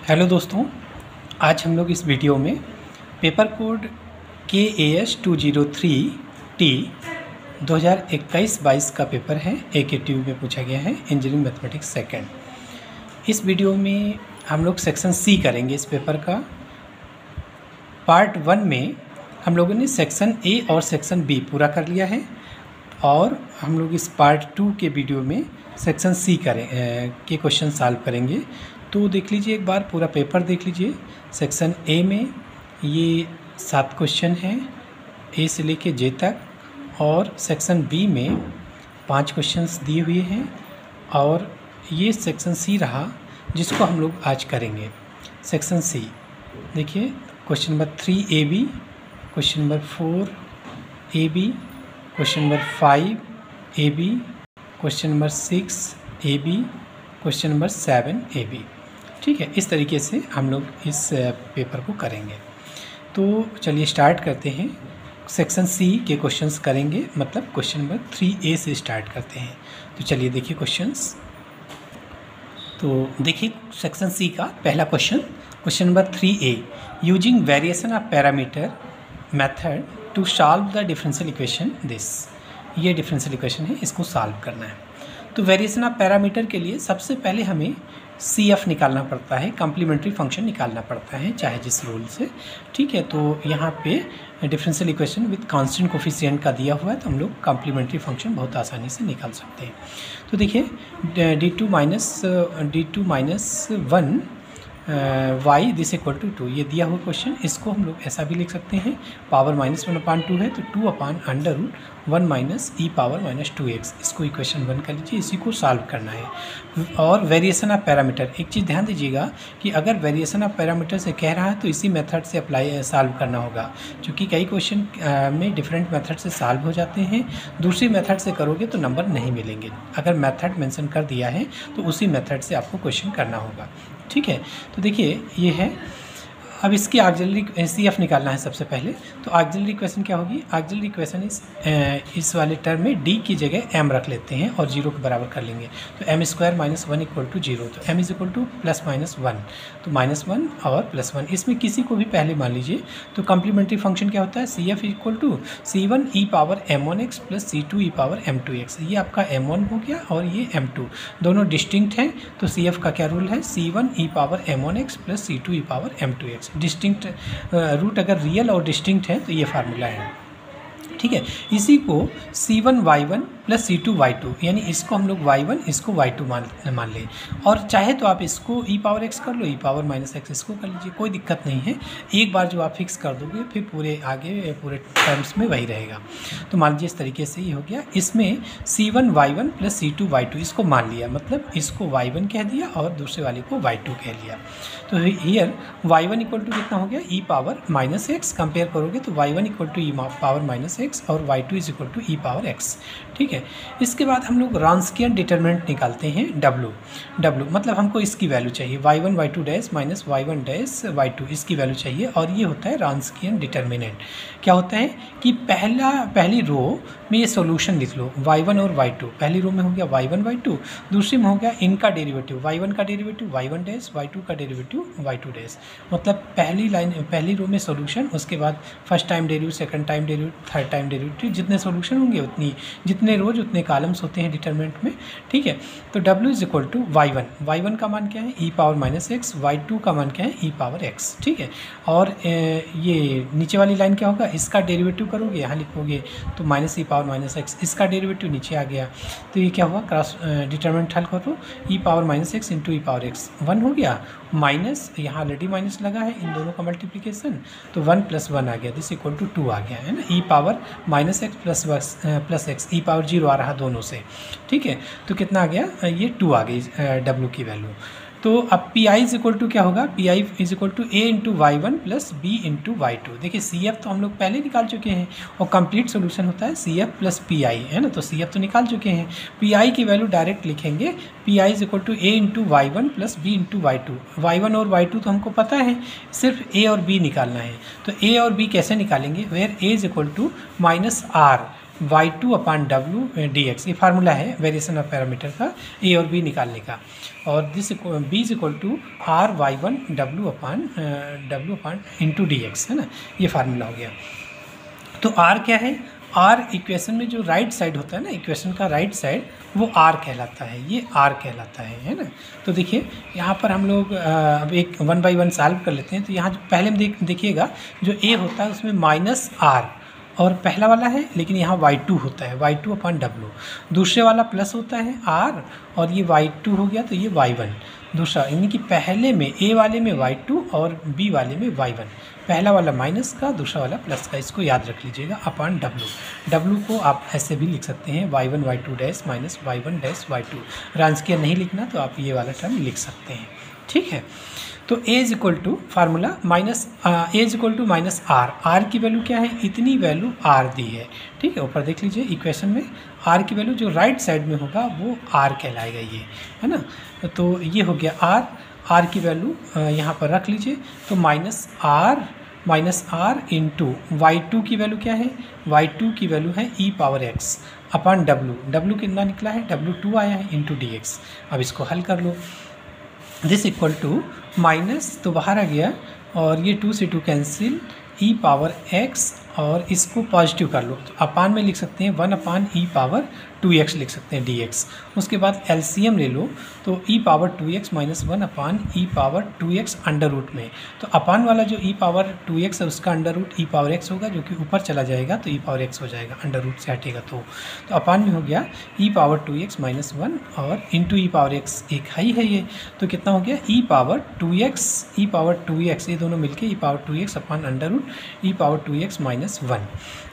Hello दोस्तों, आज हम लोग इस वीडियो में पेपर कोड KAS 203T 2021-22 का पेपर है। AKTU में पूछा गया है, इंजीनियरिंग मैथमेटिक्स सेकेंड। इस वीडियो में हम लोग सेक्शन C करेंगे इस पेपर का। पार्ट 1 में हम लोगों ने सेक्शन A और सेक्शन B पूरा कर लिया है और हम लोग इस पार्ट 2 के वीडियो में सेक्शन C के क्वेश्चन सॉल्व करेंगे। तो देख लीजिए, एक बार पूरा पेपर देख लीजिए। सेक्शन A में ये 7 क्वेश्चन हैं, A से लेके J तक, और सेक्शन B में 5 क्वेश्चंस दिए हुए हैं, और ये सेक्शन C रहा जिसको हम लोग आज करेंगे। सेक्शन C देखिए, question number 3AB, question number 4AB, question number 5AB, question number 6AB, question number 7AB। ठीक है, इस तरीके से हम लोग इस पेपर को करेंगे। तो चलिए स्टार्ट करते हैं। सेक्शन C के क्वेश्चंस करेंगे, मतलब क्वेश्चन नंबर 3A से स्टार्ट करते हैं। तो चलिए देखिए क्वेश्चंस। तो देखिए सेक्शन C का पहला question, question number 3A, using variation of parameter method to solve the differential equation this. ये डिफरेंशियल इक्वेशन है, इसको सॉल्व करना है। तो वेरिएशन ऑफ पैरामीटर के लिए सबसे पहले हमें CF निकालना पड़ता है, कम्प्लीमेंट्री फंक्शन निकालना पड़ता है, चाहे जिस रूल से। ठीक है, तो यहाँ पे differential equation with constant coefficient का दिया हुआ है, तो हम लोग कम्प्लीमेंट्री फंक्शन बहुत आसानी से निकाल सकते हैं। तो देखिए d2 minus 1 y this equal to 2, ये दिया हुआ क्वेश्चन। इसको हम लोग ऐसा भी लिख सकते हैं, पावर -1/2 है तो 2/√1 माइनस e पावर -2x। इसको इक्वेशन 1 कर लीजिए, इसी को सॉल्व करना है। और वेरिएशन ऑफ पैरामीटर, एक चीज़ ध्यान दीजिएगा कि अगर वेरिएशन ऑफ पैरामीटर से कह रहा है तो इसी मेथड से अप्लाई सॉल्व करना होगा, क्योंकि कई क्वेश्चन में डिफरेंट मेथड से सॉल्व हो जाते हैं। दूसरी मेथड से करोगे तो नंबर नहीं मिलेंगे। अगर मेथड मेंशन कर दिया है तो उसी मेथड से आपको क्वेश्चन करना होगा। ठीक है, तो देखिए ये है। अब इसकी ऑक्सिलरी CF निकालना है सबसे पहले। तो ऑक्सिलरी इक्वेशन क्या होगी? ऑक्सिलरी इक्वेशन इस वाले टर्म में d की जगह m रख लेते हैं और 0 के बराबर कर लेंगे। तो m² - 1 इक्वल टू 0, तो m इज इक्वल टू +-1, तो -1 और +1, इसमें किसी को भी पहले मान लीजिए। तो कम्प्लीमेंट्री फंक्शन क्या होता है? CF equal to C1 e power m1x plus C2 e power m2x। ये आपका m1 हो गया और ये m2, दोनों डिस्टिंक्ट हैं। तो CF का क्या रूल है? C1 e power m1x plus C2 e power m2x। Distinct root अगर रियल और डिस्टिंक्ट है तो ये फार्मूला है। ठीक है, इसी को C1y1 प्लस C2y2, यानी इसको हम लोग y1, इसको y2 मान लें। और चाहे तो आप इसको e पावर x कर लो, e पावर -x इसको कर लीजिए, कोई दिक्कत नहीं है। एक बार जो आप फिक्स कर दोगे फिर पूरे आगे पूरे टर्म्स में वही रहेगा। तो मान लीजिए इस तरीके से ये हो गया। इसमें C1y1 प्लस C2y2 इसको मान लिया, मतलब इसको y1 कह दिया और दूसरे वाले को y2 कह लिया। तो हियर y1 इक्वल टू कितना हो गया? e power -x। कंपेयर करोगे तो y1 equal to e power -x और y2 is equal to e power x। ठीक है, इसके बाद हम लोग रॉन्स्कियन डिटरमिनेंट निकालते हैं, w मतलब हमको इसकी वैल्यू चाहिए, y1 y2 dash minus y1 dash y2, इसकी वैल्यू चाहिए। और ये होता है रॉन्स्कियन डिटरमिनेंट। क्या होता है कि पहली रो में ये सॉल्यूशन लिख लो, y1 और y2। पहली रो में हो गया y1 y2, दूसरी में हो गया इनका डेरिवेटिव, y1 का डेरिवेटिव y1 डैश, y2 का डेरिवेटिव y2 डैश। मतलब पहली रो में सॉल्यूशन, उसके बाद first time derivative, second time derivative, third time derivative. जितने सॉल्यूशन होंगे जितने रोज उतने कॉलम्स होते हैं डिटरमिनेंट में। ठीक है, तो w is equal to y1 का मान क्या है? e पावर -x, y2 का मान क्या है? e power x। ठीक है, और ये नीचे वाली लाइन क्या होगा? इसका डेरिवेटिव करोगे, यहाँ लिखोगे तो -e पावर -x, इसका डेरिवेटिव नीचे आ गया। तो ये क्या हुआ? क्रॉस डिटरमिनेंट हल करो, e power -x into e power x, 1 हो गया, माइनस यहाँ ऑलरेडी माइनस लगा है इन दोनों का मल्टीप्लिकेशन, तो 1 + 1 आ गया, दिस इक्वल टू 2 आ गया, है ना। e power -x plus x, e power 0 आ रहा दोनों से। ठीक है, तो कितना आ गया? ये 2 आ गई w की वैल्यू। तो अब Pi इज इक्वल टू क्या होगा? Pi is equal to a into y1 plus b into y2। देखिए CF तो हम लोग पहले निकाल चुके हैं और कंप्लीट सोल्यूशन होता है CF प्लस Pi, है ना। तो CF तो निकाल चुके हैं, Pi की वैल्यू डायरेक्ट लिखेंगे, Pi is equal to a into y1 plus b into y2। y1 और y2 तो हमको पता है, सिर्फ a और b निकालना है। तो a और b कैसे निकालेंगे? Where a is equal to -r y2 upon डब्ल्यू डी एक्स। ये फार्मूला है वेरिएशन ऑफ पैरामीटर का ए और बी निकालने का। और this b is equal to r y one डब्ल्यू अपान इंटू डी एक्स, है ना, ये फार्मूला हो गया। तो आर क्या है, आर इक्वेशन में जो राइट साइड होता है ना, इक्वेशन का राइट साइड, वो आर कहलाता है, ये आर कहलाता है ना। तो देखिए यहाँ पर हम लोग अब एक 1 बाई 1 सॉल्व कर लेते हैं। तो यहाँ जो पहले में देखिएगा जो ए होता है उसमें माइनस आर और पहला वाला है, लेकिन यहाँ y2 होता है, y2 अपान डब्ल्यू। दूसरे वाला प्लस होता है r और ये y2 हो गया, तो ये y1 दूसरा, यानी कि पहले में ए वाले में y2 और बी वाले में y1। पहला वाला माइनस का, दूसरा वाला प्लस का, इसको याद रख लीजिएगा अपान डब्ल्यू को आप ऐसे भी लिख सकते हैं y1 y2 dash minus y1 dash y2। रांस्कियर नहीं लिखना तो आप ये वाला टर्म लिख सकते हैं, ठीक है। तो a is equal to formula minus a is equal to minus r की वैल्यू क्या है, इतनी वैल्यू आर दी है, ठीक है। ऊपर देख लीजिए इक्वेशन में आर की वैल्यू जो राइट साइड में होगा वो आर कहलाएगा, ये है ना। तो ये हो गया आर की वैल्यू यहाँ पर रख लीजिए। तो माइनस आर इंटू y2 की वैल्यू क्या है, y2 की वैल्यू है e पावर x अपान डब्ल्यू कितना निकला है, W2 आया है इंटू डी एक्स। अब इसको हल कर लो। दिस इक्वल टू माइनस तो बाहर आ गया और ये 2 से 2 कैंसिल, e पावर x और इसको पॉजिटिव कर लो तो अपान में लिख सकते हैं 1 अपान e पावर 2x लिख सकते हैं dx। उसके बाद एलसीएम ले लो तो e power 2x minus 1 upon e power 2x under root में। तो अपान वाला जो e पावर 2x है उसका under root e power x होगा, जो कि ऊपर चला जाएगा तो e पावर x हो जाएगा, अंडर रूट से हटेगा तो अपान में हो गया e पावर 2x माइनस 1 और इंटू e पावर x एक हाई है ये, तो कितना हो गया e पावर 2x ये दोनों मिलके e power 2x upon under root e power 2x minus 1।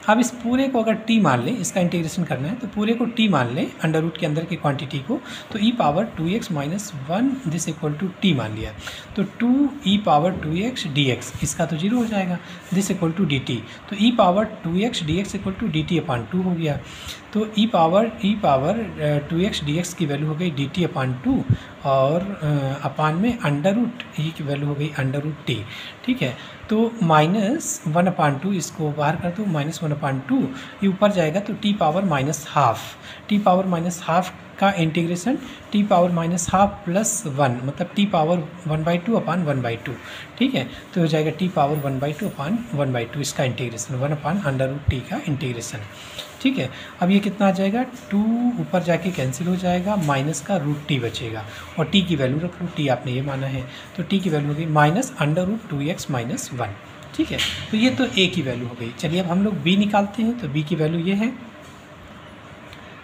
अब इस पूरे को अगर t मान लें, इसका इंटीग्रेशन करना है तो पूरे को t मान लें, अंडर रूट के अंदर की क्वांटिटी को, तो e power 2x minus 1 this equal to t मान लिया तो 2 e पावर 2x dx, इसका तो 0 हो जाएगा, दिस इक्वल टू dt। तो e power 2x dx equal to dt upon 2 हो गया। तो e पावर 2x dx की वैल्यू हो गई dt अपान 2 और अपान में अंडर रूट e की वैल्यू हो गई अंडर रूट t, ठीक है। तो माइनस 1 अपान 2 इसको बाहर कर दो, माइनस 1 अपान 2 ये ऊपर जाएगा तो t पावर माइनस हाफ का integration t power minus half plus 1 मतलब t पावर 1/2 अपान 1/2, ठीक है। तो हो जाएगा t पावर 1/2 अपान 1/2 इसका integration, 1 upon under root t का इंटीग्रेशन, ठीक है। अब ये कितना आ जाएगा, 2 ऊपर जाके कैंसिल हो जाएगा, माइनस का रूट t बचेगा और t की वैल्यू रख लो, t आपने ये माना है तो t की वैल्यू हो गई minus under root 2x minus 1, ठीक है। तो ये तो a की वैल्यू हो गई। चलिए अब हम लोग b निकालते हैं। तो b की वैल्यू ये है,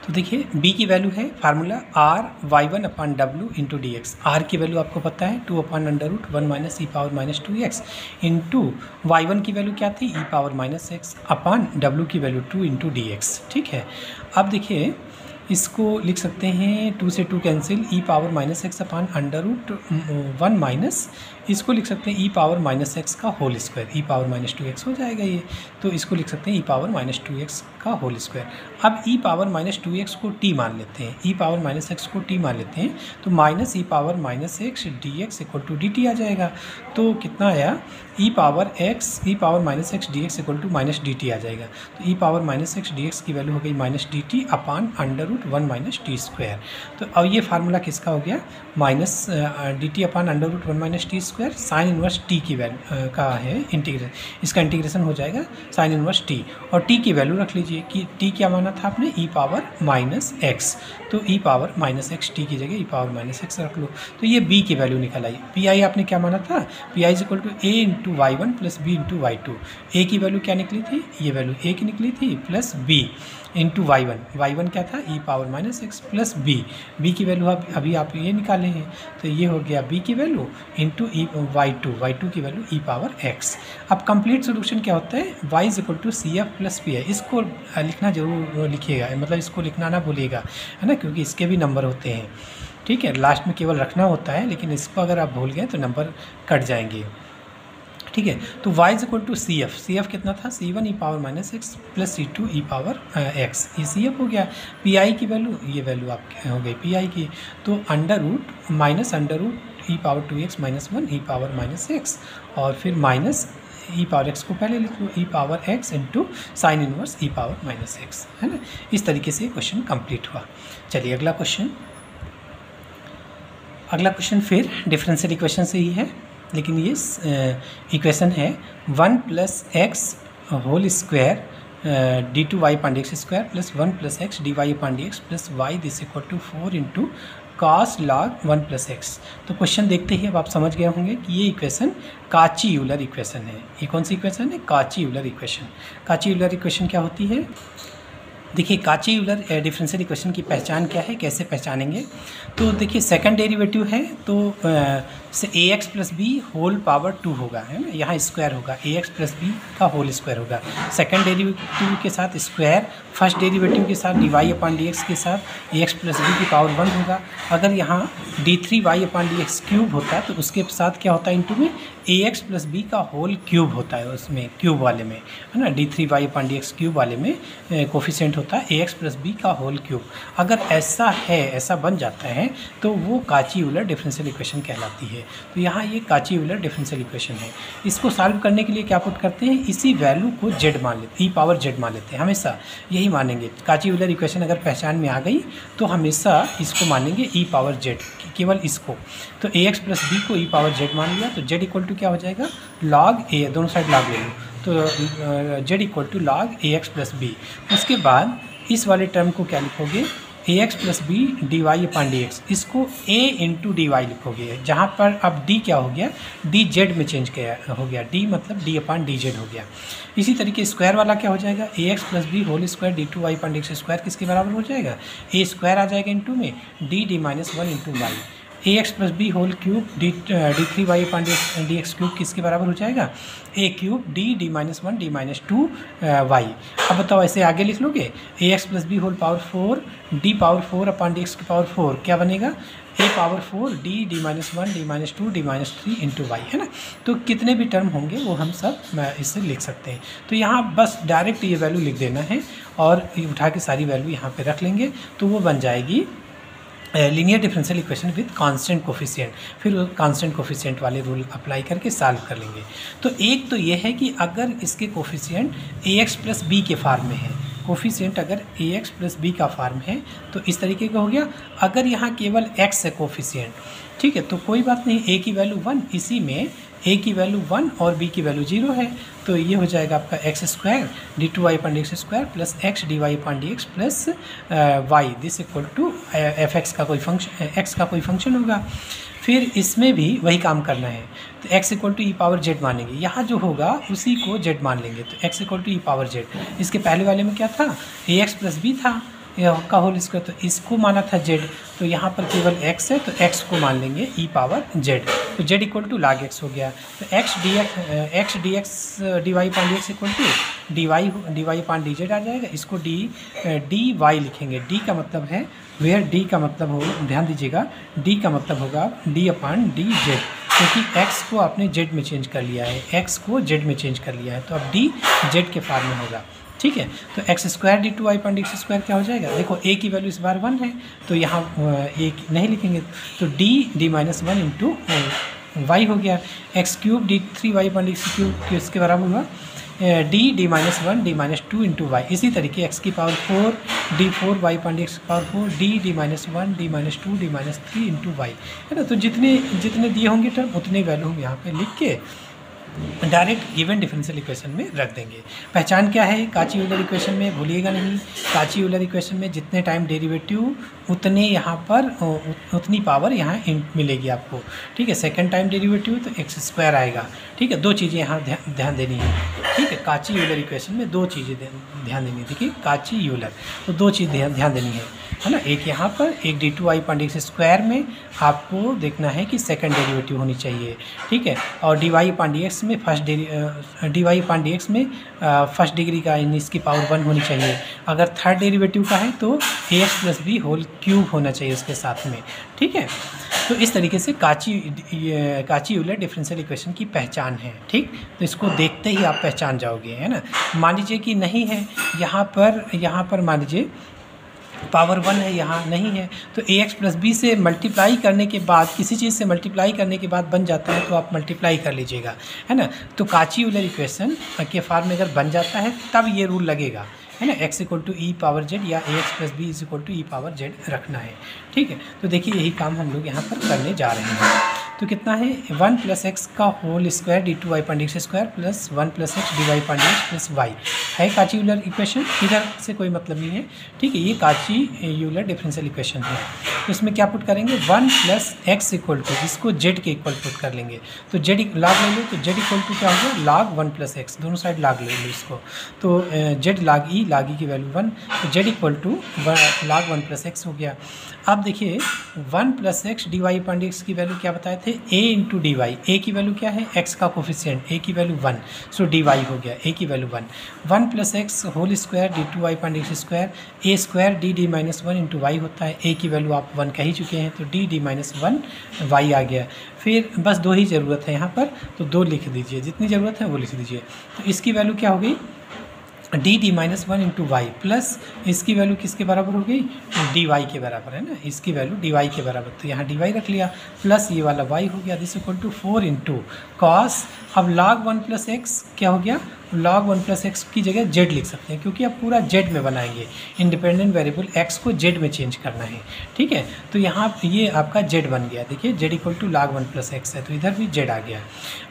तो देखिए b की वैल्यू है फार्मूला r y1 अपान डब्ल्यू इंटू डी एक्स। आर की वैल्यू आपको पता है 2 upon under root 1 minus e power minus 2x into y1 की वैल्यू क्या थी, e power minus x upon w की वैल्यू 2 इंटू डी एक्स, ठीक है। अब देखिए इसको लिख सकते हैं 2 से 2 cancel, e power minus x अपान अंडर रूट 1 माइनस, इसको लिख सकते हैं e पावर माइनस x का whole square, e power minus 2x हो जाएगा ये, तो इसको लिख सकते हैं e पावर माइनस 2x का होल स्क्वायर। अब e पावर माइनस 2x को t मान लेते हैं, e पावर माइनस x को t मान लेते हैं तो minus e power minus x dx equal to dt आ जाएगा। तो कितना आया, e power minus x dx equal to minus dt आ जाएगा। तो e power minus x dx की वैल्यू हो गई minus dt upon under root 1 minus t square. तो अब ये फार्मूला किसका हो गया, minus dt upon under root 1 minus t square sine inverse t की वैल्यू का है इंटीग्रेशन, इसका इंटीग्रेशन हो जाएगा साइन इनवर्स t और t की वैल्यू रख लीजिए कि t क्या माना था आपने, e पावर माइनस x, तो e power minus x t की जगह e पावर माइनस x रख लो। तो ये b की वैल्यू निकल आई। pi आपने क्या माना था, pi is equal to a into y1 plus b into y2। a की वैल्यू क्या निकली थी, ये वैल्यू a की निकली थी प्लस b इंटू y1 क्या था, e power minus x plus b की वैल्यू अभी आप ये निकाले हैं तो ये हो गया b की वैल्यू इंटू y2 की वैल्यू e पावर x। अब कंप्लीट सोल्यूशन क्या होता है, y is equal to C F plus P है, इसको लिखना जरूर लिखिएगा, मतलब इसको लिखना ना भूलिएगा, है ना, क्योंकि इसके भी नंबर होते हैं, ठीक है। लास्ट में केवल रखना होता है, लेकिन इसको अगर आप भूल गए तो नंबर कट जाएंगे, ठीक है। तो y is equal to C F कितना था, c1 e power minus x plus c2 e power x, ये सी एफ हो गया। pi की वैल्यू, ये वैल्यू आपकी हो गई pi की, तो under root minus under root e power 2x minus 1 e power minus x और फिर माइनस ई पावर एक्स को पहले लिख लो, e power x into sine inverse e power minus x, है ना। इस तरीके से क्वेश्चन कंप्लीट हुआ। चलिए अगला क्वेश्चन फिर डिफरेंशियल इक्वेशन से ही है, लेकिन ये इक्वेशन है 1 plus x whole square d two y upon D x square plus 1 plus x d Y upon D x plus y this equal to 4 into cos log 1 plus x. तो question देखते ही अब आप समझ गए होंगे कि ये इक्वेशन काची यूलर इक्वेशन है। ये कौन सी इक्वेशन है? Cauchy Euler equation. काची यूलर इक्वेशन क्या होती है? देखिए काची यूलर डिफरेंशियल इक्वेशन की पहचान क्या है, कैसे पहचानेंगे? तो देखिए सेकंड डेरिवेटिव है तो से a x plus b whole power 2 होगा, है ना। यहाँ स्क्वायर होगा, ए एक्स प्लस बी का होल स्क्वायर होगा। सेकंड डेरिवेटिव के साथ स्क्वायर, फर्स्ट डेरिवेटिव के साथ d Y upon D x के साथ ए एक्स प्लस बी की पावर 1 होगा। अगर यहाँ d three y upon D x cube होता है तो उसके साथ क्या होता है इंटू में ए एक्स प्लस बी का होल क्यूब होता है, उसमें क्यूब वाले में, है ना। D three y upon D x cube वाले में कोफिशिएंट होता है ए एक्स प्लस बी का होल क्यूब। अगर ऐसा है, ऐसा बन जाता है तो वो काची यूलर डिफरेंशियल इक्वेशन कहलाती है। तो यहाँ ये काची यूलर डिफरेंशियल इक्वेशन है। इसको सॉल्व करने के लिए क्या पुट करते हैं, इसी वैल्यू को जेड मान लेते, ई पावर जेड मान लेते हैं, हमेशा यही मानेंगे। काची यूलर इक्वेशन अगर पहचान में आ गई तो हमेशा इसको मानेंगे ई पावर जेड, केवल इसको। तो ए एक्स प्लस बी को ई पावर जेड मान लिया तो जेड इक्वल टू क्या हो जाएगा, लॉग ए, दोनों साइड लॉग ले लो तो z equal to log a x plus b. उसके बाद इस वाले टर्म को क्या लिखोगे, a x plus b d Y upon D x, इसको ए इंटू डी वाई लिखोगे, जहाँ पर अब डी क्या हो गया, डी जेड में चेंज किया हो गया, डी मतलब डी अपान डी जेड हो गया। इसी तरीके स्क्वायर वाला क्या हो जाएगा, a x plus b whole square d two y upon D x square किसके बराबर हो जाएगा, ए स्क्वायर आ जाएगा इंटू में d d minus 1 into y. A x plus b whole cube d three y upon D x cube किसके बराबर हो जाएगा, a cube d d minus 1 d minus 2 y. अब बताओ ऐसे आगे लिख लोगे, a x plus b whole power 4 d power 4 upon D x की पावर 4 क्या बनेगा, a power 4 d d minus 1 d minus 2 d minus 3 into y, है ना। तो कितने भी टर्म होंगे वो हम सब इससे लिख सकते हैं। तो यहाँ बस डायरेक्ट ये वैल्यू लिख देना है और उठा के सारी वैल्यू यहाँ पे रख लेंगे तो वो बन जाएगी linear differential equation with constant coefficient. फिर वो कांस्टेंट कोफिशिएंट वाले रूल अप्लाई करके सॉल्व कर लेंगे। तो एक तो ये है कि अगर इसके कोफिशिएंट ए एक्स प्लस बी के फॉर्म में है, कोफिशिएंट अगर ए एक्स प्लस बी का फॉर्म है तो इस तरीके का हो गया। अगर यहाँ केवल एक्स है कोफिशिएंट, ठीक है, तो कोई बात नहीं, ए की वैल्यू 1, इसी में ए की वैल्यू 1 और बी की वैल्यू 0 है तो ये हो जाएगा आपका x square d two y upon D x square plus x d Y upon D x plus y this equal to F x का कोई फंक्शन, एक्स का कोई फंक्शन होगा। फिर इसमें भी वही काम करना है तो x equal to e power z मानेंगे, यहाँ जो होगा उसी को जेड मान लेंगे। तो x equal to e power z, इसके पहले वाले में क्या था, ए एक्स प्लस बी था का होल स्क्वायर, तो इसको माना था जेड, तो यहाँ पर केवल एक्स है तो एक्स को मान लेंगे ई पावर जेड, तो z equal to log x हो गया। तो x d x d Y upon D x equal to d Y upon d z आ जाएगा। इसको डी वाई लिखेंगे, डी का मतलब है वेयर, डी का मतलब हो, ध्यान दीजिएगा, डी का मतलब होगा डी अपान डी जेड, क्योंकि एक्स को आपने जेड में चेंज कर लिया है, एक्स को जेड में चेंज कर लिया है तो अब डी जेड के फॉर्म में होगा, ठीक है। तो x square d two y upon D x square क्या हो जाएगा, देखो ए की वैल्यू इस बार 1 है तो यहाँ ए नहीं लिखेंगे तो d d minus 1 into y हो गया। X cube d three y upon D x cube किसके बराबर हुआ, d d minus 1 d minus 2 into y. इसी तरीके एक्स की power 4 d 4 y upon D x की power 4 d d minus 1 d minus 2 d minus 3 into y, है ना। तो जितने दिए होंगे टर्म उतने वैल्यू हम यहाँ पे लिख के डायरेक्ट गिवन डिफरेंशियल इक्वेशन में रख देंगे। पहचान क्या है काची यूलर इक्वेशन में, भूलिएगा नहीं, काची यूलर इक्वेशन में जितने टाइम डेरिवेटिव उतने यहाँ पर उतनी पावर यहाँ मिलेगी आपको, ठीक है। सेकंड टाइम डेरिवेटिव तो एक्स स्क्वायर आएगा, ठीक है। दो चीज़ें यहाँ ध्यान देनी है, ठीक है। काची यूलर इक्वेशन में दो चीज़ें ध्यान देनी है, देखिए काची यूलर तो दो चीज़ ध्यान देनी है ना। एक यहाँ पर एक D two y upon D x square में आपको देखना है कि सेकंड डेरिवेटिव होनी चाहिए, ठीक है। और D Y upon D x में D Y upon D x में फर्स्ट डिग्री का यानी इसकी पावर 1 होनी चाहिए। अगर थर्ड डेरिवेटिव का है तो a x plus b whole cube होना चाहिए उसके साथ में, ठीक है। तो इस तरीके से काची यूलर डिफरेंशियल इक्वेशन की पहचान है, ठीक। तो इसको देखते ही आप पहचान जाओगे, है ना। मान लीजिए कि नहीं है, यहाँ पर मान लीजिए पावर 1 है, यहाँ नहीं है, तो ए एक्स प्लस बी से मल्टीप्लाई करने के बाद, किसी चीज़ से मल्टीप्लाई करने के बाद बन जाता है तो आप मल्टीप्लाई कर लीजिएगा, है ना। तो काची यूलर इक्वेशन के फॉर्म में अगर बन जाता है तब ये रूल लगेगा, है ना, x equal to e power z या a x plus b is equal to e power z रखना है, ठीक है। तो देखिए यही काम हम लोग यहाँ पर करने जा रहे हैं। तो कितना है 1 प्लस एक्स का whole square d two y upon D x square plus 1 plus x d Y upon D x plus y है काची यूलर इक्वेशन, इधर से कोई मतलब नहीं है, ठीक है। ये काची यूलर डिफरेंशियल इक्वेशन है। तो इसमें क्या पुट करेंगे 1 प्लस एक्स इक्वल टू, इसको जेड के इक्वल पुट कर लेंगे, तो जेड लाग ले लो, तो जेड इक्वल टू क्या होगा लाग 1 प्लस एक्स, दोनों साइड लाग ले लो इसको, तो जेड लाग ई की वैल्यू 1, तो जेड इक्वल टू लाग 1 प्लस एक्स हो गया। अब देखिए 1 plus x d Y upon D x की वैल्यू क्या बताए थे a into d y, a की वैल्यू क्या है x का कोफिशिएंट, a की वैल्यू 1, सो डी वाई हो गया a की value 1 plus x whole square d two y upon D x square, a square d d minus 1 into y होता है, a की वैल्यू आप 1 कह ही चुके हैं, तो डी डी माइनस 1 वाई आ गया। फिर बस 2 ही ज़रूरत है यहाँ पर, तो 2 लिख दीजिए, जितनी ज़रूरत है वो लिख दीजिए। तो इसकी वैल्यू क्या हो गई d d minus 1 into y plus इसकी वैल्यू किसके बराबर हो गई डी वाई के बराबर, है ना, इसकी वैल्यू डी वाई के बराबर, तो यहाँ डी वाई रख लिया प्लस ये वाला वाई हो गया, this equal to 4 into cos, अब log 1 प्लस एक्स क्या हो गया log 1 प्लस एक्स की जगह जेड लिख सकते हैं, क्योंकि अब पूरा जेड में बनाएंगे, इंडिपेंडेंट वेरिएबल एक्स को जेड में चेंज करना है, ठीक है। तो यहाँ ये आपका जेड बन गया, देखिए z equal to log 1 plus x है, तो इधर भी जेड आ गया।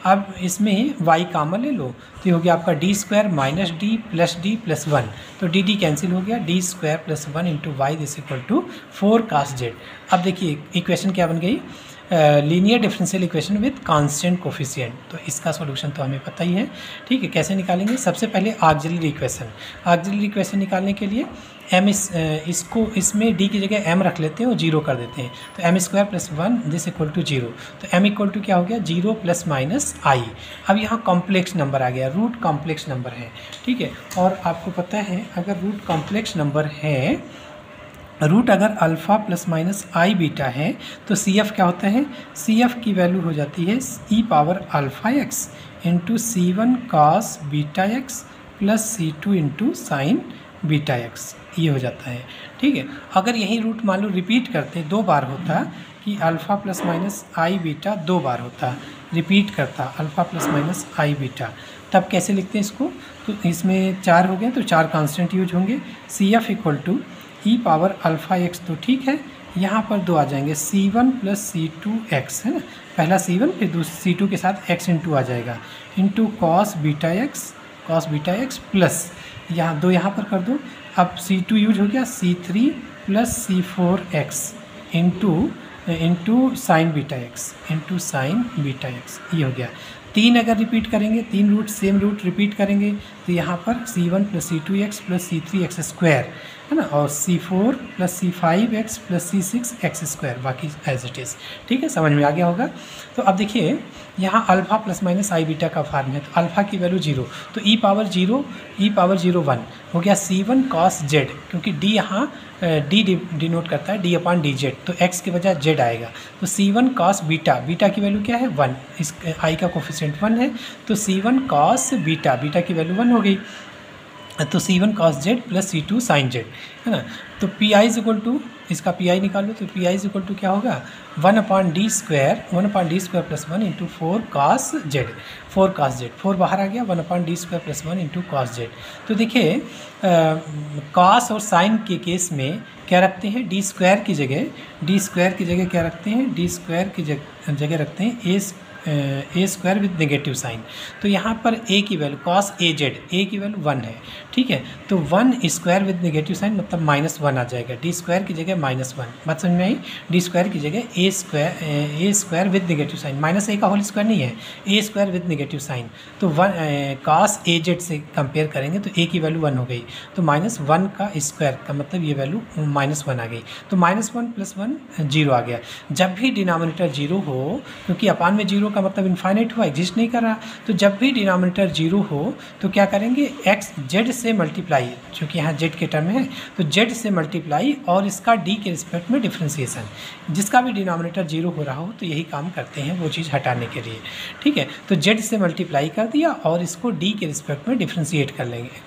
अब इसमें वाई कॉमन ले लो, तो ये हो गया आपका D square minus D plus 1, तो डी डी कैंसिल हो गया, D square plus 1 into Y this equal to 4 cos Z. अब देखिए इक्वेशन क्या बन गई linear differential equation with constant coefficient, तो इसका सॉल्यूशन तो हमें पता ही है, ठीक है। कैसे निकालेंगे, सबसे पहले ऑक्सिलरी इक्वेशन निकालने के लिए इसको इसमें डी की जगह m रख लेते हैं और 0 कर देते हैं, तो m square plus 1 this equal to 0, तो m इक्वल टू क्या हो गया 0 प्लस माइनस आई। अब यहाँ कॉम्प्लेक्स नंबर आ गया, रूट कॉम्प्लेक्स नंबर है, ठीक है। और आपको पता है अगर रूट कॉम्प्लेक्स नंबर है, रूट अगर अल्फ़ा प्लस माइनस आई बीटा है, तो सी एफ क्या होता है, सी एफ की वैल्यू हो जाती है e power alpha x into c one cos beta x plus c two into sine beta x, ये हो जाता है, ठीक है। अगर यही रूट मान लो रिपीट करते 2 बार होता कि अल्फ़ा प्लस माइनस आई बीटा 2 बार होता, रिपीट करता अल्फ़ा प्लस माइनस आई बीटा, तब कैसे लिखते हैं इसको, तो इसमें 4 हो गया तो 4 कांस्टेंट यूज होंगे, C F equal to e power alpha x, तो ठीक है, यहाँ पर 2 आ जाएंगे C1 प्लस C2 एक्स, है ना, पहला C1 फिर C2 के साथ x इंटू आ जाएगा into cos beta x plus यहाँ 2 यहाँ पर कर दो, अब C2 यूज हो गया C3 plus C4 x into sine beta x, ये हो गया। 3 अगर रिपीट करेंगे, 3 रूट सेम रूट रिपीट करेंगे, तो यहाँ पर C1 plus C2 x plus C3 x square, है ना, और C4 plus C5 x plus C6 x square, बाकी एज इट इज़, ठीक है, समझ में आ गया होगा। तो अब देखिए यहाँ अल्फ़ा प्लस माइनस आई बीटा का फॉर्म है, तो अल्फ़ा की वैल्यू 0, तो ई पावर 0 1 हो गया C1 कॉस जेड, क्योंकि डी यहाँ डी डिनोट करता है डी अपॉन डी जेड, तो एक्स के बजाय जेड आएगा, तो C1 कॉस बीटा की वैल्यू क्या है 1, इस आई का कोफिशिएंट 1 है, तो C1 कॉस बीटा की वैल्यू 1 हो गई, तो C1 cos Z plus C2 sine Z, है ना। तो P I is equal to, इसका पी आई निकालो, तो P I is equal to क्या होगा 1 upon D square plus 1 into 4 cos Z, 4 बाहर आ गया, 1 upon D square plus 1 into cos Z. तो देखिए कॉस और साइन के केस में क्या रखते हैं, डी स्क्वायर की जगह क्या रखते हैं, डी स्क्वायर की जगह रखते हैं ए स्क्वायर विद नेगेटिव साइन, तो यहाँ पर ए की वैल्यू कॉस ए जेड, ए की वैल्यू 1 है, ठीक है, तो 1 स्क्वायर विद नेगेटिव साइन मतलब -1 आ जाएगा, डी स्क्वायर की जगह -1, बात समझ में आई, डी स्क्वायर की जगह a square with negative sign, minus a का होल स्क्वायर नहीं है, a square with negative sign, तो 1 कॉस ए जेड से कंपेयर करेंगे तो ए की वैल्यू 1 हो गई, तो -1 का स्क्वायर का मतलब ये वैल्यू -1 आ गई, तो -1 प्लस 1 0 आ गया। जब भी डिनोमिनेटर 0 हो, क्योंकि अपान में 0 का मतलब इन्फाइनाइट हुआ, एग्जिस्ट नहीं कर रहा, तो जब भी डिनोमिनेटर 0 हो तो क्या करेंगे एक्स जेड से मल्टीप्लाई, क्योंकि यहाँ जेड के टर्म है, तो जेड से मल्टीप्लाई और इसका डी के रिस्पेक्ट में डिफ्रेंसिएशन, जिसका भी डिनोमिनेटर 0 हो रहा हो तो यही काम करते हैं वो चीज़ हटाने के लिए, ठीक है। तो z से मल्टीप्लाई कर दिया और इसको d के रिस्पेक्ट में डिफ्रेंशिएट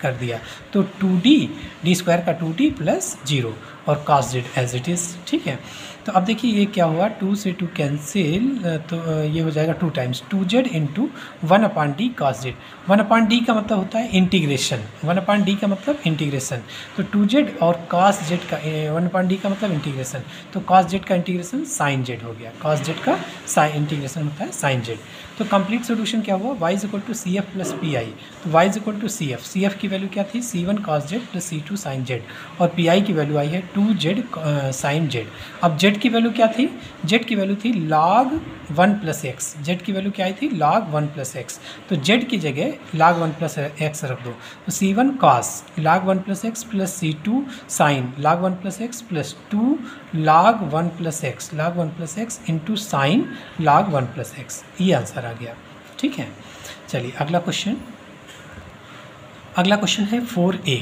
कर दिया, तो 2d, d स्क्वायर का 2d प्लस 0 और cos z as it is, ठीक है। तो अब देखिए ये क्या हुआ, 2 से 2 कैंसिल, तो ये हो जाएगा 2 times 2z into 1/d cos z। 1/d का मतलब होता है इंटीग्रेशन, 1/d का मतलब इंटीग्रेशन, तो 2z और cos z का 1/d का मतलब इंटीग्रेशन, तो cos z का इंटीग्रेशन sin z हो गया, cos z का इंटीग्रेशन होता है sin z। तो कंप्लीट सोल्यूशन क्या हुआ, y is equal to C F plus P I, तो y is equal to C F की वैल्यू क्या थी, c1 cos z प्लस c2 sin z, और पी आई की वैल्यू आई है 2z sin z। अब z की वैल्यू क्या थी, z की वैल्यू थी log 1 प्लस एक्स, z की वैल्यू क्या आई थी log 1 प्लस एक्स, तो z की जगह log 1 प्लस एक्स रख दो, तो c1 cos log 1 plus x plus c2 sin log 1 plus x plus 2 log 1 plus x into sine log 1 plus x, ये आंसर आ गया, ठीक है। चलिए अगला क्वेश्चन है 4a।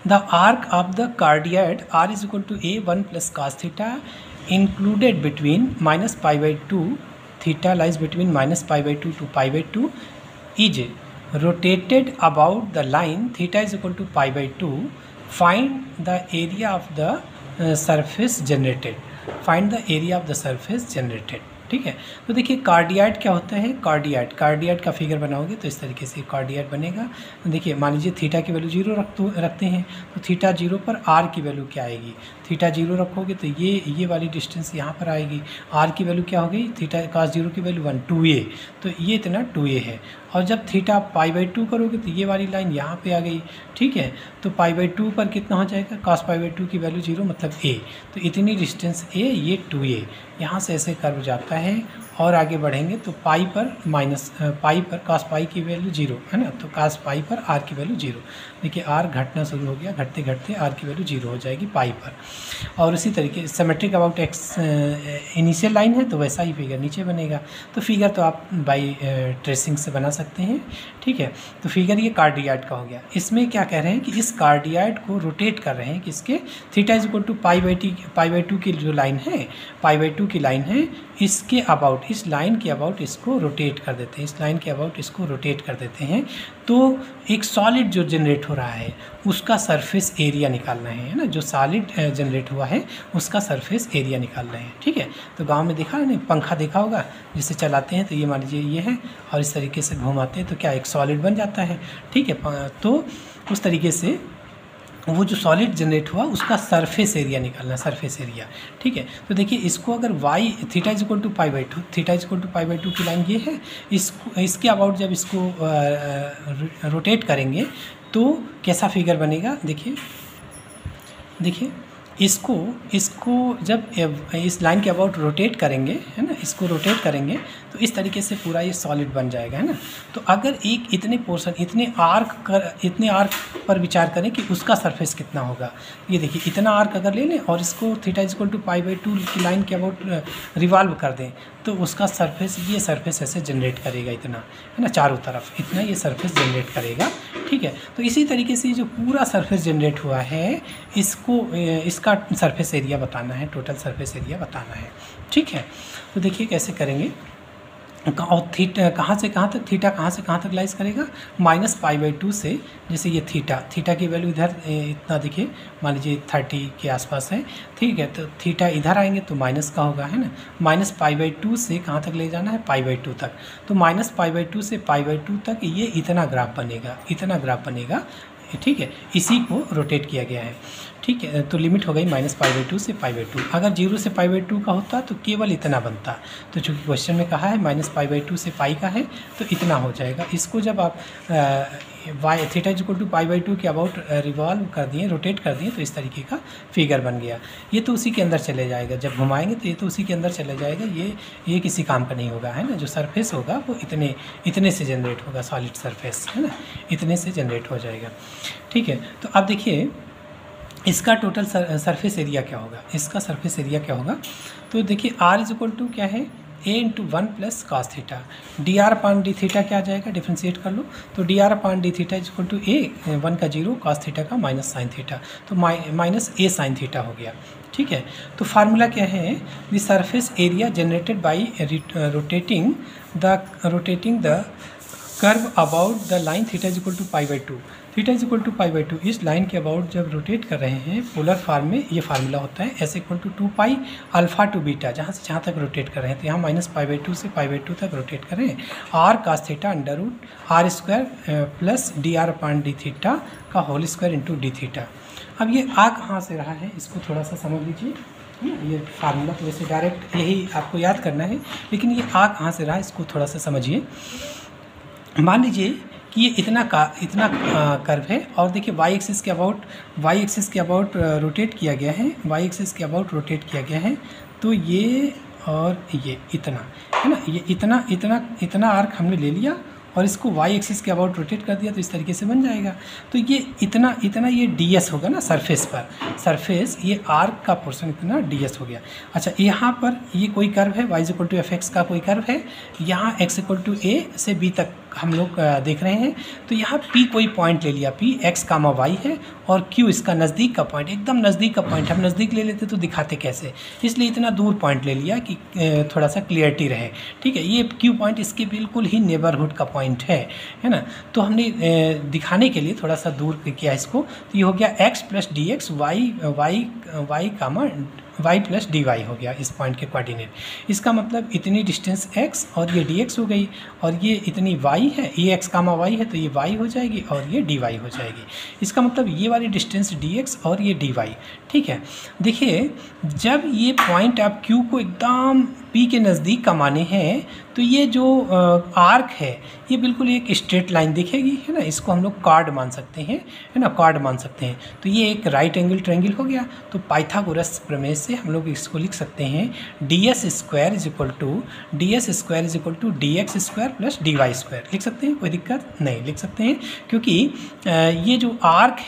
The arc of the cardioid r is equal to a 1 plus cos theta included between -π/2, theta lies between -π/2 to π/2 is rotated about the line theta is equal to π/2, find the area of the surface generated, find the area of the surface generated, ठीक है। तो देखिए कार्डियड क्या होता है, कार्डियड का figure बनाओगे तो इस तरीके से कार्डियड बनेगा। देखिए मान लीजिए थीटा की वैल्यू 0 रखते हैं, तो थीटा 0 पर आर की वैल्यू क्या आएगी, थीटा 0 रखोगे तो ये वाली डिस्टेंस यहाँ पर आएगी, आर की वैल्यू क्या हो गई, थीटा cos 0 की वैल्यू 1 2a, तो ये इतना 2a है, और जब थीटा π/2 करोगे तो ये वाली लाइन यहाँ पे आ गई, ठीक है। तो π/2 पर कितना हो जाएगा, cos π/2 की वैल्यू 0 मतलब a, तो इतनी डिस्टेंस a, ये 2a, यहाँ से ऐसे कर्व जाता है और आगे बढ़ेंगे तो पाई पर cos पाई की वैल्यू 0 है ना, तो cos पाई पर r की वैल्यू 0, देखिए r घटना शुरू हो गया, घटते घटते r की वैल्यू 0 हो जाएगी पाई पर। और उसी तरीके symmetric about x initial line है तो वैसा ही फिगर नीचे बनेगा, तो फिगर तो आप बाई ट्रेसिंग से बना सकते हैं, ठीक है। तो फिगर ये कार्डियड का हो गया। इसमें क्या कह रहे हैं कि इस कार्डियड को रोटेट कर रहे हैं, किसके, थीटा इज इक्वल टू π/2 की जो लाइन है, π/2 की लाइन है, इसके अबाउट, इस लाइन के अबाउट इसको रोटेट कर देते हैं, इस लाइन के अबाउट इसको रोटेट कर देते हैं, तो एक सॉलिड जो जनरेट हो रहा है उसका सरफेस एरिया निकालना है ना, जो सॉलिड जनरेट हुआ है उसका सरफेस एरिया निकालना है, ठीक है। तो गांव में देखा नहीं, पंखा देखा होगा, जिसे चलाते हैं तो ये मान लीजिए ये है और इस तरीके से घुमाते हैं तो क्या एक सॉलिड बन जाता है, ठीक है। तो उस तरीके से वो जो सॉलिड जनरेट हुआ उसका सरफेस एरिया निकालना, सरफेस एरिया, ठीक है। तो देखिए इसको अगर y theta is equal to π/2, theta is equal to π/2 की लाइन ये है, इसके अबाउट जब इसको रोटेट करेंगे तो कैसा फिगर बनेगा, देखिए इसको जब इस लाइन के अबाउट रोटेट करेंगे, है ना, इसको रोटेट करेंगे तो इस तरीके से पूरा ये सॉलिड बन जाएगा, है ना। तो अगर एक इतने पोर्शन, इतने आर्क पर विचार करें कि उसका सरफेस कितना होगा, ये देखिए इतना आर्क अगर ले लें और इसको थीटा इज इक्वल टू π/2 की लाइन के अबाउट रिवॉल्व कर दें तो उसका सरफेस, ये सरफेस ऐसे जनरेट करेगा, इतना, है ना, चारों तरफ इतना ये सरफेस जनरेट करेगा, ठीक है। तो इसी तरीके से जो पूरा सरफेस जनरेट हुआ है इसका सरफेस एरिया बताना है, टोटल सरफेस एरिया बताना है, ठीक है। तो देखिए कैसे करेंगे, और थीटा कहाँ से कहाँ तक, थीटा कहाँ से कहाँ तक लाइज करेगा, -π/2 से, जैसे ये थीटा की वैल्यू इधर इतना देखिए मान लीजिए 30 के आसपास है, ठीक है। तो थीटा इधर आएंगे तो माइनस का होगा, है ना, -π/2 से कहाँ तक ले जाना है, π/2 तक, तो -π/2 से π/2 तक ये इतना ग्राफ बनेगा, ठीक है। इसी को रोटेट किया गया है, ठीक है। तो लिमिट हो गई -π/2 से π/2, अगर 0 से π/2 का होता तो केवल इतना बनता, तो चूँकि क्वेश्चन में कहा है -π/2 से पाई का है तो इतना हो जाएगा। इसको जब आप थीटा इज इक्वल टू π/2 के अबाउट रिवॉल्व कर दिए, रोटेट कर दिए, तो इस तरीके का फिगर बन गया। ये तो उसी के अंदर चले जाएगा, जब घुमाएंगे तो ये तो उसी के अंदर चले जाएगा, ये किसी काम का नहीं होगा, है ना। जो सरफेस होगा वो इतने से जनरेट होगा, सॉलिड सरफेस, है ना, इतने से जनरेट हो जाएगा, ठीक है। तो अब देखिए इसका टोटल सरफेस एरिया क्या होगा, इसका सरफेस एरिया क्या होगा, तो देखिए r इज इक्वल टू क्या है, a into 1 plus cos theta, dr/d theta क्या आ जाएगा, डिफ्रेंशिएट कर लो, तो dr/d theta is equal to a 1 का 0 cos थीटा का माइनस साइन थीटा, तो माइनस a साइन थीटा हो गया, ठीक है। तो फार्मूला क्या है, the surface area generated by rotating the curve about the line theta is equal to pi by two, theta is equal to pi by to, इस line के about जब रोटेट कर रहे हैं पोलर फॉर्म में ये फार्मूला होता है S equal to 2 pi alpha to beta, जहाँ से जहाँ तक रोटेट कर रहे हैं, तो यहाँ माइनस पाई बाई टू से पाई बाई टू तक रोटेट कर रहे हैं, r cos theta under root are square plus D R upon D theta का whole square into D theta. अब ये आ कहाँ से रहा है इसको थोड़ा सा समझ लीजिए, ये फार्मूला तो वैसे डायरेक्ट यही आपको याद करना है, लेकिन ये आ कहाँ से रहा है इसको थोड़ा सा समझिए। मान लीजिए कि ये इतना कर्व है और देखिए वाई एक्सिस के अबाउट रोटेट किया गया है, वाई एक्सिस के अबाउट रोटेट किया गया है, तो ये और ये इतना है ना, ये इतना आर्क हमने ले लिया और इसको वाई एक्सिस के अबाउट रोटेट कर दिया, तो इस तरीके से बन जाएगा। तो ये इतना ये डी एस होगा ना सरफेस पर, सरफेस ये आर्क का पोर्शन इतना डी एस हो गया। अच्छा, यहाँ पर ये कोई कर्व है y equal to F x का कोई कर्व है, यहाँ x इक्वल टू ए से b तक हम लोग देख रहे हैं, तो यहाँ p कोई पॉइंट ले लिया, p x कामा y है और q इसका नज़दीक का पॉइंट, एकदम नज़दीक का पॉइंट, हम नज़दीक ले लेते तो दिखाते कैसे, इसलिए इतना दूर पॉइंट ले लिया कि थोड़ा सा क्लियरिटी रहे। ठीक है, ये q पॉइंट इसके बिल्कुल ही नेबरहुड का पॉइंट है ना, तो हमने दिखाने के लिए थोड़ा सा दूर किया इसको, तो ये हो गया x plus d x y comma y plus D y हो गया इस पॉइंट के कोऑर्डिनेट। इसका मतलब इतनी डिस्टेंस x और ये dx हो गई, और ये इतनी y है, ये x कामा y है, तो ये y हो जाएगी और ये dy हो जाएगी। इसका मतलब ये वाली डिस्टेंस dx और ये dy। ठीक है, देखिए जब ये पॉइंट आप q को एकदम p के नज़दीक का माने हैं, तो ये जो आर्क है ये बिल्कुल एक स्ट्रेट लाइन दिखेगी, है ना, इसको हम लोग कॉर्ड मान सकते हैं, है ना, कॉर्ड मान सकते हैं। तो ये एक राइट एंगल ट्रायंगल हो गया। तो पाइथागोरस प्रमेय से हम लोग इसको लिख सकते हैं D S square is equal to D x square plus D Y square. लिख सकते हैं, कोई दिक्कत नहीं, लिख सकते हैं, क्योंकि ये जो आर्क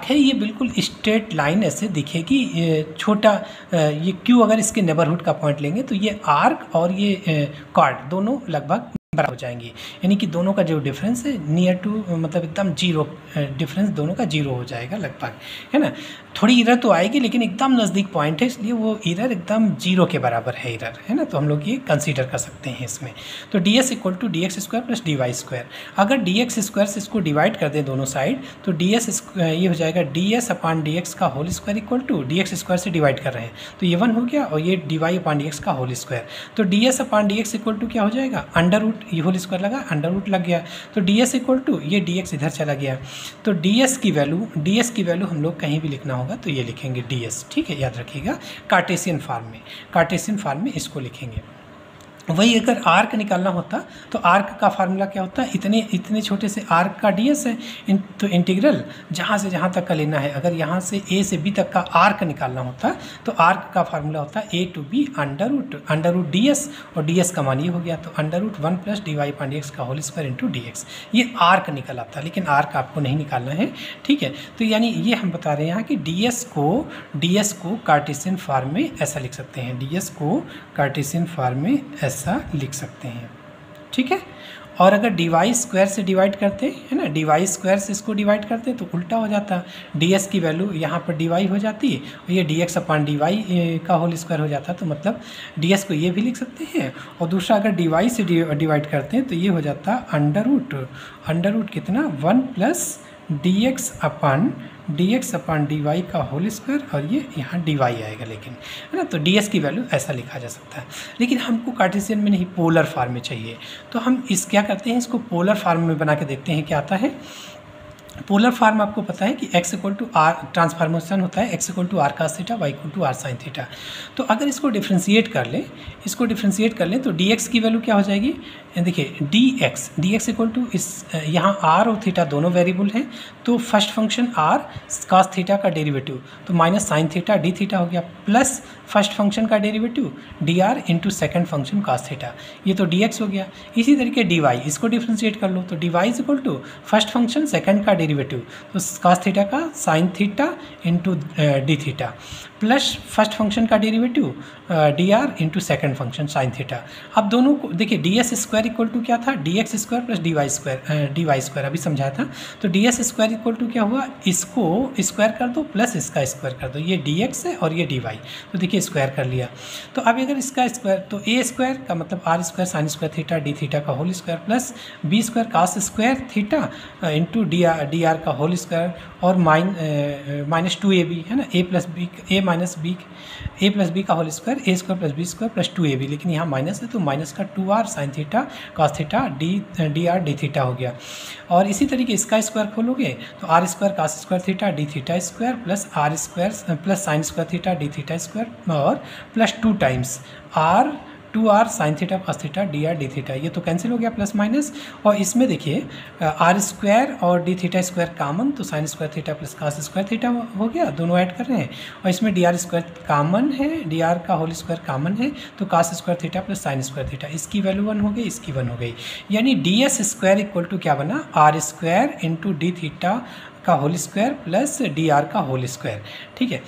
है ये बिल्कुल स्ट्रेट लाइन ऐसे दिखेगी। छोटा ये क्यू अगर इसके नेबरहुड का पॉइंट लेंगे तो ये आर्क और ये कॉर्ड दोनों लगभग बराबर हो जाएंगे, यानी कि दोनों का जो डिफरेंस है नियर टू मतलब एकदम जीरो, डिफरेंस दोनों का जीरो हो जाएगा लगभग, है ना। थोड़ी इरर तो आएगी लेकिन एकदम नज़दीक पॉइंट है, इसलिए वो इरर एकदम जीरो के बराबर है इरर, है ना, तो हम लोग ये कंसीडर कर सकते हैं इसमें। तो D S equal to D x square plus D Y square, अगर डी एक्स स्क्वायर से इसको डिवाइड कर दें दोनों साइड, तो डी एस ये हो जाएगा d S upon D x का whole square equal to D x square से डिवाइड कर रहे हैं तो ये 1 हो गया, और ये D Y upon D x का होल स्क्वायर, तो D S upon D x equal to क्या हो जाएगा, अंडर रूट, ये होल स्क्वायर लगा, अंडर रूट लग गया, तो डी एस इक्वल टू ये डी एक्स इधर चला गया, तो डी एस की वैल्यू हम लोग कहीं भी लिखना होगा तो ये लिखेंगे डी एस। ठीक है, याद रखिएगा, कार्टेशियन फॉर्म में इसको लिखेंगे। वही अगर आर्क निकालना होता तो आर्क का फार्मूला क्या होता है, इतने छोटे से आर्क का ds है, तो इंटीग्रल जहाँ से जहाँ तक का लेना है, अगर यहाँ से a से b तक का आर्क निकालना होता तो आर्क का फार्मूला होता है a to b under root ds, और ds का मान ये हो गया, तो under root 1 plus D Y upon D x का whole square into D x, ये आर्क निकल आता है, लेकिन आर्क आपको नहीं निकालना है। ठीक है, तो यानी ये हम बता रहे हैं यहाँ कि ds को कार्टेशियन फॉर्म में ऐसा लिख सकते हैं, ds को कार्टेशियन फॉर्म में ऐसा लिख सकते हैं। ठीक है, और अगर डी वाई स्क्वायर से डिवाइड करते हैं ना, डी वाई स्क्वायर से इसको डिवाइड करते तो उल्टा हो जाता, डी एस की वैल्यू यहाँ पर डी वाई हो जाती है और ये डी एक्स अपान डी वाई का होल स्क्वायर हो जाता, तो मतलब डी एस को ये भी लिख सकते हैं, और दूसरा अगर डी वाई से डिवाइड करते हैं तो ये हो जाता अंडर रूट कितना 1 प्लस डी एक्स अपान डी वाई का होल स्क्वायर, और ये यहाँ डी वाई आएगा, लेकिन है ना, तो डी एस की वैल्यू ऐसा लिखा जा सकता है। लेकिन हमको कार्टेशियन में नहीं, पोलर फॉर्म में चाहिए, तो हम क्या करते हैं, इसको पोलर फॉर्म में बना के देखते हैं क्या आता है। पोलर फॉर्म आपको पता है कि x equal to R transformation होता है, x equal to are cos theta, y equal to are sine theta. तो अगर इसको डिफ्रेंशिएट कर लें तो dx की वैल्यू क्या हो जाएगी, देखिए dx इक्वल टू इस यहाँ r और थीटा दोनों वेरिएबल हैं, तो first function r cos theta का डेरिवेटिव तो minus sine theta D theta हो गया, प्लस फर्स्ट फंक्शन का derivative D R into second function cos theta, ये तो dx हो गया। इसी तरीके dy, इसको डिफ्रेंशिएट कर लो तो dy is equal to first function second का डेरिवेटिव तो कास थीटा का sine theta into D theta, plus first function का derivative D R into second function sine theta. अब दोनों को देखिए, d S square equal to क्या था, d x square plus D Y square अभी समझाया था। तो D S square equal to क्या हुआ, इसको स्क्वायर कर दो प्लस इसका स्क्वायर कर दो, ये डी एक्स है और ये डी वाई, तो देखिए स्क्वायर कर लिया। तो अब अगर इसका स्क्वायर, तो ए स्क्वायर का मतलब r square sine square theta D theta का whole square plus b square cos square theta into d r का होल स्क्वायर और माइनस 2ab है ना, ए प्लस बी का whole square, a square plus b square plus 2ab, लेकिन यहाँ minus है तो माइनस का 2r sine theta cos theta d r d theta हो गया। और इसी तरीके इसका स्क्वायर खोलोगे तो are square cos square theta D theta square plus r square plus sine square theta D theta square और plus 2 times two are sine theta cos theta d r d theta, ये तो cancel हो गया plus minus. और इसमें देखिए are square और D theta square कामन, तो sign square theta plus cos square theta हो गया, दोनों ऐड कर रहे हैं। और इसमें डी आर स्क्वायर कामन है, डी आर का होल स्क्वायर कामन है, तो cos square theta plus sine square theta, इसकी वैल्यू 1 हो गई, इसकी 1 हो गई। यानी d S square equal to क्या बना, r square into D theta का whole square plus D r का होल स्क्वायर। ठीक है,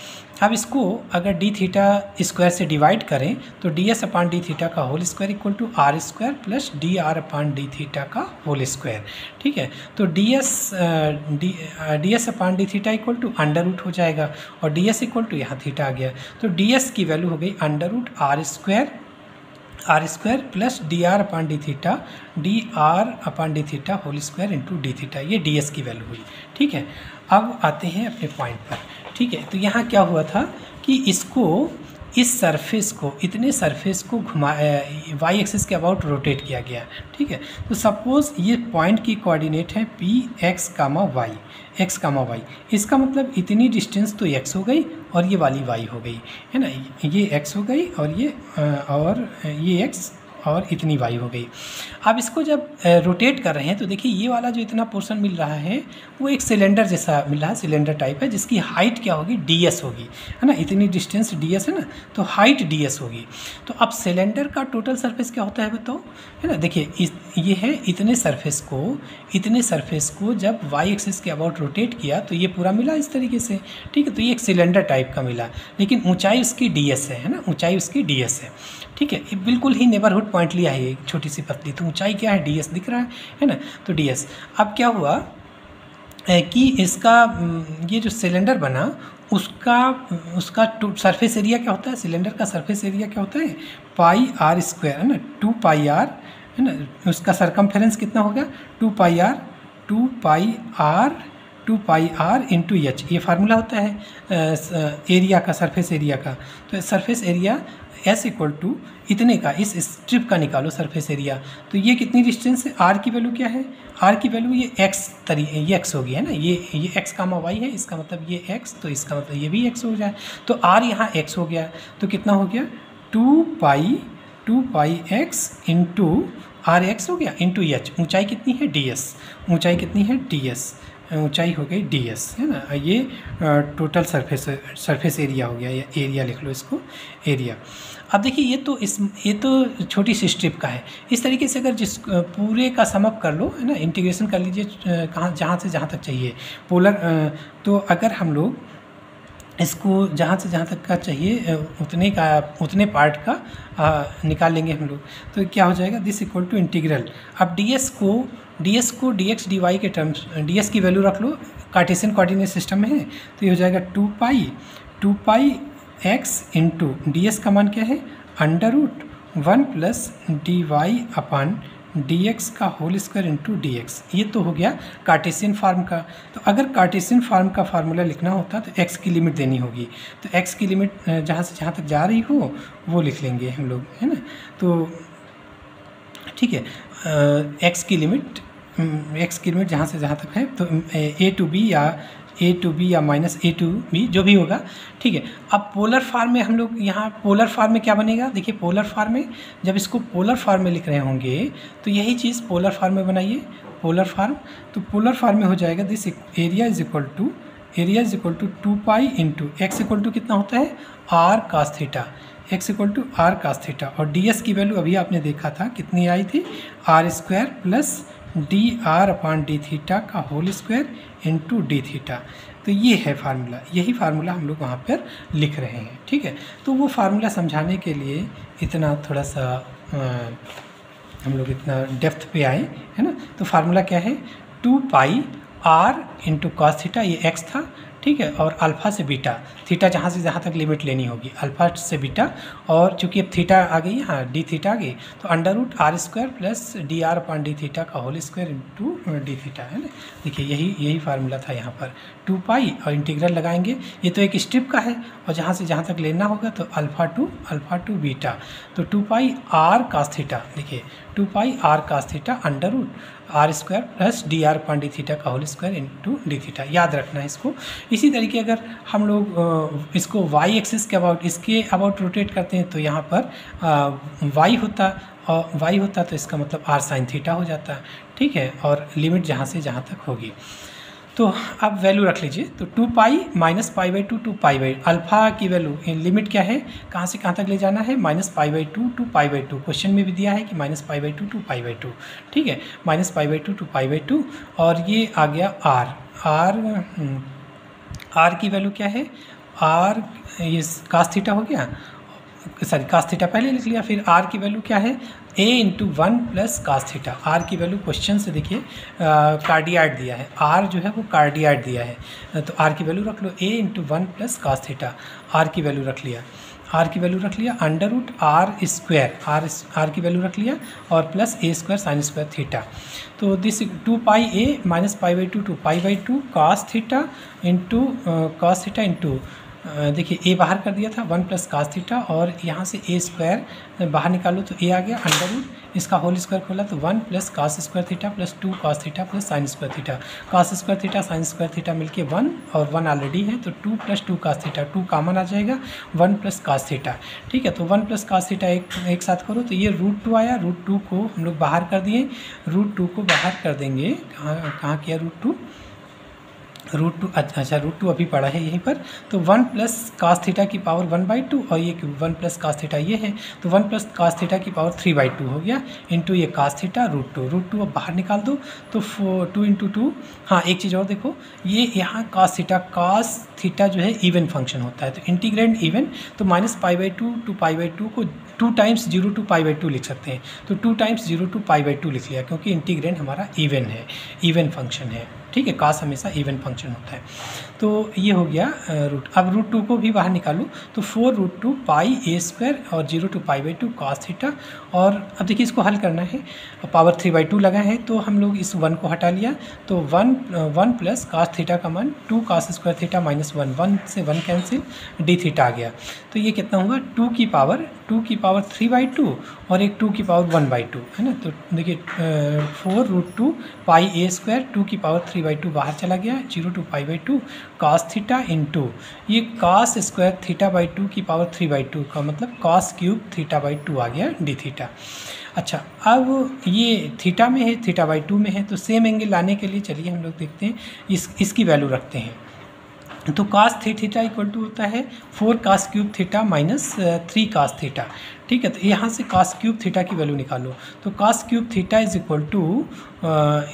अब इसको अगर डी थीटा स्क्वायर से डिवाइड करें तो D S upon D theta का whole square equal to R square plus D R upon D theta का होल स्क्वायर। ठीक है, तो D S upon D theta equal to under root हो जाएगा और डी एस इक्वल टू यहाँ theta आ गया, तो डी एस की वैल्यू हो गई under root are square plus D R upon D theta whole square into D theta, ये डी एस की वैल्यू हुई। ठीक है, अब आते हैं अपने पॉइंट पर। ठीक है, तो यहाँ क्या हुआ था कि इसको, इस सरफेस को, इतने सरफेस को घुमा वाई एक्सिस के अबाउट रोटेट किया गया। ठीक है, तो सपोज़ ये पॉइंट की कोऑर्डिनेट है पी एक्स कामा वाई, इसका मतलब इतनी डिस्टेंस तो एक्स हो गई और ये वाली वाई हो गई, है ना, ये एक्स हो गई और ये एक्स और इतनी वाई हो गई। अब इसको जब रोटेट कर रहे हैं तो देखिए ये वाला जो इतना पोर्शन मिल रहा है वो एक सिलेंडर जैसा मिल रहा है, सिलेंडर टाइप है, जिसकी हाइट क्या होगी, डी एस होगी, है ना, इतनी डिस्टेंस डी एस है ना, तो हाइट डी एस होगी। तो अब सिलेंडर का टोटल सरफेस क्या होता है बताओ, है ना, देखिए ये है इतने सरफेस को जब वाई एक्सिस के अबाउट रोटेट किया तो ये पूरा मिला इस तरीके से। ठीक है, तो ये एक सिलेंडर टाइप का मिला, लेकिन ऊंचाई उसकी डी एस है ना, ऊंचाई उसकी डी एस है। ठीक है, ये बिल्कुल ही नेबरहुड पॉइंट लिया है, एक छोटी सी पतली, तो ऊंचाई क्या है, डी एस दिख रहा है ना, तो डी एस। अब क्या हुआ कि इसका ये जो सिलेंडर बना उसका सरफेस एरिया क्या होता है, सिलेंडर का सरफेस एरिया क्या होता है, पाई आर स्क्वायर, है ना, 2 पाई आर, है ना, उसका सरकमफेरेंस कितना हो गया, 2 पाई आर इंटू एच, ये फार्मूला होता है एरिया का, सरफेस एरिया का। तो surface area S equal to इतने का, इस स्ट्रिप का निकालो सरफेस एरिया, तो ये कितनी डिस्टेंस है, आर की वैल्यू क्या है, आर की वैल्यू ये एक्स होगी, है ना, ये एक्स कामा वाई है, इसका मतलब ये एक्स, तो इसका मतलब ये भी एक्स हो जाए, तो आर यहाँ एक्स हो गया, तो कितना हो गया, 2 pi x into are x हो गया इंटू एच, ऊंचाई कितनी है, डी एस, ऊंचाई हो गई डी एस, है ना, ये टोटल सरफेस एरिया हो गया, या एरिया लिख लो इसको, एरिया। अब देखिए ये तो छोटी सी स्ट्रिप का है, इस तरीके से अगर पूरे का समअप कर लो, है ना, इंटीग्रेशन कर लीजिए जहाँ से जहाँ तक चाहिए पोलर, तो अगर हम लोग इसको जहाँ से जहाँ तक का चाहिए उतने पार्ट का निकाल लेंगे हम लोग, तो क्या हो जाएगा, दिस इक्वल टू इंटीग्रल। अब डी एस को डी एक्स डी वाई के टर्म्स, डी एस की वैल्यू रख लो, कार्टेशियन कोऑर्डिनेट सिस्टम में है, तो ये हो जाएगा 2 pi x into d s का मान क्या है, under root 1 plus D Y upon D x का whole square into D x. ये तो हो गया कार्टेशियन फार्म का। तो अगर कार्टेशियन फार्म का फार्मूला लिखना होता तो एक्स की लिमिट देनी होगी, तो एक्स की लिमिट जहाँ से जहाँ तक जा रही हो वो लिख लेंगे हम लोग, है ना। तो ठीक है, एक्स की लिमिट जहाँ से जहाँ तक है, तो ए टू बी या माइनस ए टू बी जो भी होगा। ठीक है, अब पोलर फॉर्म में हम लोग, यहाँ पोलर फॉर्म में क्या बनेगा, देखिए पोलर फॉर्म में जब इसको पोलर फॉर्म में लिख रहे होंगे तो यही चीज़ पोलर फॉर्म में बनाइए, पोलर फॉर्म। तो पोलर फॉर्म में हो जाएगा this area is equal to 2 pi into x equal to कितना होता है, r cos theta, x equal to are cos theta, और डी एस की वैल्यू अभी आपने देखा था कितनी आई थी, r square plus D R upon D theta का whole square into D theta. तो ये है फार्मूला, यही फार्मूला हम लोग वहाँ पर लिख रहे हैं, ठीक है। तो वो फार्मूला समझाने के लिए इतना थोड़ा सा हम लोग इतना डेप्थ पे आए, है ना। तो फार्मूला क्या है, 2 pi R into cos theta, ये एक्स था, ठीक है, और अल्फ़ा से बीटा, थीटा जहाँ से जहाँ तक लिमिट लेनी होगी, अल्फ़ा से बीटा, और चूंकि अब थीटा आ गई, हाँ डी थीटा आ गई, तो under root are square plus D r upon d theta का whole square into D theta, है ना। देखिए यही फार्मूला था यहाँ पर, 2 पाई और इंटीग्रल लगाएंगे, ये तो एक स्ट्रिप का है, और जहाँ से जहाँ तक लेना होगा तो अल्फ़ा टू बीटा, तो 2 पाई आर कास थीटा, देखिए 2 pi r cos theta under root are square plus D r upon d theta का whole square into D theta, याद रखना है इसको। इसी तरीके अगर हम लोग इसको वाई एक्सिस के अबाउट, इसके अबाउट रोटेट करते हैं तो यहाँ पर वाई होता तो इसका मतलब आर साइन थीटा हो जाता, ठीक है, और लिमिट जहाँ से जहाँ तक होगी। तो अब वैल्यू रख लीजिए, तो 2 pi minus pi by 2 to pi by, alpha की वैल्यू लिमिट क्या है, कहाँ से कहाँ तक ले जाना है, minus pi by 2 to pi by 2, question में भी दिया है कि minus pi by 2 to pi by 2, ठीक है, minus pi by 2 to pi by 2, और ये आ गया आर की वैल्यू क्या है, आर ये कास थीटा हो गया, सॉरी कास थीटा पहले लिख लिया, फिर आर की वैल्यू क्या है, a into 1 plus cos theta, R की वैल्यू क्वेश्चन से देखिए कार्डियाड दिया है, आर जो है वो कार्डियाड दिया है, तो आर की वैल्यू रख लो a into 1 plus cos theta, R की वैल्यू रख लिया, under root are square, R की वैल्यू रख लिया, और plus A square sine square theta, तो this 2 pi A minus pi by 2 to pi by 2 cos theta into देखिए A बाहर कर दिया था 1 प्लस कास थीटा, और यहाँ से ए स्क्वायर बाहर निकालो तो ए आ गया, अंडर रूट इसका होल स्क्वायर खोला तो 1 plus cos square theta plus 2 cos theta plus sine square theta, cos square theta sine square theta मिलके 1, और 1 ऑलरेडी है तो 2 प्लस 2 कास थीटा, 2 कॉमन आ जाएगा, 1 प्लस कास थीटा, ठीक है। तो 1 प्लस कास थीटा एक साथ करो तो ये √2 आया, √2 को हम लोग बाहर कर दिए, √2 को बाहर कर देंगे, कहाँ किया √2, अच्छा √2 अभी पड़ा है यहीं पर, तो 1 प्लस कास थीटा की पावर 1/2, और ये 1 प्लस कास थीटा ये है, तो 1 प्लस कास थीटा की पावर 3/2 हो गया, इंटू ये कास थीटा √2 अब बाहर निकाल दो, तो 2 इंटू 2, हाँ एक चीज़ और देखो, ये यहाँ कास थीटा जो है इवन फंक्शन होता है, तो इंटीग्रेंड इवन, तो -π/2 टू π/2 को 2 टाइम्स 0 टू π/2 लिख सकते हैं, तो 2 टाइम्स 0 टू π/2 लिख लिया, क्योंकि इंटीग्रेंड हमारा इवन है, इवन फंक्शन है, ठीक है, कास हमेशा इवन फंक्शन होता है। तो ये हो गया रूट, अब √2 को भी बाहर निकालो, तो 4√2 पाई ए स्क्वायर और 0 टू π/2 कास थीटा, और अब देखिए इसको हल करना है, पावर 3/2 लगा है, तो हम लोग इस 1 को हटा लिया, तो 1 प्लस कास थीटा का मान 2 कास स्क्वायर थीटा माइनस 1 से 1 कैंसिल, डी थीटा आ गया, तो ये कितना हुआ 2 की पावर 3/2 और एक 2 की पावर 1/2, है ना। तो देखिए 4√2 पाई ए स्क्वायर 2 की पावर 3/2 बाहर चला गया, 0 टू π/2 कास थीटा इंटू ये कास स्क्वायर थीटा/2 की पावर 3/2 का मतलब कास क्यूब थीटा/2 आ गया डी थीटा। अच्छा, अब ये थीटा में है, थीटा/2 में है, तो सेम एंगल लाने के लिए चलिए हम लोग देखते हैं, इसकी वैल्यू रखते हैं, तो कास थीटा इक्वल टू होता है 4 cos cube theta minus 3 cos theta, ठीक है। तो यहाँ से कास क्यूब थीटा की वैल्यू निकालो, तो cos cube theta is equal to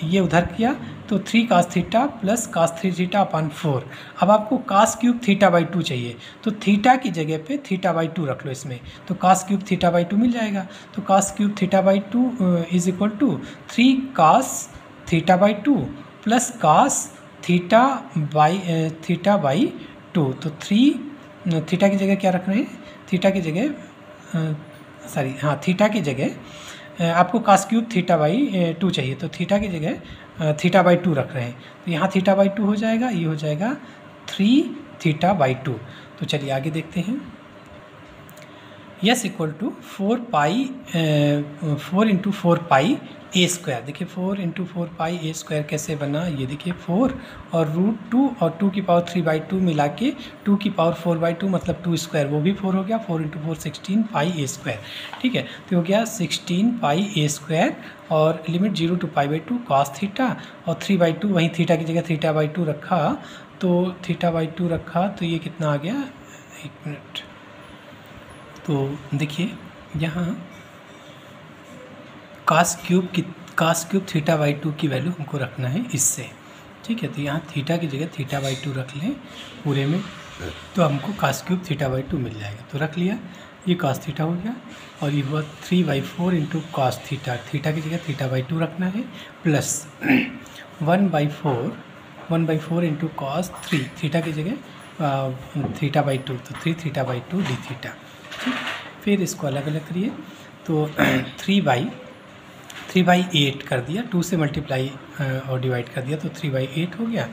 ये उधर किया तो 3 cos theta plus cos 3 theta upon 4, अब आपको कास क्यूब थीटा/2 चाहिए, तो थीटा की जगह पे थीटा/2 रख लो इसमें, तो कास क्यूब थीटा/2 मिल जाएगा, तो कास क्यूब थीटा/2 इज इक्वल टू 3 कास थीटा/2 प्लस कास थीटा/2, तो 3 थीटा की जगह क्या रख रहे हैं, थीटा की जगह आपको कास क्यूब थीटा/2 चाहिए, तो थीटा की जगह थीटा/2 रख रहे हैं, तो यहाँ थीटा/2 हो जाएगा, ये हो जाएगा 3 थीटा/2। तो चलिए आगे देखते हैं, S equal to 4 into 4 pi A square, देखिए 4 इंटू 4 पाई ए स्क्वायर कैसे बना, ये देखिए 4 और √2 और 2 की पावर 3/2 मिला के 2 की पावर 4/2 मतलब 2 स्क्वायर, वो भी 4 हो गया, 4 इंटू 4 16 पाई ए स्क्वायर, ठीक है। तो हो गया 16 पाई ए स्क्वायर, और लिमिट 0 टू π/2 कास थीटा, और 3/2 वहीं थीटा की जगह थीटा/2 रखा, तो थीटा/2 रखा, तो ये कितना आ गया, एक मिनट, तो देखिए यहाँ कास क्यूब थीटा/2 की वैल्यू हमको रखना है इससे, ठीक है। तो यहाँ थीटा की जगह θ/2 रख लें पूरे में, तो हमको cos³ θ/2 मिल जाएगा। तो रख लिया, ये cos θ हो गया और ये हुआ 3/4 इंटू cos θ। थीटा की जगह θ/2 रखना है, प्लस 1/4 इंटू cos 3, थीटा की जगह θ/2, तो 3θ/2 d थीटा। ठीक, फिर इसको अलग अलग करिए, तो 3/8 कर दिया, 2 से मल्टीप्लाई और डिवाइड कर दिया, तो 3/8 हो गया।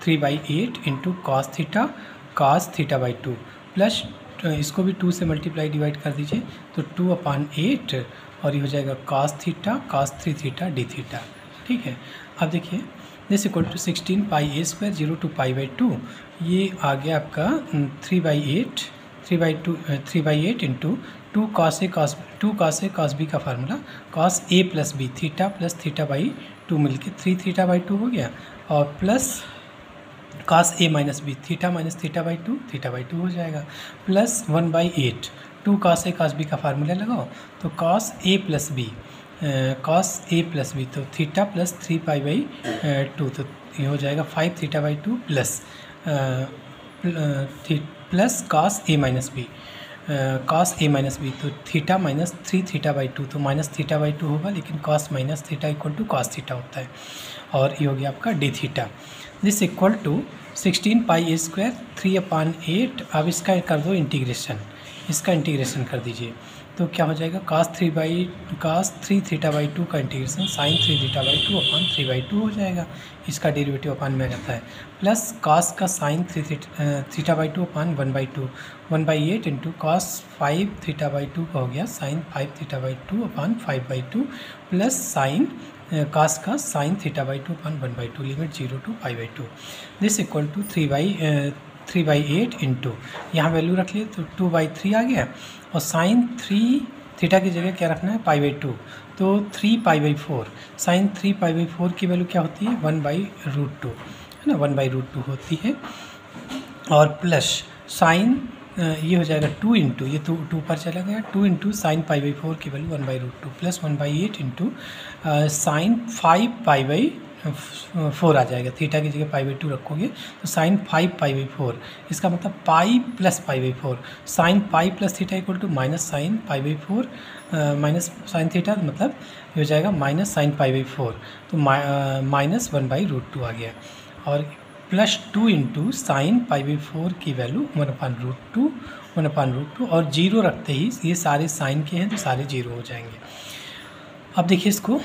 3/8 इंटू cos θ/2 प्लस इसको भी 2 से मल्टीप्लाई डिवाइड कर दीजिए, तो 2/8 और ये हो जाएगा cos 3θ d थीटा। ठीक है। अब देखिए this equal to 16 πa² 0 to π/2, ये आ गया आपका 3/8 into 2 cos a cos b का formula cos a plus b theta plus θ/2 मिलके 3θ/2 हो गया, और plus cos a minus b theta minus θ/2 हो जाएगा, plus 1/8 2 cos a cos b का फार्मूला लगाओ, तो cos a प्लस b तो थीटा प्लस 3π/2, तो ये हो जाएगा 5θ/2 plus cos a minus b तो थीटा माइनस 3θ/2, तो माइनस θ/2 होगा, लेकिन cos minus theta equal to cos theta होता है, और ये हो गया आपका d theta. This equal to 16 πa² 3/8। अब इसका कर दो इंटीग्रेशन, इसका इंटीग्रेशन कर दीजिए, तो क्या हो जाएगा cos 3θ/2 का इंटीग्रेशन sin 3θ/2 अपान 3/2 हो जाएगा, इसका डेरिवेटिव अपान में रहता है, प्लस cos का sin 3θ/2 अपान 1/8 इंटू cos 5θ/2 का हो गया sin 5θ/2 upon 5/2 plus sin cos का sin θ/2 upon 1/2 limit 0 to π/2। This equal to 3/8 into यहाँ वैल्यू रख लिए, तो 2/3 आ गया, और sin 3 थीटा की जगह क्या रखना है π/2, तो 3π/4 sin 3π/4 की वैल्यू क्या होती है 1/√2 है ना, 1/√2 होती है, और प्लस sin ये हो जाएगा 2 इंटू ये 2 पर चला गया, 2 इंटू साइन π/4 की वैल्यू 1/√2 प्लस 1/8 इंटू साइन 5π/4 आ जाएगा, थीटा की जगह π/2 रखोगे तो साइन 5π/4, इसका मतलब pi plus π/4, sine pi plus theta equal to minus sine π/4 minus sine theta, मतलब ये हो जाएगा माइनस साइन π/4, तो माइनस 1/√2 आ गया, और प्लस 2 इंटू साइन π/4 की वैल्यू 1/√2 और जीरो रखते ही ये सारे साइन के हैं तो सारे जीरो हो जाएंगे। अब देखिए इसको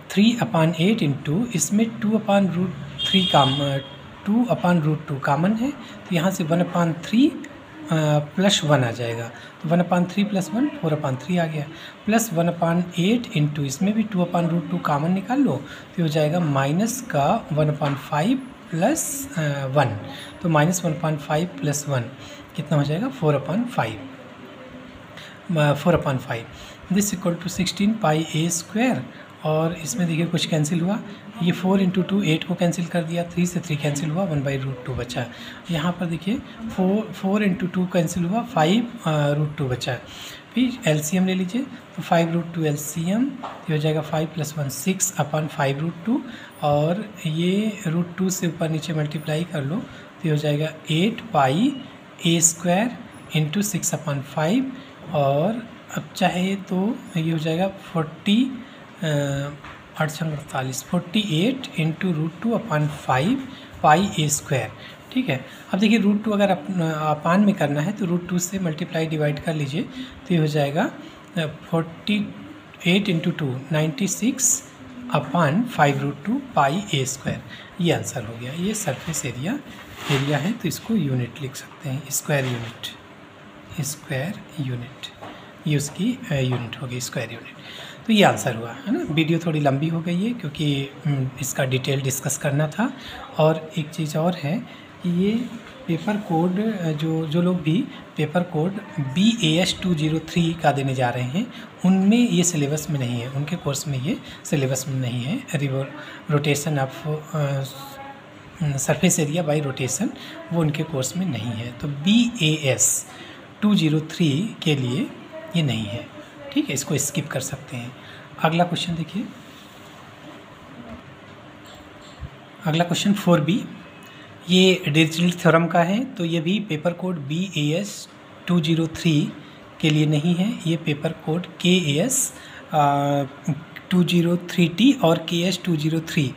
3/8 इंटू इसमें 2/√2 कॉमन है, तो यहाँ से 1/3 प्लस 1 आ जाएगा, तो 1/3 प्लस 1 4/3 आ गया, प्लस 1/8 इंटू इसमें भी 2/√2 कॉमन निकाल लो, तो हो जाएगा माइनस का 1/5 प्लस 1, तो माइनस 1/5 प्लस 1 कितना हो जाएगा 4/5। दिस इक्वल टू 16 πa², और इसमें देखिए कुछ कैंसिल हुआ, ये 4 इंटू 2 8 को कैंसिल कर दिया, 3 से 3 कैंसिल हुआ, 1/√2 बचा। यहाँ पर देखिए 4 इंटू 2 कैंसिल हुआ, 5√2 बचा। फिर एलसीएम ले लीजिए, तो 5√2 एलसीएम हो जाएगा 5 प्लस 1 6/5√2, और ये √2 से ऊपर नीचे मल्टीप्लाई कर लो, तो हो जाएगा 8πa² इंटू 6/5, और अब चाहे तो ये हो जाएगा 48 इंटू √2/5 πa²। ठीक है। अब देखिए √2 अगर अपान में करना है तो √2 से मल्टीप्लाई डिवाइड कर लीजिए, तो ये हो जाएगा 48 इंटू 2 96/5√2 πa²। ये आंसर हो गया। ये सरफेस एरिया है, तो इसको यूनिट लिख सकते हैं, स्क्वायर यूनिट, ये उसकी यूनिट होगी, स्क्वायर यूनिट। तो ये आंसर हुआ है ना। वीडियो थोड़ी लंबी हो गई है क्योंकि इसका डिटेल डिस्कस करना था। और एक चीज़ और है कि ये पेपर कोड जो लोग भी पेपर कोड BAS 203 का देने जा रहे हैं, उनमें ये सिलेबस में नहीं है, उनके कोर्स में ये सिलेबस में नहीं है। Rotation of surface area bye rotation वो उनके कोर्स में नहीं है, तो BAS 203 के लिए ये नहीं है। ठीक है, इसको स्किप कर सकते हैं। अगला क्वेश्चन देखिए, अगला क्वेश्चन 4B, ये डिरिचलेट थ्योरम का है, तो ये भी पेपर कोड BAS 203 के लिए नहीं है, ये पेपर कोड KAS 203T और KS 203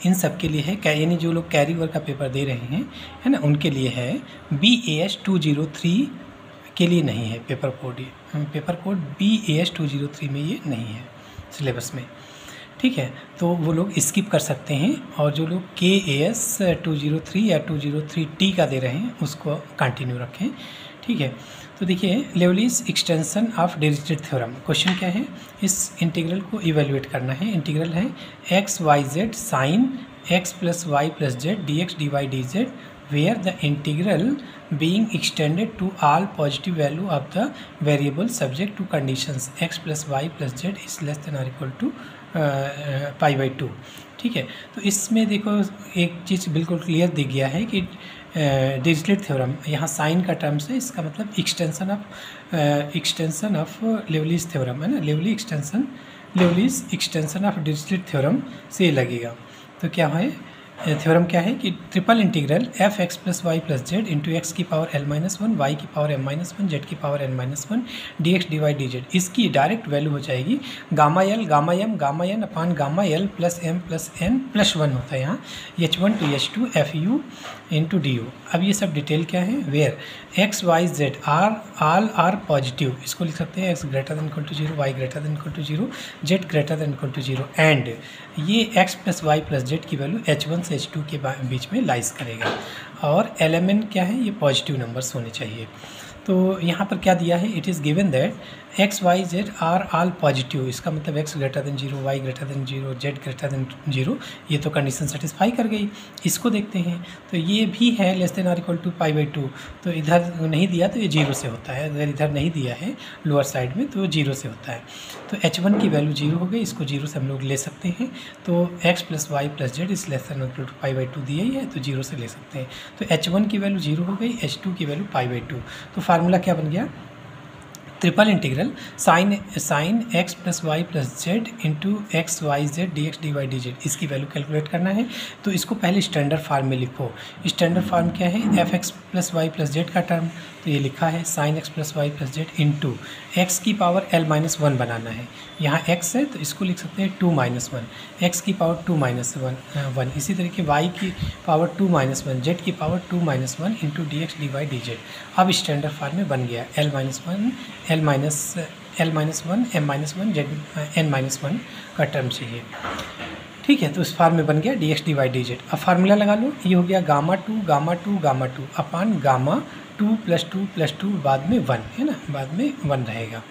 इन सब के लिए है, यानी जो लोग कैरी वर्क का पेपर दे रहे हैं, है ना, उनके लिए है। BAS 203 के लिए नहीं है पेपर कोड BAS 203 में ये नहीं है सिलेबस में, ठीक है, तो वो लोग स्किप कर सकते हैं, और जो लोग KAS 203 या 203T का दे रहे हैं उसको कंटिन्यू रखें, ठीक है। तो देखिए, Levi's extension of Dirichlet theorem, question क्या है, इस इंटीग्रल को इवेल्युएट करना है। इंटीग्रल है XYZ sine x plus Y plus Z dx dy dz where the integral being extended to all positive value of the variable subject to conditions x plus y plus z is less than or equal to pi by 2, ठीक है। तो इसमें देखो एक चीज़ बिल्कुल clear दिख गया है कि डिरिचलेट थ्योरम यहाँ साइन का टर्म्स है, इसका मतलब एक्सटेंशन ऑफ लेवलिस थ्योरम है ना, लेवलिस एक्सटेंशन ऑफ डिरिचलेट थ्योरम से लगेगा। तो क्या है थ्योरम, क्या है कि triple integral f(x + y + z) into x की पावर l-1 y की पावर m-1 z की power n-1 dx dy dz, इसकी डायरेक्ट वैल्यू हो जाएगी gamma l gamma m gamma n अपान gamma l plus m plus n plus 1 होता है यहाँ h1 to h2 fu into du। अब ये सब डिटेल क्या है, where x y z all are positive, इसको लिख सकते हैं x > 0 y > 0 z > 0 एंड ये x + y + z की वैल्यू h1 से h2 के बीच में लाइज करेगा, और एलिमेंट क्या है, ये पॉजिटिव नंबर्स होने चाहिए। तो यहाँ पर क्या दिया है, it is given that x y z are all positive, इसका मतलब x > 0 y > 0 z > 0, ये तो कंडीशन सेटिस्फाई कर गई। इसको देखते हैं, तो ये भी है लेस देन और इक्वल टू पाई बाई 2, तो इधर नहीं दिया तो ये 0 से होता है, अगर इधर नहीं दिया है लोअर साइड में तो 0 से होता है। तो h1 की वैल्यू 0 हो गई, इसको 0 से हम लोग ले सकते हैं, तो x + y + z इस लेस देन और इक्वल टू पाई बाई 2 दिया ही है, तो 0 से ले सकते हैं। तो h1 की वैल्यू 0 हो गई, h2 की वैल्यू पाई बाई 2, तो फार्मूला क्या बन गया, triple integral sine x + y + z into X Y Z dx dy dz, इसकी वैल्यू कैलकुलेट करना है। तो इसको पहले स्टैंडर्ड फार्म में लिखो। स्टैंडर्ड फार्म क्या है, f(x + y + z) का टर्म, तो ये लिखा है sin x + y + z into x की पावर l-1 बनाना है, यहाँ x है तो इसको लिख सकते हैं 2 - 1, x की पावर 2 - 1, इसी तरीके y की पावर 2 - 1, z की power 2 - 1 into dx dy dz। अब स्टैंडर्ड फार्म में बन गया l-1 m-1 z n-1 का टर्म चाहिए, ठीक है। तो इस फार्म में बन गया dx dy dz। अब फार्मूला लगा लो, ये हो गया गामा 2 अपान गामा 2 + 2 बाद में 1 है ना, बाद में 1 रहेगा,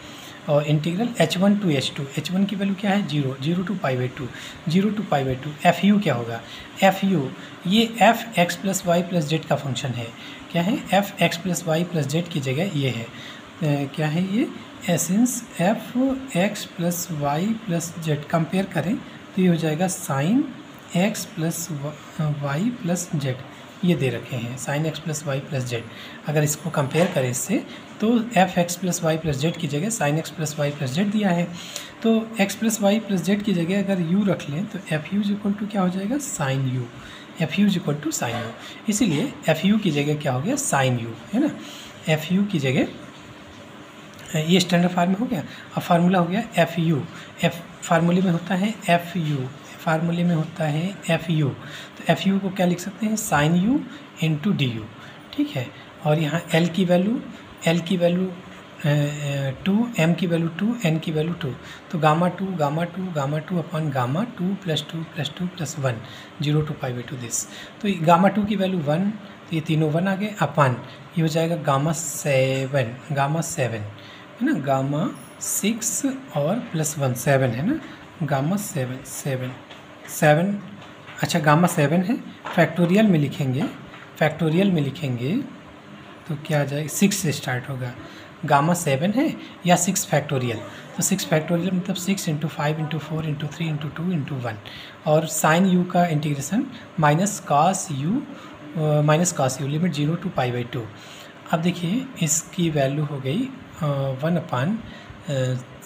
और integral h1 to h2, h1 की वैल्यू क्या है 0 to पाई बाई 2 fu क्या होगा, fu ये f(x + y + z) का फंक्शन है, क्या है f(x + y + z) की जगह ये है, क्या है ये essence f(x + y + z) compare करें तो ये हो जाएगा sin x + y + z, ये दे रखे हैं sin x + y + z। अगर इसको कंपेयर करें इससे तो f(x + y + z) की जगह sin x + y + z दिया है, तो x + y + z की जगह अगर u रख लें तो fu = क्या हो जाएगा sin u, fu = sin u, इसीलिए fu की जगह क्या हो गया sin u है ना, fu की जगह ये स्टैंडर्ड फार्म में हो गया। अब फार्मूला हो गया fu, फार्मूले में होता है fu, तो fu को क्या लिख सकते हैं sin u इंटू du, ठीक है। और यहाँ l की वैल्यू 2, m की वैल्यू 2, n की वैल्यू 2, तो gamma 2 upon gamma 2 + 2 + 2 + 1 0 to pi by 2 this, तो गामा 2 की वैल्यू 1, तो ये तीनों 1 आ गए, अपान ये हो जाएगा गामा 7 है ना, गामा 6 और +1 7 है ना, गामा 7, अच्छा गामा 7 है, फैक्टोरियल में लिखेंगे तो क्या आ जाएगा 6 से स्टार्ट होगा, गामा 7 है या 6 फैक्टोरियल, तो 6 फैक्टोरियल मतलब 6 × 5 × 4 × 3 × 2 × 1, और साइन u का integration minus cos u limit 0 to pi by 2। अब देखिए इसकी वैल्यू हो गई 1 अपान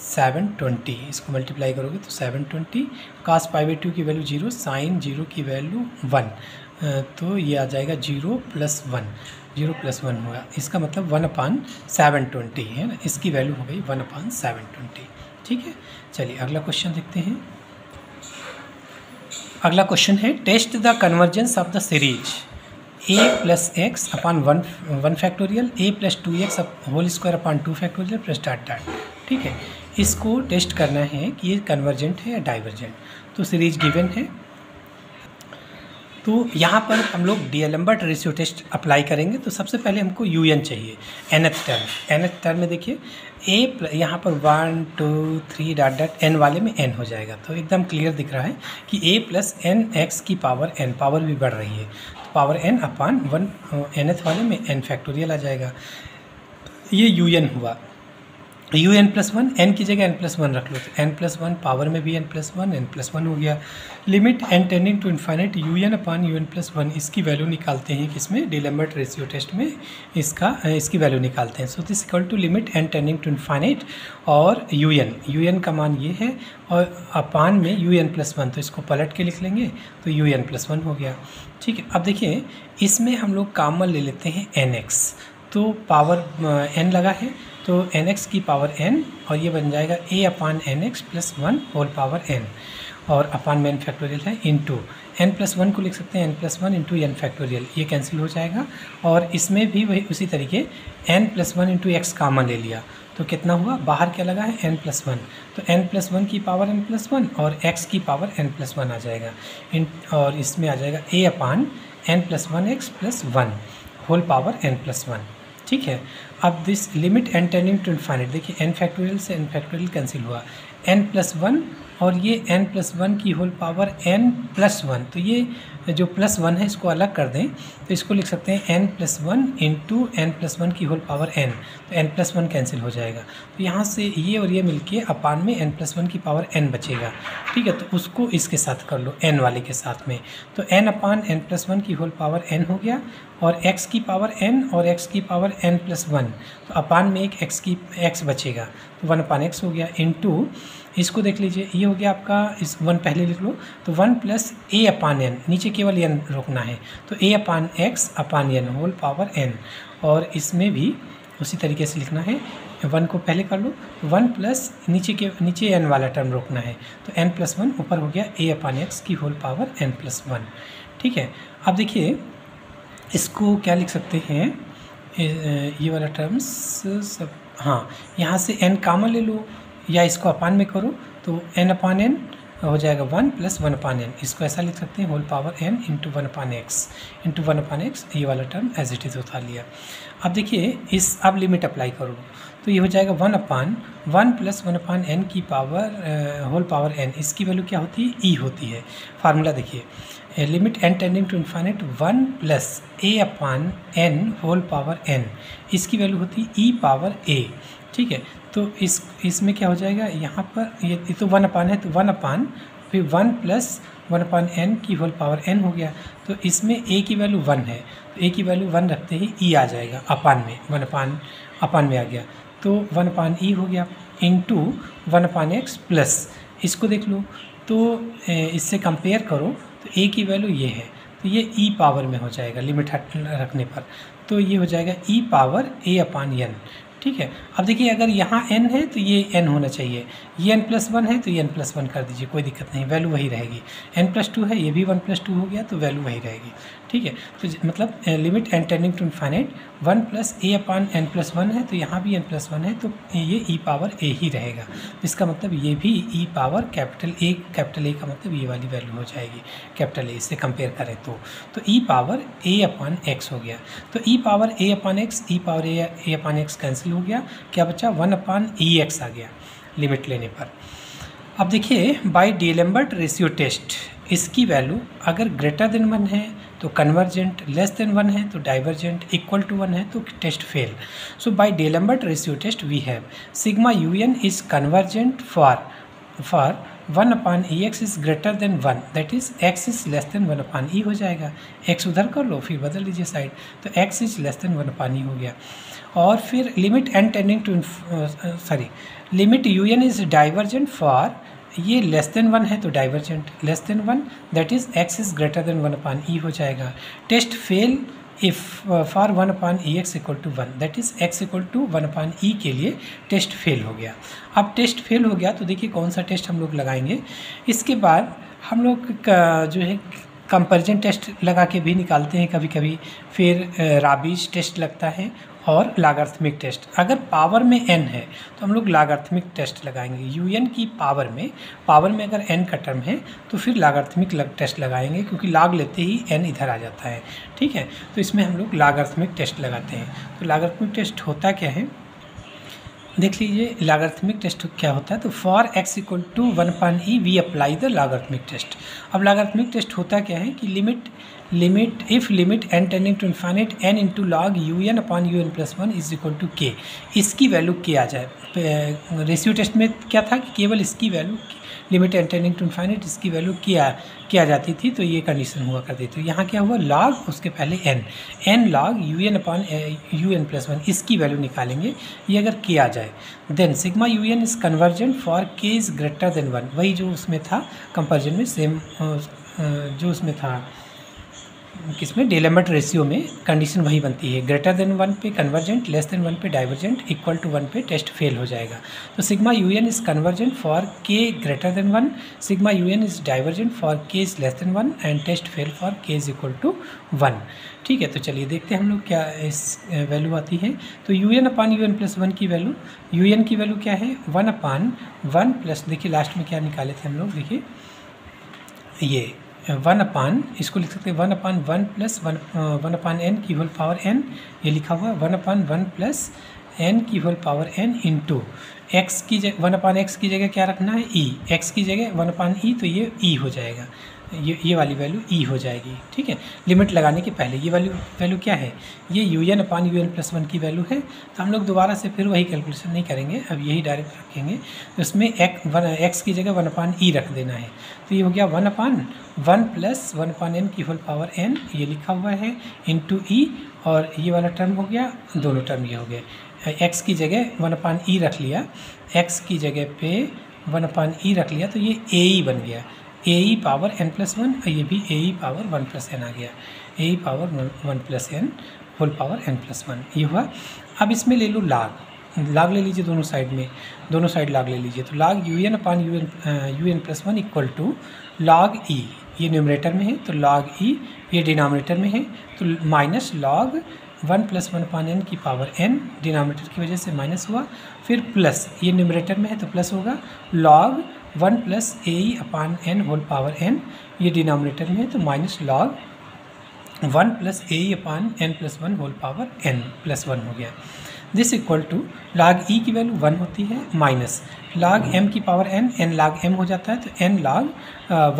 720, इसको मल्टीप्लाई करोगे तो 720, cos π/2 की वैल्यू 0, साइन 0 की वैल्यू 1, तो ये आ जाएगा 0 + 1, 0 + 1 होगा, इसका मतलब 1/720 है ना, इसकी वैल्यू हो गई 1/720। ठीक है, चलिए अगला क्वेश्चन देखते हैं। अगला क्वेश्चन है test the convergence of the series a + x upon 1 factorial a + 2x whole square upon 2 factorial plus dot dot. ठीक है, इसको टेस्ट करना है कि ये कन्वर्जेंट है या डाइवर्जेंट। तो सीरीज गिवन है, तो यहाँ पर हम लोग डीएलेम्बर्ट रेशियो टेस्ट अप्लाई करेंगे। तो सबसे पहले हमको UN चाहिए, nth टर्म में देखिए यहाँ पर 1 2 3 डॉट डॉट n वाले में n हो जाएगा, तो एकदम क्लियर दिख रहा है कि a + nx की पावर n, पावर भी बढ़ रही है, तो पावर n अपॉन 1 nth वाले में n फैक्टोरियल आ जाएगा। ये UN हुआ, UN + 1, n की जगह n + 1 रख लो, तो n + 1 पावर में भी n + 1, n + 1 हो गया। Limit n tending to infinite UN upon UN + 1, इसकी वैल्यू निकालते हैं किसमें, डीएलेम्बर्ट रेशियो टेस्ट में इसकी वैल्यू निकालते हैं। So this equal to limit n tending to infinite और UN का मान ये है और अपान में UN + 1, तो इसको पलट के लिख लेंगे तो UN + 1 हो गया। ठीक है, अब देखिए इसमें हम लोग कॉमन ले लेते हैं nx, तो पावर n लगा है तो nx की पावर n और ये बन जाएगा a/nx + 1 होल पावर n, और अपान में n फैक्टोरियल है इंटू n + 1 को लिख सकते हैं n + 1 इंटू n फैक्टोरियल, ये कैंसिल हो जाएगा। और इसमें भी वही उसी तरीके n + 1 इंटू x कॉमन ले लिया, तो कितना हुआ, बाहर क्या लगा है n + 1, तो n + 1 की पावर n + 1 और x की पावर n + 1 आ जाएगा, और इसमें आ जाएगा a/n + 1x + 1 whole power n + 1। ठीक है, अब this limit n tending to infinite, देखिए n फैक्टोरियल से n फैक्टोरियल कैंसिल हुआ, n + 1 और ये n + 1 की होल पावर n + 1, तो ये जो +1 है इसको अलग कर दें तो इसको लिख सकते हैं n + 1 इंटू n + 1 की होल पावर n, तो n + 1 कैंसिल हो जाएगा, तो यहाँ से ये और ये मिलके अपान में n + 1 की पावर n बचेगा। ठीक है, तो उसको इसके साथ कर लो, n वाले के साथ में, तो n/n + 1 की होल पावर n हो गया, और x की पावर n और x की पावर n + 1, तो अपान में एक x बचेगा, तो 1/x हो गया, इंटू इसको देख लीजिए, ये हो गया आपका, इस 1 पहले लिख लो, तो 1 + a/n, नीचे केवल n रोकना है, तो a/x/n होल पावर n, और इसमें भी उसी तरीके से लिखना है, 1 को पहले कर लो, 1 प्लस नीचे n वाला टर्म रोकना है, तो n + 1 ऊपर हो गया a/x की होल पावर n + 1। ठीक है, अब देखिए इसको क्या लिख सकते हैं, ये वाला टर्म्स सब, हाँ यहाँ से n कॉमन ले लो या इसको अपान में करो, तो n/n हो जाएगा 1 + 1/n, इसको ऐसा लिख सकते हैं whole power n into 1/x, ये वाला टर्म एज इट इज़ उतार लिया। अब देखिए अब लिमिट अप्लाई करो, तो ये हो जाएगा 1/1 + 1/n की पावर होल पावर n, इसकी वैल्यू क्या होती है, e होती है। फार्मूला देखिए, limit n tending to infinite 1 + a/n whole power n, इसकी वैल्यू होती है e⁻a। ठीक है, तो इसमें क्या हो जाएगा, यहाँ पर ये तो 1/n है, तो 1/, फिर 1 + 1/n की होल पावर n हो गया, तो इसमें a की वैल्यू 1 है, तो a की वैल्यू 1 रखते ही e आ जाएगा अपान में, 1/अपान में आ गया, तो 1/e हो गया इंटू 1/x प्लस, इसको देख लो तो इससे कंपेयर करो तो a की वैल्यू ये है, तो ये e पावर में हो जाएगा लिमिट रखने पर, तो ये हो जाएगा e⁻a/n। ठीक है, अब देखिए अगर यहाँ n है तो ये n होना चाहिए, ये n + 1 है तो ये n + 1 कर दीजिए, कोई दिक्कत नहीं, वैल्यू वही रहेगी। n + 2 है, ये भी 1 + 2 हो गया, तो वैल्यू वही रहेगी। ठीक है, तो मतलब limit n tending to infinite 1 + a/n + 1 है, तो यहाँ भी n + 1 है, तो ये e⁻a ही रहेगा, इसका मतलब ये भी e⁻A का मतलब ये वाली वैल्यू हो जाएगी कैपिटल A से कंपेयर करें तो e⁻a/x हो गया, तो e⁻a/x कैंसिल हो गया, क्या बचा 1/ex आ गया लिमिट लेने पर। अब देखिए बाय डीएलेम्बर्ट रेशियो टेस्ट, इसकी वैल्यू अगर ग्रेटर देन 1 है तो कन्वर्जेंट, लेस देन 1 है तो डाइवर्जेंट, इक्वल टू 1 है तो test fail. So by D'Alembert ratio test we have sigma UN is convergent for 1/ex is greater than 1, that is x is less than 1/e हो जाएगा, x उधर कर लो फिर बदल लीजिए साइड, तो x is less than 1/e हो गया। और फिर limit n tending to limit U N is divergent for, ये लेस देन 1 है तो divergent, less than 1 that is X is greater than 1/e हो जाएगा। Test fail if for 1/ex equal to 1 that is x equal to 1/e के लिए test fail हो गया। अब टेस्ट फेल हो गया तो देखिए कौन सा टेस्ट हम लोग लगाएंगे। इसके बाद हम लोग जो है कंपैरिजन टेस्ट लगा के भी निकालते हैं कभी कभी, फिर राबीज टेस्ट लगता है और लॉगरिथमिक टेस्ट। अगर पावर में n है तो हम लोग लॉगरिथमिक टेस्ट लगाएंगे। un की पावर में अगर n का टर्म है तो फिर लॉगरिथमिक टेस्ट लगाएंगे, क्योंकि लॉग लेते ही n इधर आ जाता है, ठीक है। तो इसमें हम लोग लॉगरिथमिक टेस्ट लगाते हैं। तो लॉगरिथमिक टेस्ट होता क्या है, देख लीजिए लॉगरिथमिक टेस्ट क्या होता है। तो for x equal to 1/e we apply the logarithmic test. अब लॉगरिथमिक टेस्ट होता क्या है कि limit if limit n tending to infinite n into log un upon un plus 1 is equal to k, इसकी वैल्यू k आ जाए। Ratio test में क्या था कि केवल इसकी value limit n tending to infinite इसकी वैल्यू k आ जाती थी, तो ये कंडीशन हुआ करती थी। यहाँ क्या हुआ, लॉग उसके पहले n log un upon un plus 1 इसकी वैल्यू निकालेंगे। ये अगर k आ जाए then sigma un is convergent for k is greater than 1, वही जो उसमें था कंपेरिजन में, सेम जो उसमें था किसमें डिलेम्बर्ट रेशियो में कंडीशन वही बनती है। ग्रेटर देन 1 पे कन्वर्जेंट, लेस देन 1 पे डाइवर्जेंट, इक्वल टू 1 पे टेस्ट फेल हो जाएगा। तो sigma un is convergent for k greater than 1, sigma un is divergent for k is less than 1 and test fail for k is equal to 1, ठीक है। तो चलिए देखते हैं हम लोग क्या इस वैल्यू आती है। तो un अपॉन un प्लस 1 की वैल्यू, un की वैल्यू क्या है 1/1 प्लस, देखिए लास्ट में क्या निकाले थे हम लोग, देखिए ये 1/, इसको लिख सकते हैं 1/1 प्लस 1/n की होल पावर n, ये लिखा हुआ 1/1 प्लस n की whole power n into x की जगह 1/x की जगह क्या रखना है e, x की जगह 1/e, तो ये e हो जाएगा, ये वाली वैल्यू e हो जाएगी, ठीक है। लिमिट लगाने के पहले ये वैल्यू क्या है, ये un अपॉन un प्लस 1 की वैल्यू है। तो हम लोग दोबारा से फिर वही कैलकुलेशन नहीं करेंगे, अब यही डायरेक्ट रखेंगे। उसमें x की जगह 1/e रख देना है, तो ये हो गया 1/1 प्लस 1/n की होल पावर n, ये लिखा हुआ है इंटू e, और ये वाला टर्म हो गया, दोनों टर्म ये हो गए। x की जगह 1/e रख लिया, x की जगह पे 1/e रख लिया, तो ये ae बन गया, ae पावर n प्लस 1, और ये भी ae पावर 1 प्लस n आ गया, ae power 1 plus n whole power n plus 1, ये हुआ। अब इसमें ले लो लॉग ले लीजिए दोनों साइड लॉग ले लीजिए। तो log un upon un plus 1 equal to log e, ये न्यूमरेटर में है, तो लॉग e ये डिनोमिनेटर में है, तो माइनस लॉग 1 प्लस 1/n की पावर n, डिनोमिनेटर की वजह से माइनस हुआ, फिर प्लस, ये न्यूमरेटर में है तो प्लस होगा, log 1 plus ae upon n whole power n, ये डिनोमिनेटर में है तो minus log 1 plus ae upon n plus 1 whole power n plus 1 हो गया। This equal to log e की वैल्यू 1 होती है, माइनस लॉग m की पावर n लॉग m हो जाता है, तो n लॉग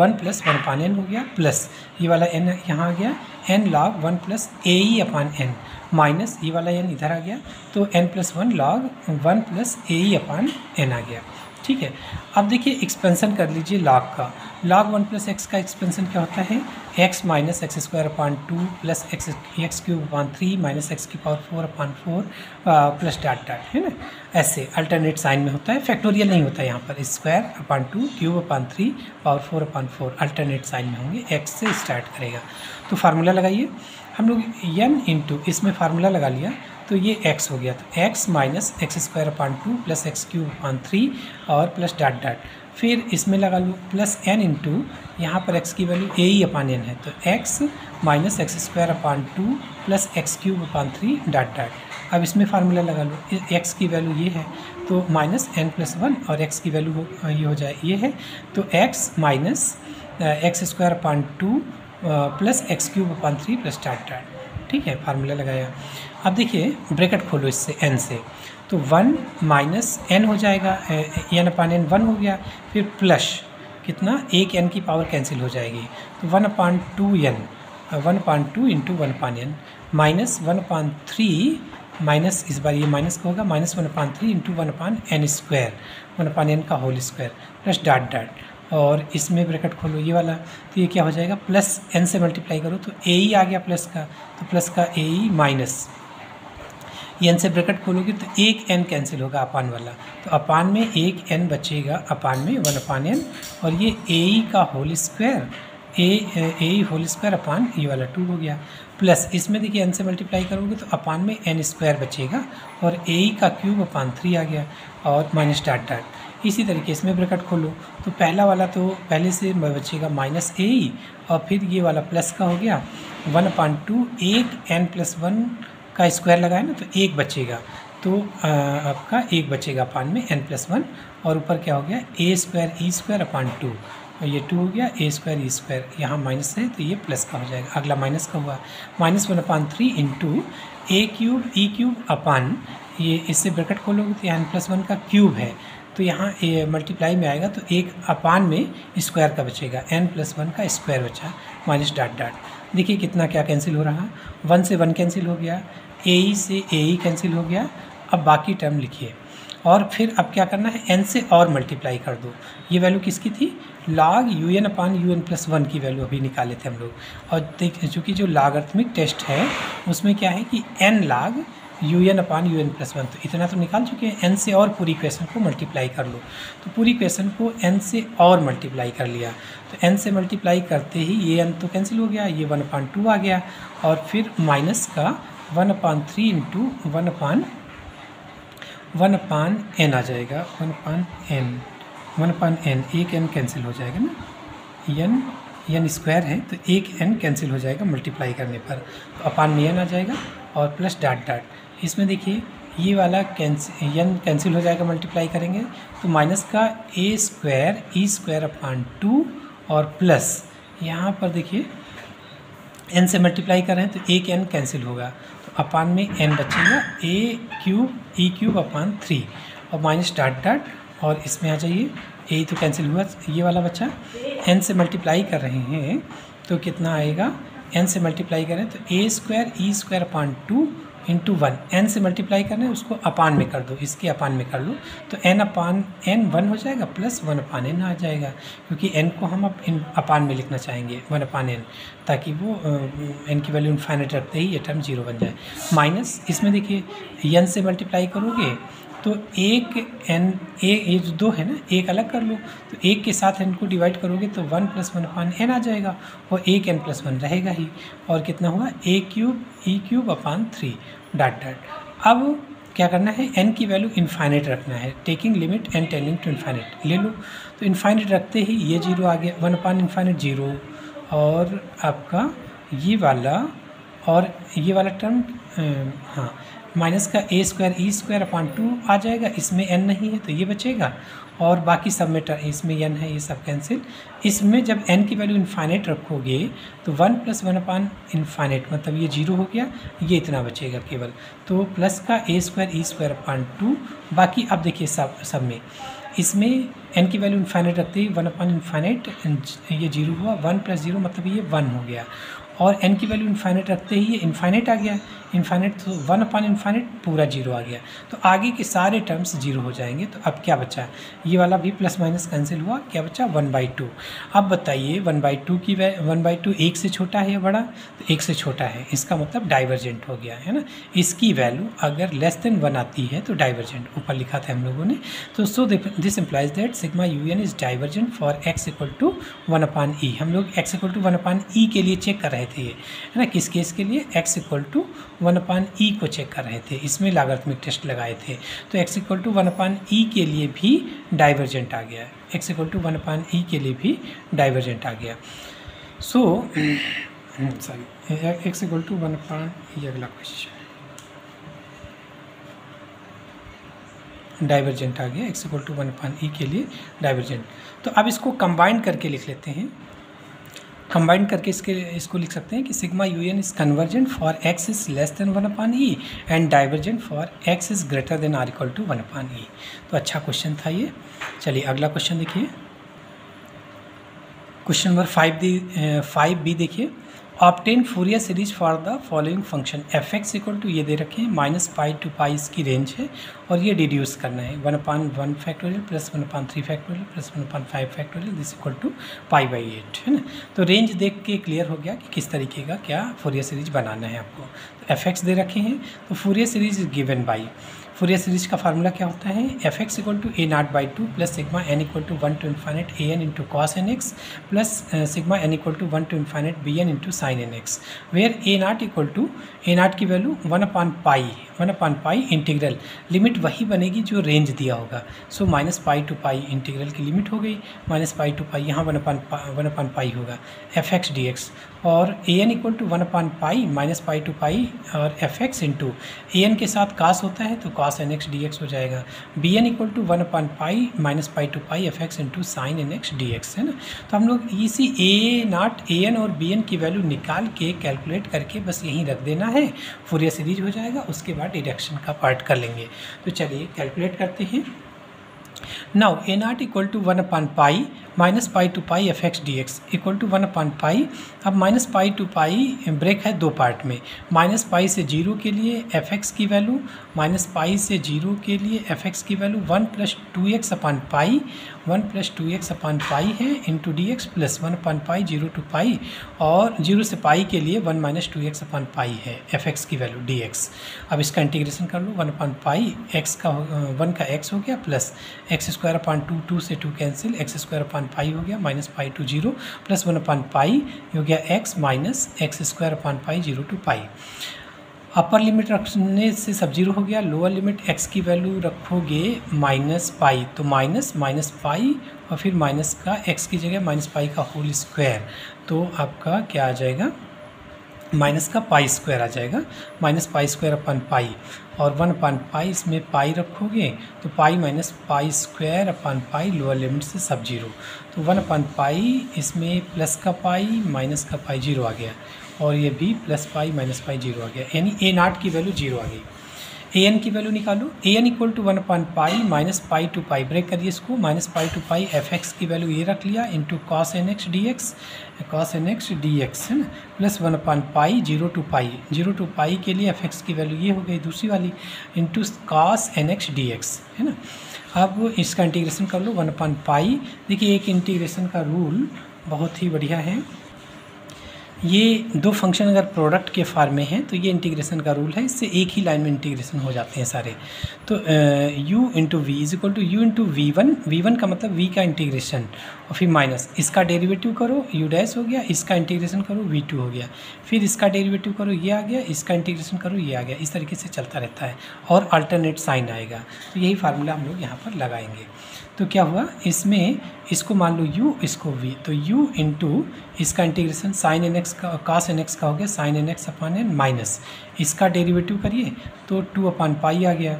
1 प्लस 1/n हो गया, प्लस ये वाला n यहाँ आ गया, n log 1 plus ae upon n, minus ये वाला n इधर आ गया, तो n plus 1 log 1 plus ae upon n आ गया, ठीक है। अब देखिए एक्सपेंसन कर लीजिए लॉग का, लॉग 1 प्लस एक्स का एक्सपेंसन क्या होता है, x minus x square upon 2 plus x cube upon 3 minus x की पावर 4 अपॉन 4 प्लस डॉट है ना, ऐसे अल्टरनेट साइन में होता है, फैक्टोरियल नहीं होता है यहाँ पर, square upon 2 cube upon 3 power 4 upon 4 alternate sign में होंगे, x से स्टार्ट करेगा। तो फार्मूला लगाइए, हम लोग n इंटू इसमें फार्मूला लगा लिया, तो ये x हो गया, तो x minus x square upon 2 plus x cube upon 3 और प्लस डॉट, फिर इसमें लगा लो प्लस n इंटू यहाँ पर x की वैल्यू ae अपॉन n है, तो x minus x square upon 2 plus x cube upon 3 dot. अब इसमें फार्मूला लगा लो, x की वैल्यू ये है तो माइनस n प्लस 1 और x की वैल्यू ये हो जाए ये है, तो x minus x square upon 2 plus x cube upon 3 plus dot, ठीक है। फार्मूला लगाया, अब देखिए ब्रैकेट खोलो इससे n से, तो 1 माइनस n हो जाएगा, n अपॉन n 1 हो गया, फिर प्लस कितना, एक n की पावर कैंसिल हो जाएगी, तो 1/2n 1/2 into 1/n minus 1/3 minus, इस बार ये माइनस का होगा, minus 1/3 into 1/n square 1/n का होल स्क्वायर प्लस डॉट, और इसमें ब्रैकेट खोलो ये वाला, तो ये क्या हो जाएगा, प्लस n से मल्टीप्लाई करो तो ae आ गया प्लस का, तो प्लस का ae माइनस एन से ब्रैकेट खोलोगे तो एक एन कैंसिल होगा अपान वाला, तो अपान में एक एन बचेगा, अपान में 1/n, और ये ए का होल स्क्वायर, ए होल स्क्वायर अपान ये वाला 2 हो गया, प्लस इसमें देखिए एन से मल्टीप्लाई करोगे तो अपान में एन स्क्वायर बचेगा और ए का क्यूब अपान 3 आ गया और माइनस डॉट डॉट। इसी तरीके इसमें ब्रैकेट खोलो तो पहला वाला तो पहले से बचेगा माइनस ए, और फिर ये वाला प्लस का हो गया 1/2, एक n+1 का स्क्वायर लगाए ना तो एक बचेगा, तो आपका एक बचेगा अपान में n+1, और ऊपर क्या हो गया a²e²/2, और ये 2 हो गया a²e², यहाँ माइनस है तो ये प्लस का हो जाएगा, अगला माइनस का हुआ -1/3 इंटू a³ अपान, ये इससे ब्रैकेट खोलोगे तो यहाँ n+1 का क्यूब है तो यहाँ मल्टीप्लाई में आएगा तो एक अपान में स्क्वायर का बचेगा, n+1 का स्क्वायर बचा माइनस डॉट डॉट। देखिए कितना क्या कैंसिल हो रहा, 1 से 1 कैंसिल हो गया, ए से ए कैंसिल हो गया। अब बाकी टर्म लिखिए और फिर अब क्या करना है, n से और मल्टीप्लाई कर दो। ये वैल्यू किसकी थी, log un/un+1 की वैल्यू अभी निकाले थे हम लोग, और देख चूँकि जो लॉगरिथमिक टेस्ट है उसमें क्या है कि n log un/un+1, तो इतना तो निकाल चुके हैं, n से और पूरी इक्वेशन को मल्टीप्लाई कर लो, तो पूरी इक्वेशन को n से और मल्टीप्लाई कर लिया, तो n से मल्टीप्लाई करते ही ये n तो कैंसिल हो गया, ये 1/2 आ गया, और फिर माइनस का 1/3 इंटू 1/n आ जाएगा, 1/n, एक n कैंसिल हो जाएगा ना, n स्क्वायर है तो एक n कैंसिल हो जाएगा मल्टीप्लाई करने पर, तो अपान में n आ जाएगा और प्लस डॉट डॉट। इसमें देखिए ये वाला n कैंसिल हो जाएगा मल्टीप्लाई करेंगे तो माइनस का a²e²/2 और प्लस यहाँ पर देखिए n से मल्टीप्लाई कर रहे हैं तो एक n कैंसिल होगा तो अपान में n बचेगा a³e³/3 और माइनस डॉट डॉट, और इसमें आ जाइए ए तो कैंसिल हुआ, ये वाला बचा, n से मल्टीप्लाई कर रहे हैं तो कितना आएगा, n से मल्टीप्लाई करें तो a²e²/2 इंटू 1, n से मल्टीप्लाई करना है उसको अपान में कर दो, इसके अपान में कर लो तो n/n 1 हो जाएगा प्लस 1/n आ जाएगा, क्योंकि n को हम अब अपान में लिखना चाहेंगे 1/n, ताकि वो n की वैल्यू इनफाइनाइट रखते ही ये टर्म 0 बन जाए। माइनस इसमें देखिए n से मल्टीप्लाई करोगे तो एक n, ये जो 2 है ना, एक अलग कर लो, तो एक के साथ n को डिवाइड करोगे तो 1 + 1/n आ जाएगा और एक n+1 रहेगा ही, और कितना हुआ a³e³/3 डॉट डॉट। अब क्या करना है, n की वैल्यू इनफाइनाइट रखना है, taking limit n tending to infinite ले लो, तो इनफाइनाइट रखते ही ये 0 आ गया, 1/∞ 0, और आपका ये वाला और ये वाला टर्म हाँ माइनस का a²e²/2 आ जाएगा, इसमें n नहीं है तो ये बचेगा, और बाकी सब में इसमें n है, ये सब कैंसिल। इसमें जब n की वैल्यू इनफाइनाइट रखोगे तो 1 + 1/∞ मतलब ये 0 हो गया, ये इतना बचेगा केवल, तो प्लस का a²e²/2। बाकी अब देखिए सब में इसमें n की वैल्यू इनफाइनाइट रखते ही 1/∞ ये 0 हुआ, 1 + 0 मतलब ये 1 हो गया, और n की वैल्यू इनफाइनाइट रखते ही ये इनफाइनाइट आ गया, इनफाइनाइट तो 1/∞ पूरा 0 आ गया, तो आगे के सारे टर्म्स 0 हो जाएंगे। तो अब क्या बचा, ये वाला भी प्लस माइनस कैंसिल हुआ, क्या बचा 1/2। अब बताइए 1/2 की 1/2 एक से छोटा है या बड़ा, तो एक से छोटा है, इसका मतलब डाइवर्जेंट हो गया है ना, इसकी वैल्यू अगर लेस देन 1 आती है तो डाइवर्जेंट, ऊपर लिखा था हम लोगों ने, तो so this implies that sigma un is divergent for x = 1/e। हम लोग x = 1/e के लिए चेक कर रहे थे, है ना, किस केस के लिए, x = 1/e को चेक कर रहे थे, इसमें लॉगरिथमिक टेस्ट लगाए थे, तो x = 1/e के लिए भी डाइवर्जेंट आ गया, x = 1/e के लिए भी डाइवर्जेंट आ गया। सो सॉरी x = 1/e, अगला क्वेश्चन डाइवर्जेंट आ गया, x = 1/e के लिए डाइवर्जेंट। तो अब इसको कंबाइन करके लिख लेते हैं, कंबाइन करके इसको लिख सकते हैं कि sigma un is convergent for x is less than 1/e and divergent for x is greater than or equal to 1/e। तो अच्छा क्वेश्चन था ये। चलिए अगला क्वेश्चन देखिए, क्वेश्चन नंबर 5b देखिए, obtain Fourier series for the following function f x equal to ये दे रखे हैं -पाई टू पाई इसकी रेंज है और ये डिड्यूस करना है 1/1 factorial plus 1/3 factorial plus 1/5 factorial this equal to π/8 है ना। तो रेंज देख के क्लियर हो गया कि किस तरीके का क्या फूरियर सीरीज बनाना है आपको। तो एफ एक्स दे रखे हैं तो Fourier series is given by Fourier series का फार्मूला क्या होता है f x equal to a0/2 plus sigma n equal to 1 to infinite an into cos n x plus sigma n equal to 1 to infinite bn into sine n x where a0 equal to a0 की value 1/पाई integral limit वही बनेगी जो range दिया होगा। सो -पाई to pi integral की limit हो गई -पाई to पाई यहाँ 1/पाई होगा एफ एक्स डी एक्स और ए एन इक्वल टू 1/पाई -पाई टू पाई और f x into a n के साथ कास होता है तो cos n x d x हो जाएगा बी एन इक्वल टू 1/पाई -पाई to pi f x into sine n x d x है ना। तो हम लोग इसी a0 ए एन और बी एन की वैल्यू निकाल के कैलकुलेट करके बस यहीं रख देना है फूरियर सीरीज हो जाएगा। उसके बाद डिडक्शन का पार्ट कर लेंगे। तो चलिए कैलकुलेट करते हैं। नाउ a0 इक्वल टू 1/पाई -पाई to pi f x d x equal to 1/पाई। अब -पाई टू पाई ब्रेक है दो पार्ट में -पाई से 0 के लिए एफ एक्स की वैल्यू -पाई से 0 के लिए एफ एक्स की वैल्यू 1 + 2x/पाई 1 + 2x/पाई है इंटू डी एक्स प्लस 1/पाई 0 to पाई और 0 से पाई के लिए 1 - 2x/पाई है एफ एक्स की वैल्यू डी एक्स। अब इसका इंटीग्रेशन कर लो 1/पाई एक्स का 1 का x हो गया प्लस x² 2 से 2 कैंसिल x² पाई हो गया -पाई टू 0 प्लस 1/पाई हो गया x minus x² pi 0 to pi. Upper limit रखने से सब जीरो हो गया। लोअर लिमिट x की वैल्यू रखोगे -पाई तो माइनस पाई और फिर माइनस का x की जगह -पाई का होल स्क्वायर तो आपका क्या आ जाएगा माइनस का π² आ जाएगा -पाई² और 1/पाई इसमें पाई रखोगे तो पाई -पाई² लोअर लिमिट से सब जीरो तो 1/पाई इसमें प्लस का पाई माइनस का पाई 0 आ गया और ये भी प्लस पाई माइनस पाई 0 आ गया यानी a0 की वैल्यू 0 आ गई। an की वैल्यू निकालो an इक्वल टू 1/पाई -पाई टू पाई ब्रेक करिए इसको -पाई टू पाई एफ एक्स की वैल्यू ये रख लिया into cos n x d x है ना प्लस 1/पाई 0 to पाई के लिए एफ एक्स की वैल्यू ये हो गई दूसरी वाली into cos n x d x है ना। अब इसका इंटीग्रेशन कर लो 1/पाई। देखिए एक इंटीग्रेशन का रूल बहुत ही बढ़िया है। ये दो फंक्शन अगर प्रोडक्ट के फॉर्म में हैं तो ये इंटीग्रेशन का रूल है, इससे एक ही लाइन में इंटीग्रेशन हो जाते हैं सारे। तो u into v is equal to u into वी1 का मतलब v का इंटीग्रेशन और फिर माइनस इसका डेरिवेटिव करो u डैश हो गया, इसका इंटीग्रेशन करो v2 हो गया, फिर इसका डेरिवेटिव करो ये आ गया, इसका इंटीग्रेशन करो ये आ गया। इस तरीके से चलता रहता है और अल्टरनेट साइन आएगा। तो यही फार्मूला हम लोग यहाँ पर लगाएंगे। तो क्या हुआ इसमें इसको मान लो u इसको v तो u इंटू इसका इंटीग्रेशन साइन एन एक्स का cos एन एक्स का हो गया sine n x upon n minus इसका डेरिवेटिव करिए तो 2/पाई आ गया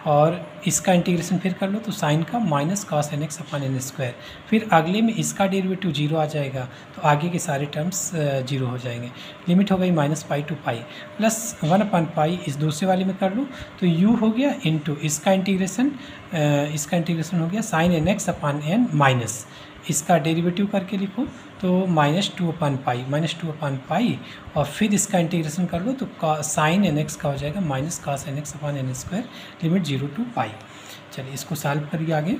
और इसका इंटीग्रेशन फिर कर लो तो साइन का minus cos n x upon n square. फिर अगले में इसका डेरिवेटिव 0 आ जाएगा तो आगे के सारे टर्म्स 0 हो जाएंगे। लिमिट हो गई -पाई टू पाई प्लस 1/पाई इस दूसरे वाले में कर लो तो u हो गया इंटू इसका इंटीग्रेशन हो गया sine n x upon n minus इसका डेरिवेटिव करके लिखो तो -2/पाई और फिर इसका इंटीग्रेशन कर लो तो साइन एन एक्स का हो जाएगा minus cos n x upon n square limit 0 to pi. चलिए इसको सॉल्व करिए आगे।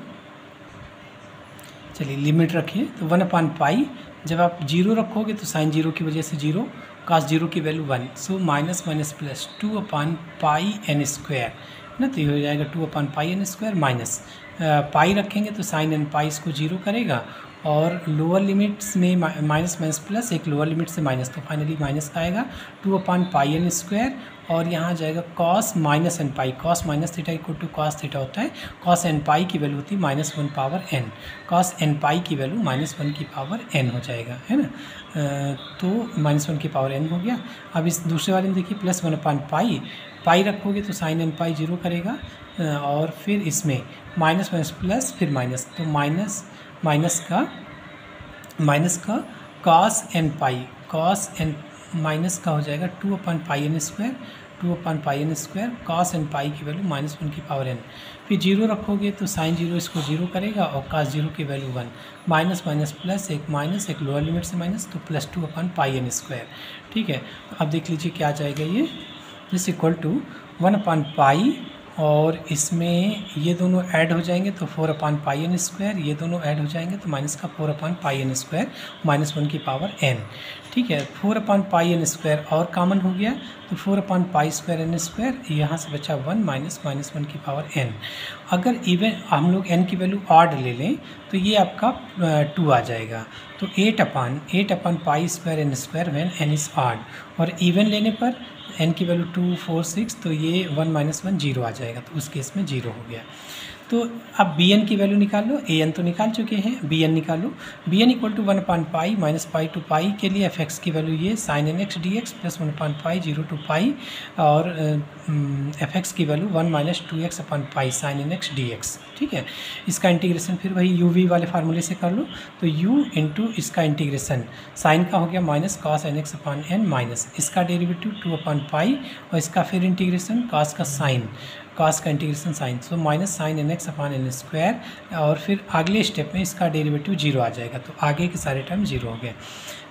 चलिए लिमिट रखिए तो 1/पाई जब आप 0 रखोगे तो साइन 0 की वजह से 0 cos 0 की वैल्यू 1 सो माइनस प्लस 2/पाई एन स्क्वायर ना तो ये हो जाएगा 2/पाई एन स्क्वायर माइनस पाई रखेंगे तो साइन एन पाई इसको 0 करेगा और लोअर लिमिट्स में माइनस प्लस एक लोअर लिमिट से माइनस तो फाइनली माइनस का आएगा 2/पाई एन स्क्वायर और यहाँ आ जाएगा cos minus n pi cos minus theta equal to cos theta होता है। cos एन पाई की वैल्यू होती है -1 पावर n cos एन पाई की वैल्यू -1 की पावर n हो जाएगा है ना। तो -1 की पावर n हो गया। अब इस दूसरे वाले में देखिए प्लस 1/पाई पाई रखोगे तो साइन एन पाई 0 करेगा और फिर इसमें माइनस प्लस फिर माइनस तो माइनस का cos एन पाई माइनस का हो जाएगा 2/पाई n square 2/n², cos n pi की वैल्यू -1/n। फिर 0 रखोगे तो sin 0 इसको 0 करेगा और cos 0 की वैल्यू 1, माइनस माइनस प्लस, एक माइनस, एक लोअर लिमिट से माइनस, तो +2/n²। ठीक है, अब देख लीजिए क्या आ जाएगा ये, दिस इक्वल टू 1/पाई, और इसमें ये दोनों ऐड हो जाएंगे तो 4/n², ये दोनों ऐड हो जाएंगे तो माइनस का 4/n², -1/n। ठीक है, 4/n² और कॉमन हो गया तो 4/n², यहाँ से बचा 1 -1/n। अगर इवन हम लोग n की वैल्यू ऑड ले लें तो ये आपका 2 आ जाएगा, तो 8/n² when n is odd, और इवन लेने पर n की वैल्यू 2, 4, 6, तो ये 1 -1 0 आ जाएगा, तो उस केस में 0 हो गया। तो अब bn की वैल्यू निकाल लो, an तो निकाल चुके हैं, bn निकालो। bn इक्वल टू 1/पाई माइनस पाई टू पाई के लिए fx की वैल्यू ये sin nx dx प्लस 1/पाई 0 to पाई, और fx की वैल्यू 1 - 2x/पाई sin nx dx। ठीक है, इसका इंटीग्रेशन फिर वही uv वाले फार्मूले से कर लो, तो u इंटू इसका इंटीग्रेशन साइन का हो गया माइनस cos nx/n, माइनस इसका डेरिवेटिव 2/पाई, और इसका फिर इंटीग्रेशन cos का साइन, cos का integration sine, so minus sin nx/n², और फिर अगले स्टेप में इसका डेरिवेटिव 0 आ जाएगा, तो आगे के सारे टर्म 0 हो गए।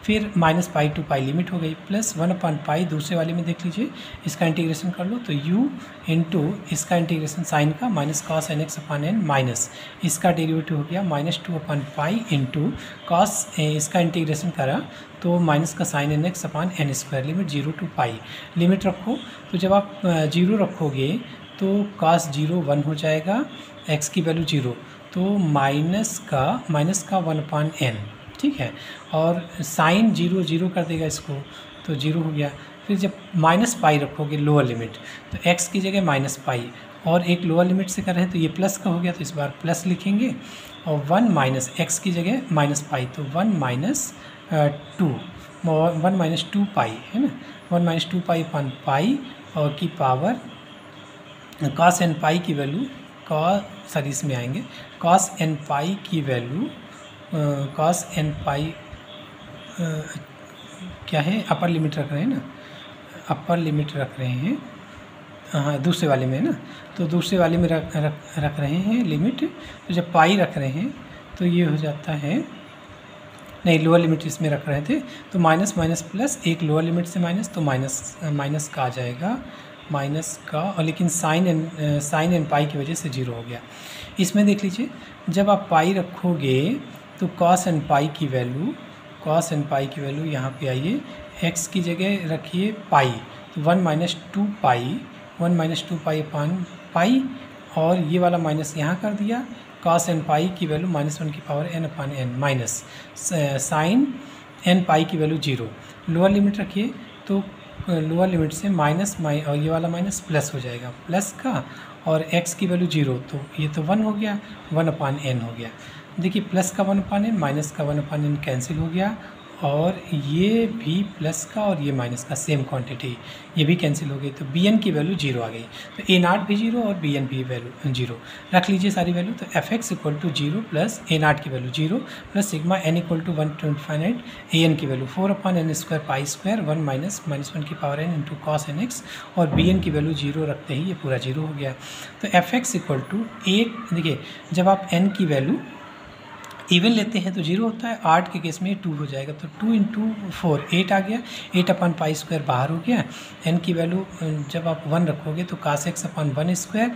फिर -पाई टू पाई लिमिट हो गई, प्लस 1/पाई दूसरे वाले में देख लीजिए, इसका इंटीग्रेशन कर लो तो u इंटू इसका इंटीग्रेशन साइन का माइनस cos nx/n, माइनस इसका डेरिवेटिव हो गया -2/पाई इंटू cos, इसका इंटीग्रेशन करा तो माइनस का sin nx/n², limit 0 to pi, limit रखो, तो जब आप 0 रखोगे तो cos 0 1 हो जाएगा, x की वैल्यू 0, तो माइनस का 1/n। ठीक है, और साइन 0 0 कर देगा इसको, तो 0 हो गया। फिर जब -पाई रखोगे लोअर लिमिट, तो x की जगह -पाई, और एक लोअर लिमिट से कर रहे हैं तो ये प्लस का हो गया, तो इस बार प्लस लिखेंगे, और 1 - x की जगह -पाई, तो 1 - 2 पाई है ना, 1 - 2 पाई अपन पाई, और की पावर cos n पाई की वैल्यू इसमें आएंगे, cos n पाई की वैल्यू cos n पाई क्या है, अपर लिमिट रख रहे हैं ना, अपर लिमिट रख रहे हैं, हाँ दूसरे वाले में है ना, तो दूसरे वाले में रख रहे हैं लिमिट, तो जब पाई रख रहे हैं तो ये हो जाता है, नहीं लोअर लिमिट इसमें रख रहे थे, तो माइनस माइनस प्लस, एक लोअर लिमिट से माइनस, तो माइनस का आ जाएगा, माइनस का, और लेकिन साइन एन पाई की वजह से 0 हो गया। इसमें देख लीजिए, जब आप पाई रखोगे तो cos n पाई की वैल्यू यहाँ पे आइए, x की जगह रखिए पाई, तो 1 - 2 पाई, 1 - 2 पाई अपान पाई, और ये वाला माइनस यहाँ कर दिया, cos n पाई की value -1/n/n, minus sine n pi की वैल्यू 0, लोअर लिमिट रखिए, तो लोअर लिमिट से माइनस और ये वाला माइनस प्लस हो जाएगा, प्लस का, और x की वैल्यू 0, तो ये तो 1 हो गया, 1/n हो गया। देखिए प्लस का 1/n, माइनस का 1/n कैंसिल हो गया, और ये भी प्लस का और ये माइनस का सेम क्वांटिटी, ये भी कैंसिल हो गई, तो bn की वैल्यू 0 आ गई, तो a0 भी 0 और bn भी वैल्यू 0 रख लीजिए सारी वैल्यू, तो fx equal to 0 plus a0 की value 0 plus sigma n equal to 125, an की value 4/n² pi square 1 -1n into cos nx, और bn की वैल्यू 0 रखते ही ये पूरा 0 हो गया। तो fx इक्वल टू 8, देखिए जब आप n की वैल्यू इवन लेते हैं तो 0 होता है, 8 के केस में 2 हो जाएगा, तो 2 × 4 8 आ गया, 8/पाई² बाहर हो गया, n की वैल्यू जब आप 1 रखोगे तो cos x/1²,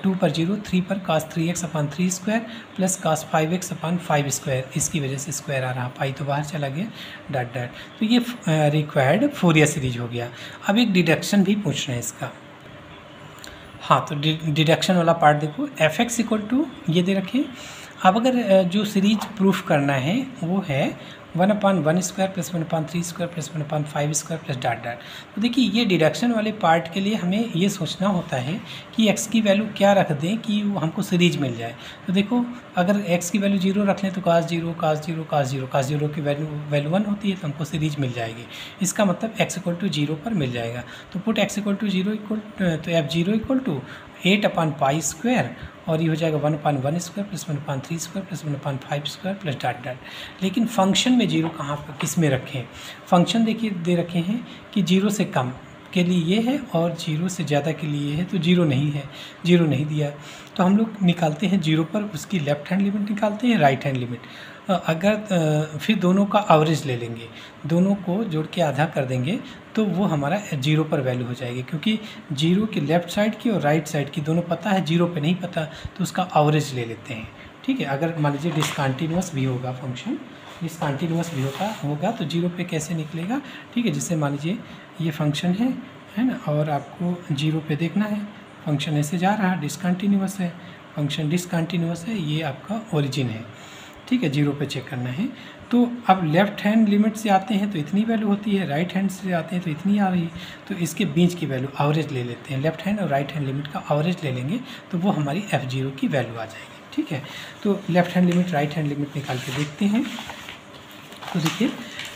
2 पर 0, 3 पर cos 3x/3² plus cos 5x/5², इसकी वजह से स्क्वायर आ रहा, पाई तो बाहर चला गया, डॉट डॉट, तो ये रिक्वायर्ड फोरियर सीरीज हो गया। अब एक डिडक्शन भी पूछ रहे हैं इसका, हाँ तो डिडक्शन वाला पार्ट देखो, fx इक्वल टू ये दे रखिए। अब अगर जो सीरीज प्रूफ करना है वो है 1/1² plus 1/3² plus 1/5² plus dot dot, तो देखिए ये डिडक्शन वाले पार्ट के लिए हमें ये सोचना होता है कि x की वैल्यू क्या रख दें कि हमको सीरीज मिल जाए। तो देखो अगर x की वैल्यू 0 रख लें तो cos 0 cos 0 cos 0 cos 0 की वैल्यू 1 होती है, तो हमको सीरीज मिल जाएगी, इसका मतलब x इक्वल टू 0 पर मिल जाएगा। तो पुट x इक्वल टू 0 तो f0 इक्वल टू 8/पाई² और ये हो जाएगा 1/1² plus 1/3² plus 1/5² plus dot dot. लेकिन फंक्शन में 0 कहाँ पर किस में रखें, फंक्शन देखिए दे रखे हैं कि 0 से कम, के लिए ये है और 0 से ज़्यादा के लिए ये है, तो 0 नहीं है, 0 नहीं दिया। तो हम लोग निकालते हैं 0 पर उसकी लेफ़्ट हैंड लिमिट निकालते हैं, राइट हैंड लिमिट। अगर फिर दोनों का एवरेज ले लेंगे, दोनों को जोड़ के आधा कर देंगे तो वो हमारा 0 पर वैल्यू हो जाएगी, क्योंकि 0 की लेफ़्ट साइड की और राइट साइड की दोनों पता है, 0 पे नहीं पता, तो उसका एवरेज ले लेते हैं। ठीक है, अगर मान लीजिए डिसकंटिन्यूअस भी होगा फंक्शन, डिसकंटिन्यूअस भी होगा तो 0 पे कैसे निकलेगा। ठीक है, जैसे मान लीजिए ये फंक्शन है ना, और आपको 0 पे देखना है, फंक्शन ऐसे जा रहा है, डिसकंटिन्यूअस है, फंक्शन डिसकंटिन्यूअस है, ये आपका ओरिजिन है। ठीक है, 0 पे चेक करना है। तो अब लेफ़्ट हैंड लिमिट से आते हैं तो इतनी वैल्यू होती है, राइट हैंड से आते हैं तो इतनी आ रही है, तो इसके बीच की वैल्यू एवरेज ले लेते हैं, लेफ़्ट हैंड और राइट हैंड लिमिट का एवरेज ले लेंगे तो वो हमारी f0 की वैल्यू आ जाएगी। ठीक है, तो left hand limit right hand limit निकाल के देखते हैं। तो देखिए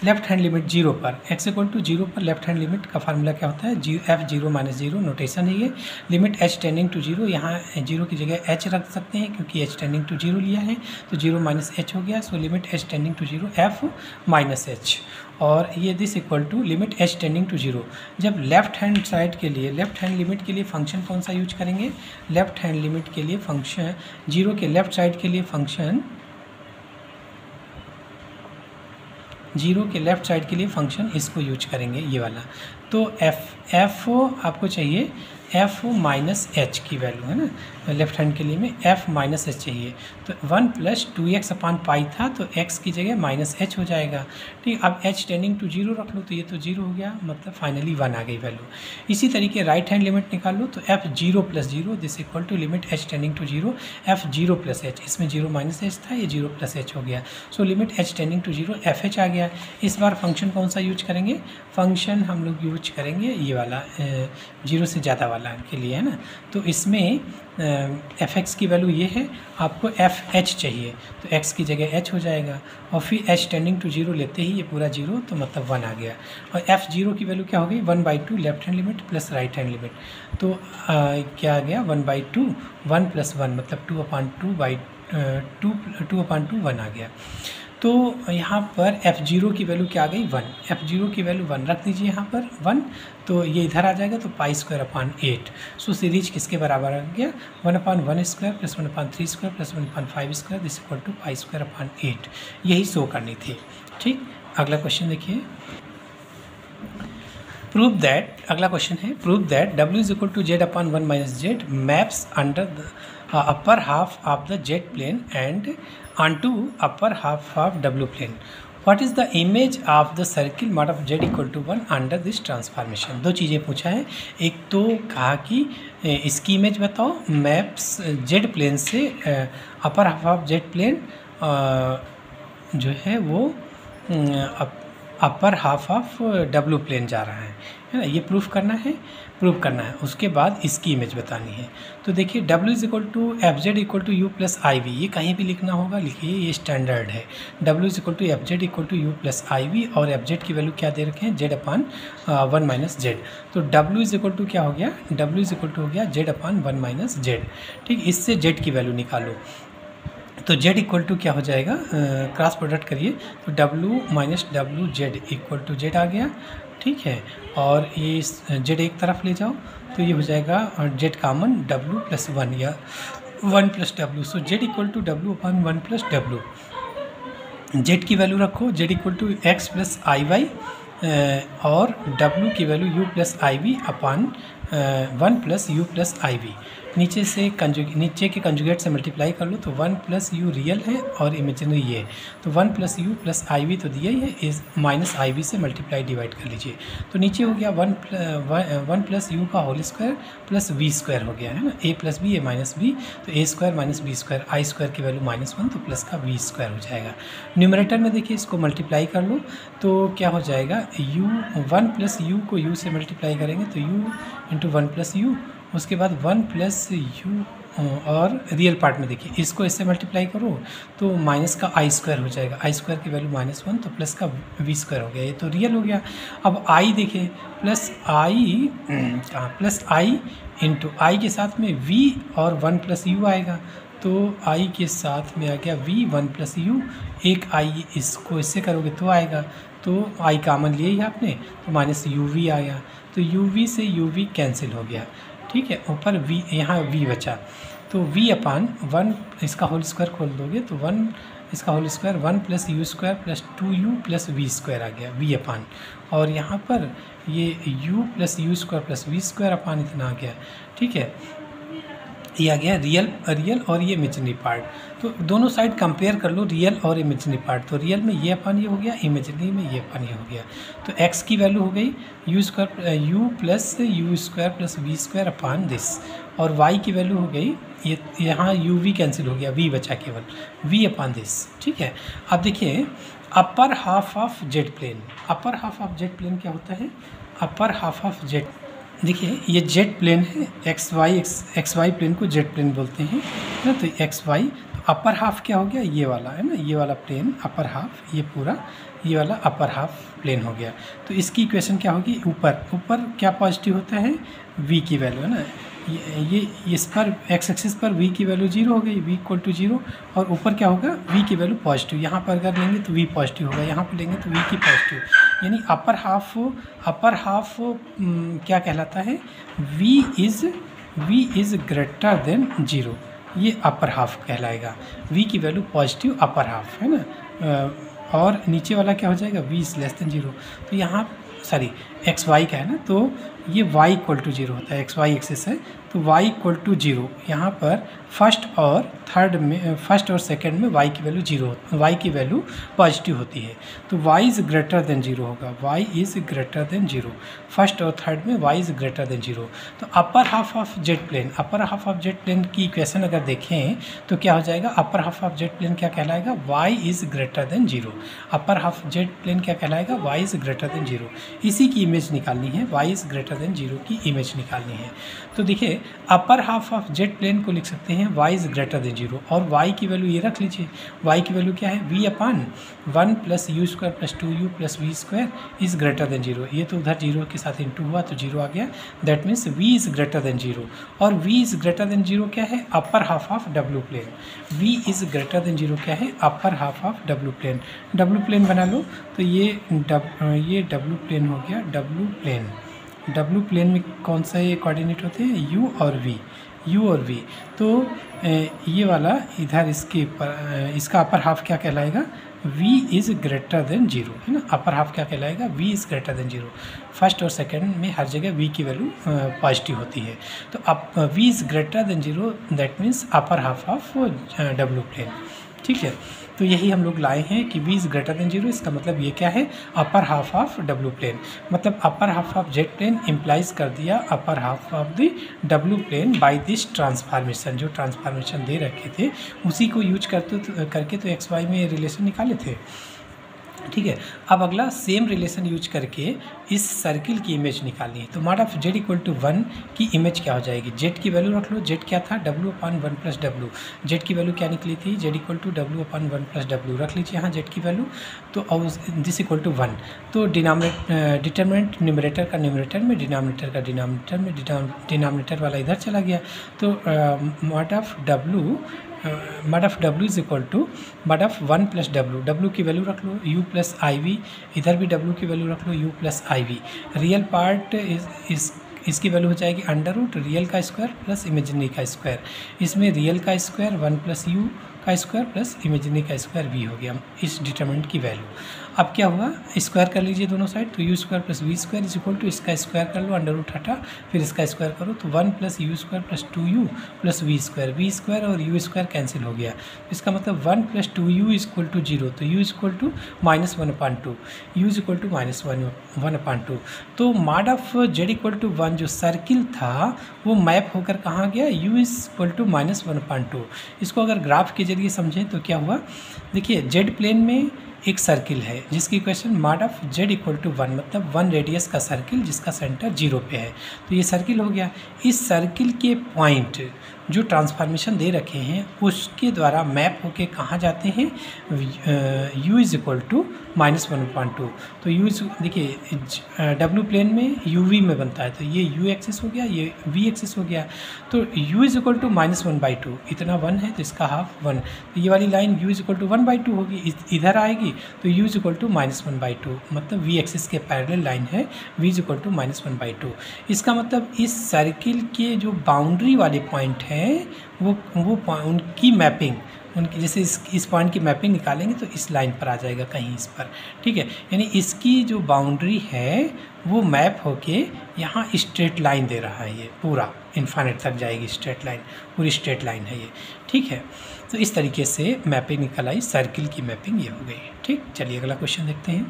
लेफ्ट हैंड लिमिट 0 पर, x इक्वल टू 0 पर लेफ्ट हैंड लिमिट का फार्मूला क्या होता है, f0 माइनस 0 नोटेशन है ये। लिमिट h टेंडिंग टू 0, यहाँ 0 की जगह h रख सकते हैं क्योंकि h टेंडिंग टू 0 लिया है, तो 0 माइनस h हो गया। So limit h tending to 0 f minus h, और ये this equal to limit h tending to 0। जब लेफ्ट हैंड साइड के लिए, लेफ्ट हैंड लिमिट के लिए फंक्शन कौन सा यूज करेंगे, लेफ्ट हैंड लिमिट के लिए फंक्शन 0 के लेफ्ट साइड के लिए फंक्शन 0 के लेफ़्ट साइड के लिए फंक्शन इसको यूज करेंगे, ये वाला। तो f आपको चाहिए f माइनस h की वैल्यू है ना, लेफ्ट हैंड के लिए में f माइनस h चाहिए, तो 1 प्लस 2x अपान पाई था तो x की जगह माइनस h हो जाएगा। ठीक, अब h टेंडिंग टू 0 रख लो तो ये तो 0 हो गया, मतलब फाइनली 1 आ गई वैल्यू। इसी तरीके राइट हैंड लिमिट निकाल लो तो f0 plus 0 this equal to limit h tending to 0 f0 plus h, इसमें 0 माइनस h था, ये 0 प्लस h हो गया। So limit h tending to 0 fh आ गया। इस बार फंक्शन कौन सा यूज करेंगे, फंक्शन हम लोग यूज करेंगे ये वाला 0 से ज़्यादा वाला के लिए, है ना। तो इसमें fx की वैल्यू ये है, आपको fh चाहिए तो x की जगह h हो जाएगा, और फिर h टेंडिंग टू 0 लेते ही ये पूरा 0, तो मतलब 1 आ गया। और f0 की वैल्यू क्या हो गई, 1/2 left hand limit plus right hand limit, तो क्या आ गया 1/2, 1 प्लस 1 मतलब 2/2 1 आ गया। तो यहाँ पर f0 की वैल्यू क्या आ गई 1, f0 की वैल्यू 1 रख दीजिए यहाँ पर 1, तो ये इधर आ जाएगा तो π² सो सीरीज किसके बराबर आ गया 1/1² plus 1/3² plus 1/5² this equal to π²/8, यही शो करनी थी। ठीक, अगला क्वेश्चन देखिए, प्रूव दैट, अगला क्वेश्चन है prove that w is equal to z/1 minus z maps under the upper half of the z plane and onto upper half of w plane. What is the image of the circle mod of z equal to 1 under this transformation? दो चीज़ें पूछा है, एक तो कहा कि इसकी image बताओ मैप्स z प्लेन से upper half of z plane जो है वो upper half of w plane जा रहा है ना, ये प्रूफ करना है, उसके बाद इसकी इमेज बतानी है। तो देखिए w is equal to f Z equal to u plus i v, ये कहीं भी लिखना होगा, लिखिए ये स्टैंडर्ड है। w is equal to f Z equal to u plus i v, और एफ जेड की वैल्यू क्या दे रखे हैं z/1 माइनस जेड, तो w इज इक्वल टू क्या हो गया, w इज इक्वल टू हो गया z/1 माइनस जेड। ठीक, इससे z की वैल्यू निकालो, तो z इक्वल टू क्या हो जाएगा, क्रॉस प्रोडक्ट करिए तो w माइनस डब्ल्यू जेड इक्वल टू जेड आ गया। ठीक है, और ये z एक तरफ ले जाओ तो ये हो जाएगा z कॉमन w प्लस 1 या 1 प्लस डब्ल्यू, so z equal to w/1 plus डब्ल्यू। z की वैल्यू रखो, z equal to x plus i y, और w की value u plus i v upon 1 plus u plus i v. नीचे से नीचे के कंजुगेट से मल्टीप्लाई कर लो तो 1 प्लस यू रियल है और इमेजिनरी ये, तो 1 plus u plus i v तो दिया ही है, इस माइनस आई वी से मल्टीप्लाई डिवाइड कर लीजिए, तो नीचे हो गया 1 प्लस यू का whole square plus v square हो गया है ना, a plus b a minus b, तो a square minus b square, i square की वैल्यू -1 तो प्लस का वी स्क्वायर हो जाएगा। न्यूमरेटर में देखिए इसको मल्टीप्लाई कर लो तो क्या हो जाएगा, यू 1 प्लस यू को यू से मल्टीप्लाई करेंगे तो यू इंटू 1 प्लस यू, उसके बाद 1 प्लस यू, और रियल पार्ट में देखिए इसको इससे मल्टीप्लाई करो तो माइनस का आई स्क्वायर हो जाएगा, आई स्क्वायर की वैल्यू -1 तो प्लस का वी स्क्वायर हो गया, ये तो रियल हो गया। अब आई देखिए प्लस आई इंटू आई के साथ में वी और 1 प्लस यू आएगा, तो आई के साथ में आ गया v 1 प्लस यू, एक आई इसको इससे करोगे तो आएगा, तो तो आई कॉमन लिए ही आपने, तो माइनस यू वी आया, तो यू वी से यू वी कैंसिल हो गया, ठीक है। ऊपर वी, यहाँ वी बचा, तो वी अपान 1 इसका होल स्क्वायर खोल दोगे तो 1 इसका whole square 1 plus u square plus 2u plus v square आ गया, वी अपान, और यहाँ पर ये u plus u square plus v square upon इतना आ गया, ठीक है। ये आ गया रियल और ये इमेजिनरी पार्ट। तो दोनों साइड कंपेयर कर लो, रियल और इमेजिनरी पार्ट। तो रियल में ये अपान ये हो गया, इमेजिनरी में ये अपान ये हो गया। तो x की वैल्यू हो गई u plus u square plus v square upon this, और y की वैल्यू हो गई ये, यहाँ u v कैंसिल हो गया, v बचा केवल, v अपान दिस, ठीक है। अब देखिए upper half of z plane, upper half of z plane क्या होता है, अपर हाफ ऑफ जेड, देखिए ये जेड प्लेन है, एक्स वाई प्लेन को जेड प्लेन बोलते हैं ना, तो एक्स वाई, तो अपर हाफ क्या हो गया, ये वाला है ना, ये वाला प्लेन अपर हाफ, ये पूरा ये वाला अपर हाफ प्लेन हो गया। तो इसकी इक्वेशन क्या होगी, ऊपर क्या पॉजिटिव होता है, v की वैल्यू है ना, ये इस पर एक्स एक्सिस पर v की वैल्यू 0 हो गई, v इक्वल टू 0, और ऊपर क्या होगा, v की वैल्यू पॉजिटिव, यहाँ पर अगर लेंगे तो v पॉजिटिव होगा, यहाँ पर लेंगे तो v की पॉजिटिव, यानी अपर हाफ क्या कहलाता है, v इज़ ग्रेटर देन 0, ये अपर हाफ कहलाएगा, v की वैल्यू पॉजिटिव अपर हाफ है ना, और नीचे वाला क्या हो जाएगा, v इज़ लेस देन 0। तो यहाँ सॉरी एक्स वाई का है ना, तो ये y इक्वल टू 0 होता है, एक्स वाई एक्सिस है, तो y इक्वल टू 0, यहाँ पर फर्स्ट और सेकंड में y की वैल्यू 0, y की वैल्यू पॉजिटिव होती है, तो y इज़ ग्रेटर देन 0 होगा, y is greater than 0, first और थर्ड में y इज़ ग्रेटर देन 0। तो upper half of z plane की इक्वेशन अगर देखें तो क्या हो जाएगा, upper half of z plane क्या कहलाएगा, y is greater than 0, upper half z plane क्या कहलाएगा, y इज़ ग्रेटर देन 0। इसी की इमेज निकालनी है, y इज़ ग्रेटर देन 0 की इमेज निकालनी है। तो देखिए upper half of z plane को लिख सकते हैं y इज़ ग्रेटर देन 0, और y की वैल्यू ये रख लीजिए, y की वैल्यू क्या है, v upon 1 plus u square plus 2u plus v square is greater than 0, ये तो उधर 0 के साथ इंटू हुआ तो 0 आ गया, that means v is greater than 0, और v इज़ ग्रेटर देन 0 क्या है, upper half of w plane, v is greater than 0 क्या है, upper half of w plane. w plane बना लो, तो ये w प्लेन हो गया, w प्लेन में कौन सा ये कोऑर्डिनेट होते हैं, u और v, तो ये वाला इधर इसका अपर हाफ क्या कहलाएगा, v इज़ ग्रेटर देन 0 है ना, अपर हाफ क्या कहलाएगा, v is greater than 0, first और सेकंड में हर जगह v की वैल्यू पॉजिटिव होती है, तो अब v is greater than 0, that means upper half of w plane, ठीक है। तो यही हम लोग लाए हैं कि v इज़ ग्रेटर देन 0, इसका मतलब ये क्या है, upper half of w plane, मतलब upper half of z plane implies कर दिया upper half of the w plane by this transformation, जो ट्रांसफॉर्मेशन दे रखे थे उसी को यूज करके तो एक्स वाई में रिलेशन निकाले थे, ठीक है। अब अगला सेम रिलेशन यूज करके इस सर्किल की इमेज निकालनी है, तो mod of Z equal to 1 की इमेज क्या हो जाएगी, जेड की वैल्यू रख लो, जेड क्या था, w अपान 1 प्लस डब्ल्यू, जेड की वैल्यू क्या निकली थी, z equal to w upon 1 plus डब्ल्यू, रख लीजिए यहाँ जेड की वैल्यू, तो दिस इक्वल टू 1, तो डिटर्मिनेंट न्यूमरेटर का न्यूमरेटर में, डिनोमिनेटर का डिनोमिनेटर में, डिनोमिनेटर वाला इधर चला गया, तो mod of w is equal to mod of 1 plus w की वैल्यू रख लो, u प्लस आई वी, इधर भी w की वैल्यू रख लो, u plus i v, real part इसकी वैल्यू हो जाएगी अंडर रूट रियल का स्क्वायर प्लस इमेजिनरी का स्क्वायर, इसमें रियल का स्क्वायर 1 प्लस यू का स्क्वायर प्लस इमेजिनरी का स्क्वायर v हो गया इस डिटरमिनेंट की वैल्यू। अब क्या हुआ, स्क्वायर कर लीजिए दोनों साइड, तो u square plus v square is equal to, इसका स्क्वायर कर लो, अंडर रूट हटा, फिर इसका स्क्वायर करो, तो 1 plus u square plus 2u plus v square और यू स्क्वायर कैंसिल हो गया, इसका मतलब 1 plus 2u is equal to 0, तो u is equal to -1/2, u is equal to -1/2। तो mod of Z equal to 1 जो सर्किल था वो मैप होकर कहाँ गया, u इज इक्वल टू -1/2। इसको अगर ग्राफ के जरिए समझें तो क्या हुआ, देखिए जेड प्लेन में एक सर्किल है जिसकी equation mod of Z equal to 1, मतलब 1 रेडियस का सर्किल जिसका सेंटर 0 पे है, तो ये सर्किल हो गया। इस सर्किल के पॉइंट जो ट्रांसफॉर्मेशन दे रखे हैं उसके द्वारा मैप होके कहाँ जाते हैं, u इज़ इक्वल टू -1/2। तो u देखिए w प्लेन में uv में बनता है, तो ये u एक्सिस हो गया, ये v एक्सिस हो गया। तो u इज़ इक्वल टू -1/2, इतना 1 है तो इसका हाफ 1, तो ये वाली line u is equal to 1/2 होगी, इधर आएगी तो u इज़ इक्वल टू -1/2, मतलब v एक्सिस के पैरेलल लाइन है, v इज़ इक्वल टू -1/2। इसका मतलब इस सर्किल के जो बाउंड्री वाले पॉइंट हैं वो उनकी मैपिंग, उनकी जैसे इस पॉइंट की मैपिंग निकालेंगे तो इस लाइन पर आ जाएगा कहीं इस पर, ठीक है। यानी इसकी जो बाउंड्री है वो मैप होके यहाँ स्ट्रेट लाइन दे रहा है, ये पूरा इन्फाइनाइट तक जाएगी स्ट्रेट लाइन, पूरी स्ट्रेट लाइन है ये, ठीक है। तो इस तरीके से मैपिंग निकल आई, सर्किल की मैपिंग ये हो गई, ठीक। चलिए अगला क्वेश्चन देखते हैं।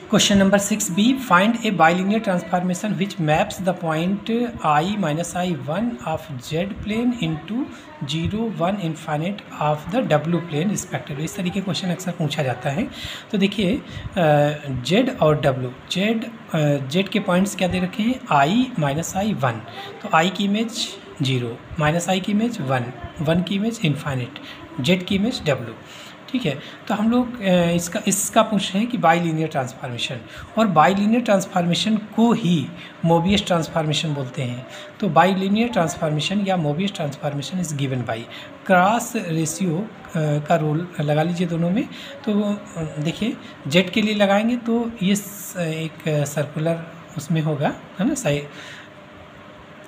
Question number 6b, find a bilinear transformation which maps the point i-i1 of z plane into 0, 1 infinite of the w plane respectively. इस तरीके क्वेश्चन अक्सर पूछा जाता है। तो देखिए z और w, z के पॉइंट्स क्या दे रखे हैं, i-i1, तो i की इमेज 0, -i की इमेज 1, 1 की इमेज इन्फाइनाइट, z की इमेज w, ठीक है। तो हम लोग इसका पूछ रहे हैं कि बाइलिनियर ट्रांसफॉर्मेशन, और बाइलिनियर ट्रांसफॉर्मेशन को ही मोबियस ट्रांसफॉर्मेशन बोलते हैं। तो बाइलिनियर ट्रांसफॉर्मेशन या Mobius transformation is given by cross ratio का रूल लगा लीजिए दोनों में। तो देखिए जेड के लिए लगाएंगे तो ये एक सर्कुलर उसमें होगा, है ना, सही।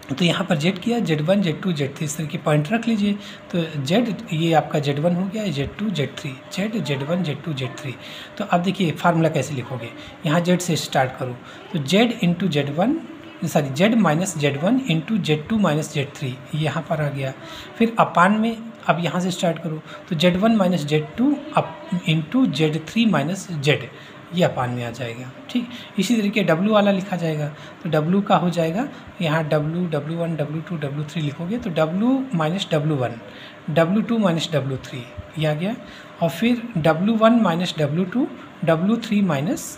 तो यहाँ पर जेड किया, Z1 Z2 Z3 इस तरह के पॉइंट रख लीजिए। तो जेड ये आपका Z1 हो गया, Z2 Z3, Z1 Z2 Z3। तो अब देखिए फार्मूला कैसे लिखोगे, यहाँ जेड से स्टार्ट करो तो Z into Z1 sorry Z minus Z1 into Z2 minus Z3 यहाँ पर आ गया। फिर अपान में अब यहाँ से स्टार्ट करो तो Z1 minus Z2 into Z3 minus Z, ये अपान में आ जाएगा, ठीक। इसी तरीके W वाला लिखा जाएगा तो W का हो जाएगा यहाँ W, W1, W2, W3 लिखोगे तो W minus W1, W2 minus W3 ये आ गया। और फिर W1 minus W2, W3 minus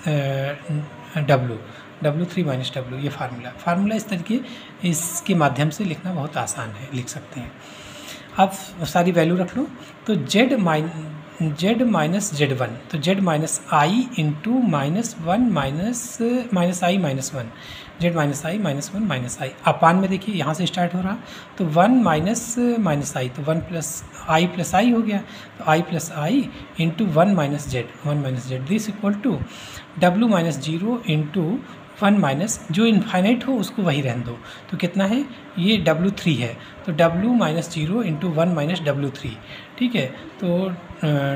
W3 minus W, ये फार्मूला इस तरीके इसके माध्यम से लिखना बहुत आसान है, लिख सकते हैं। अब सारी वैल्यू रख लो तो Z माइनस Z1, तो Z minus I into -1 minus I minus 1, Z minus I minus 1 minus I अपान में देखिए यहाँ से स्टार्ट हो रहा तो 1 माइनस I, तो 1 प्लस I प्लस I हो गया, तो I प्लस I इंटू 1 माइनस Z this equal to W minus 0 into 1 minus जो इन्फाइनाइट हो उसको वही रहने दो। तो कितना है, ये W3 है, तो W minus 0 into 1 minus W3, ठीक है। तो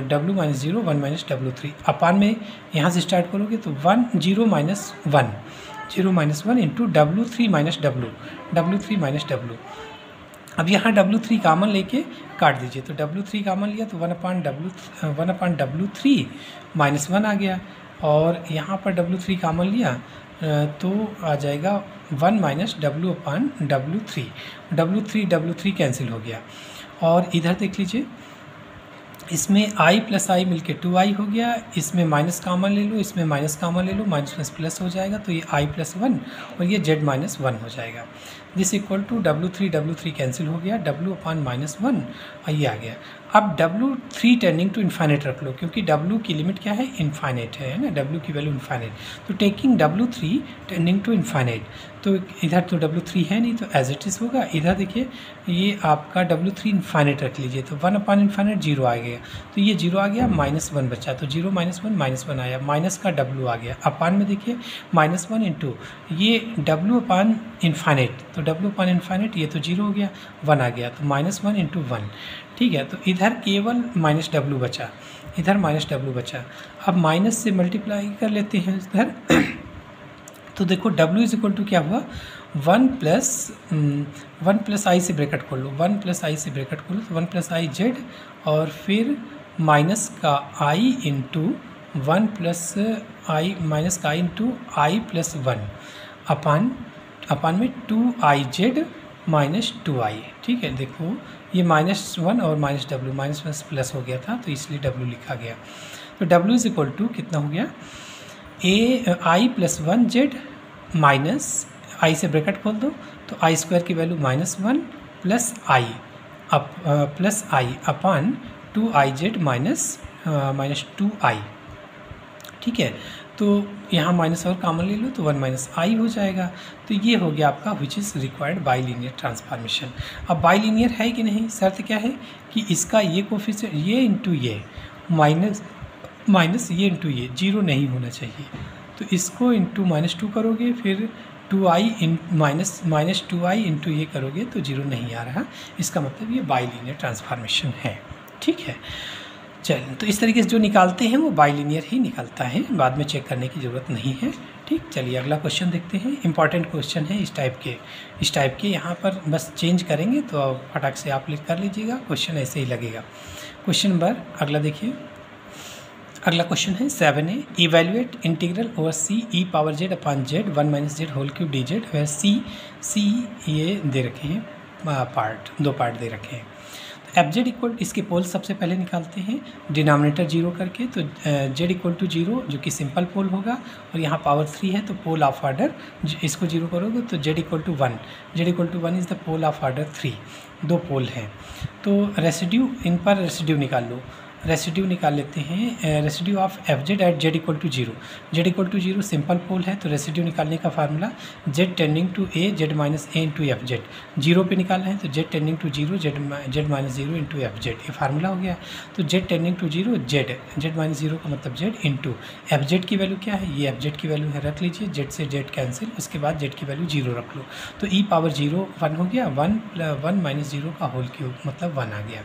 W माइनस 0 1 माइनस W3 अपान में यहाँ से स्टार्ट करोगे तो 0 minus 1 into W3 minus W3 minus W। अब यहाँ W3 कामन लेके काट दीजिए, तो W3 कामन लिया तो 1 अपान W3 माइनस 1 आ गया, और यहाँ पर W3 कामन लिया तो आ जाएगा 1 माइनस W अपान W3 कैंसिल हो गया। और इधर देख लीजिए इसमें I प्लस I मिलके 2I हो गया, इसमें माइनस कामन ले लो, इसमें माइनस कामन ले लो, माइनस प्लस प्लस हो जाएगा, तो ये I प्लस 1 और ये Z माइनस 1 हो जाएगा। This equal to W3 cancel हो गया, W अपान माइनस 1 और ये आ गया। अब W3 टेंडिंग टू इन्फाइनाइट रख लो, क्योंकि W की लिमिट क्या है, इन्फाइनाइट है ना, W की वैल्यू इन्फाइनाइट। तो taking W3 tending to infinite, तो इधर तो W3 है नहीं तो एज इट इज़ होगा। इधर देखिए ये आपका W3 इन्फाइनाइट रख लीजिए, तो 1 अपान इन्फाइनाइट 0 आ गया, तो ये 0 आ गया, -1 बचा, तो 0 माइनस 1 आया, माइनस का W आ गया। अपान में देखिए -1 इंटू ये W अपान इन्फाइनाइट, तो W अपान इन्फाइनाइट ये तो 0 हो गया, 1 आ गया, तो -1 इंटू 1, ठीक है। तो इधर केवल माइनस W बचा, इधर माइनस W बचा। अब माइनस से मल्टीप्लाई कर लेते हैं इधर तो देखो W इज इक्वल टू क्या हुआ, 1 प्लस I से ब्रैकेट खोल लो, 1 प्लस I से ब्रैकेट खोलो, तो 1 प्लस I Z और फिर माइनस का I into 1 plus I minus का I इंटू I प्लस 1 अपान में 2IZ माइनस 2I, ठीक है। देखो ये -1 और माइनस W माइनस प्लस हो गया था तो इसलिए W लिखा गया। तो W इज इक्वल टू कितना हो गया, I प्लस 1Z माइनस आई से ब्रैकेट खोल दो तो आई स्क्वायर की वैल्यू -1 प्लस आई अपॉन 2iz माइनस 2i। ठीक है, तो यहाँ माइनस और कॉमन ले लो तो 1 माइनस आई हो जाएगा। तो ये हो गया आपका which is required bilinear transformation. अब बाईलीनियर है कि नहीं, शर्त क्या है कि इसका ये कोफिशिएंट ये इंटू ये माइनस ये इंटू ये 0 नहीं होना चाहिए। तो इसको इंटू -2 करोगे, फिर 2i माइनस 2i इंटू ये करोगे तो 0 नहीं आ रहा। इसका मतलब ये बाईलीनियर ट्रांसफॉर्मेशन है। ठीक है, चलिए तो इस तरीके से जो निकालते हैं वो बाईलीनियर ही निकलता है, बाद में चेक करने की ज़रूरत नहीं है। ठीक, चलिए अगला क्वेश्चन देखते हैं। इंपॉर्टेंट क्वेश्चन है इस टाइप के यहाँ पर बस चेंज करेंगे तो फटाक से आप लिख कर लीजिएगा, क्वेश्चन ऐसे ही लगेगा। क्वेश्चन नंबर अगला देखिए, अगला क्वेश्चन है 7A, evaluate integral over c e power z upon z 1 minus z whole cube d z. वह c ये दे रखे हैं दो पार्ट दे रखे हैं। एफ जेड इक्वल, इसके पोल सबसे पहले निकालते हैं डिनोमिनेटर 0 करके। तो जेड इक्वल टू 0 जो कि सिंपल पोल होगा, और यहाँ पावर 3 है तो पोल ऑफ ऑर्डर, इसको 0 करोगे तो z equal to 1, z equal to 1 is the pole of order 3। दो पोल हैं तो रेसिड्यू, इन पर रेसिड्यू निकाल लो। रेसिड्यू निकाल लेते हैं, residue of f z at z equal to 0। Z equal to 0 simple pole है तो रेसिड्यू निकालने का formula z tending to a z minus a into f z. 0 पे निकालना है तो z tending to 0 z minus 0 into f z, ये formula हो गया। तो z tending to 0 z minus 0 का मतलब जेड इंटू एफ जेड की वैल्यू क्या है, ये एफ जेड की वैल्यू है, रख लीजिए। जेड से जेड कैंसिल, उसके बाद जेड की वैल्यू 0 रख लो तो ई पावर 0 1 हो गया, 1 माइनस 0 का होल क्यूब मतलब 1 आ गया।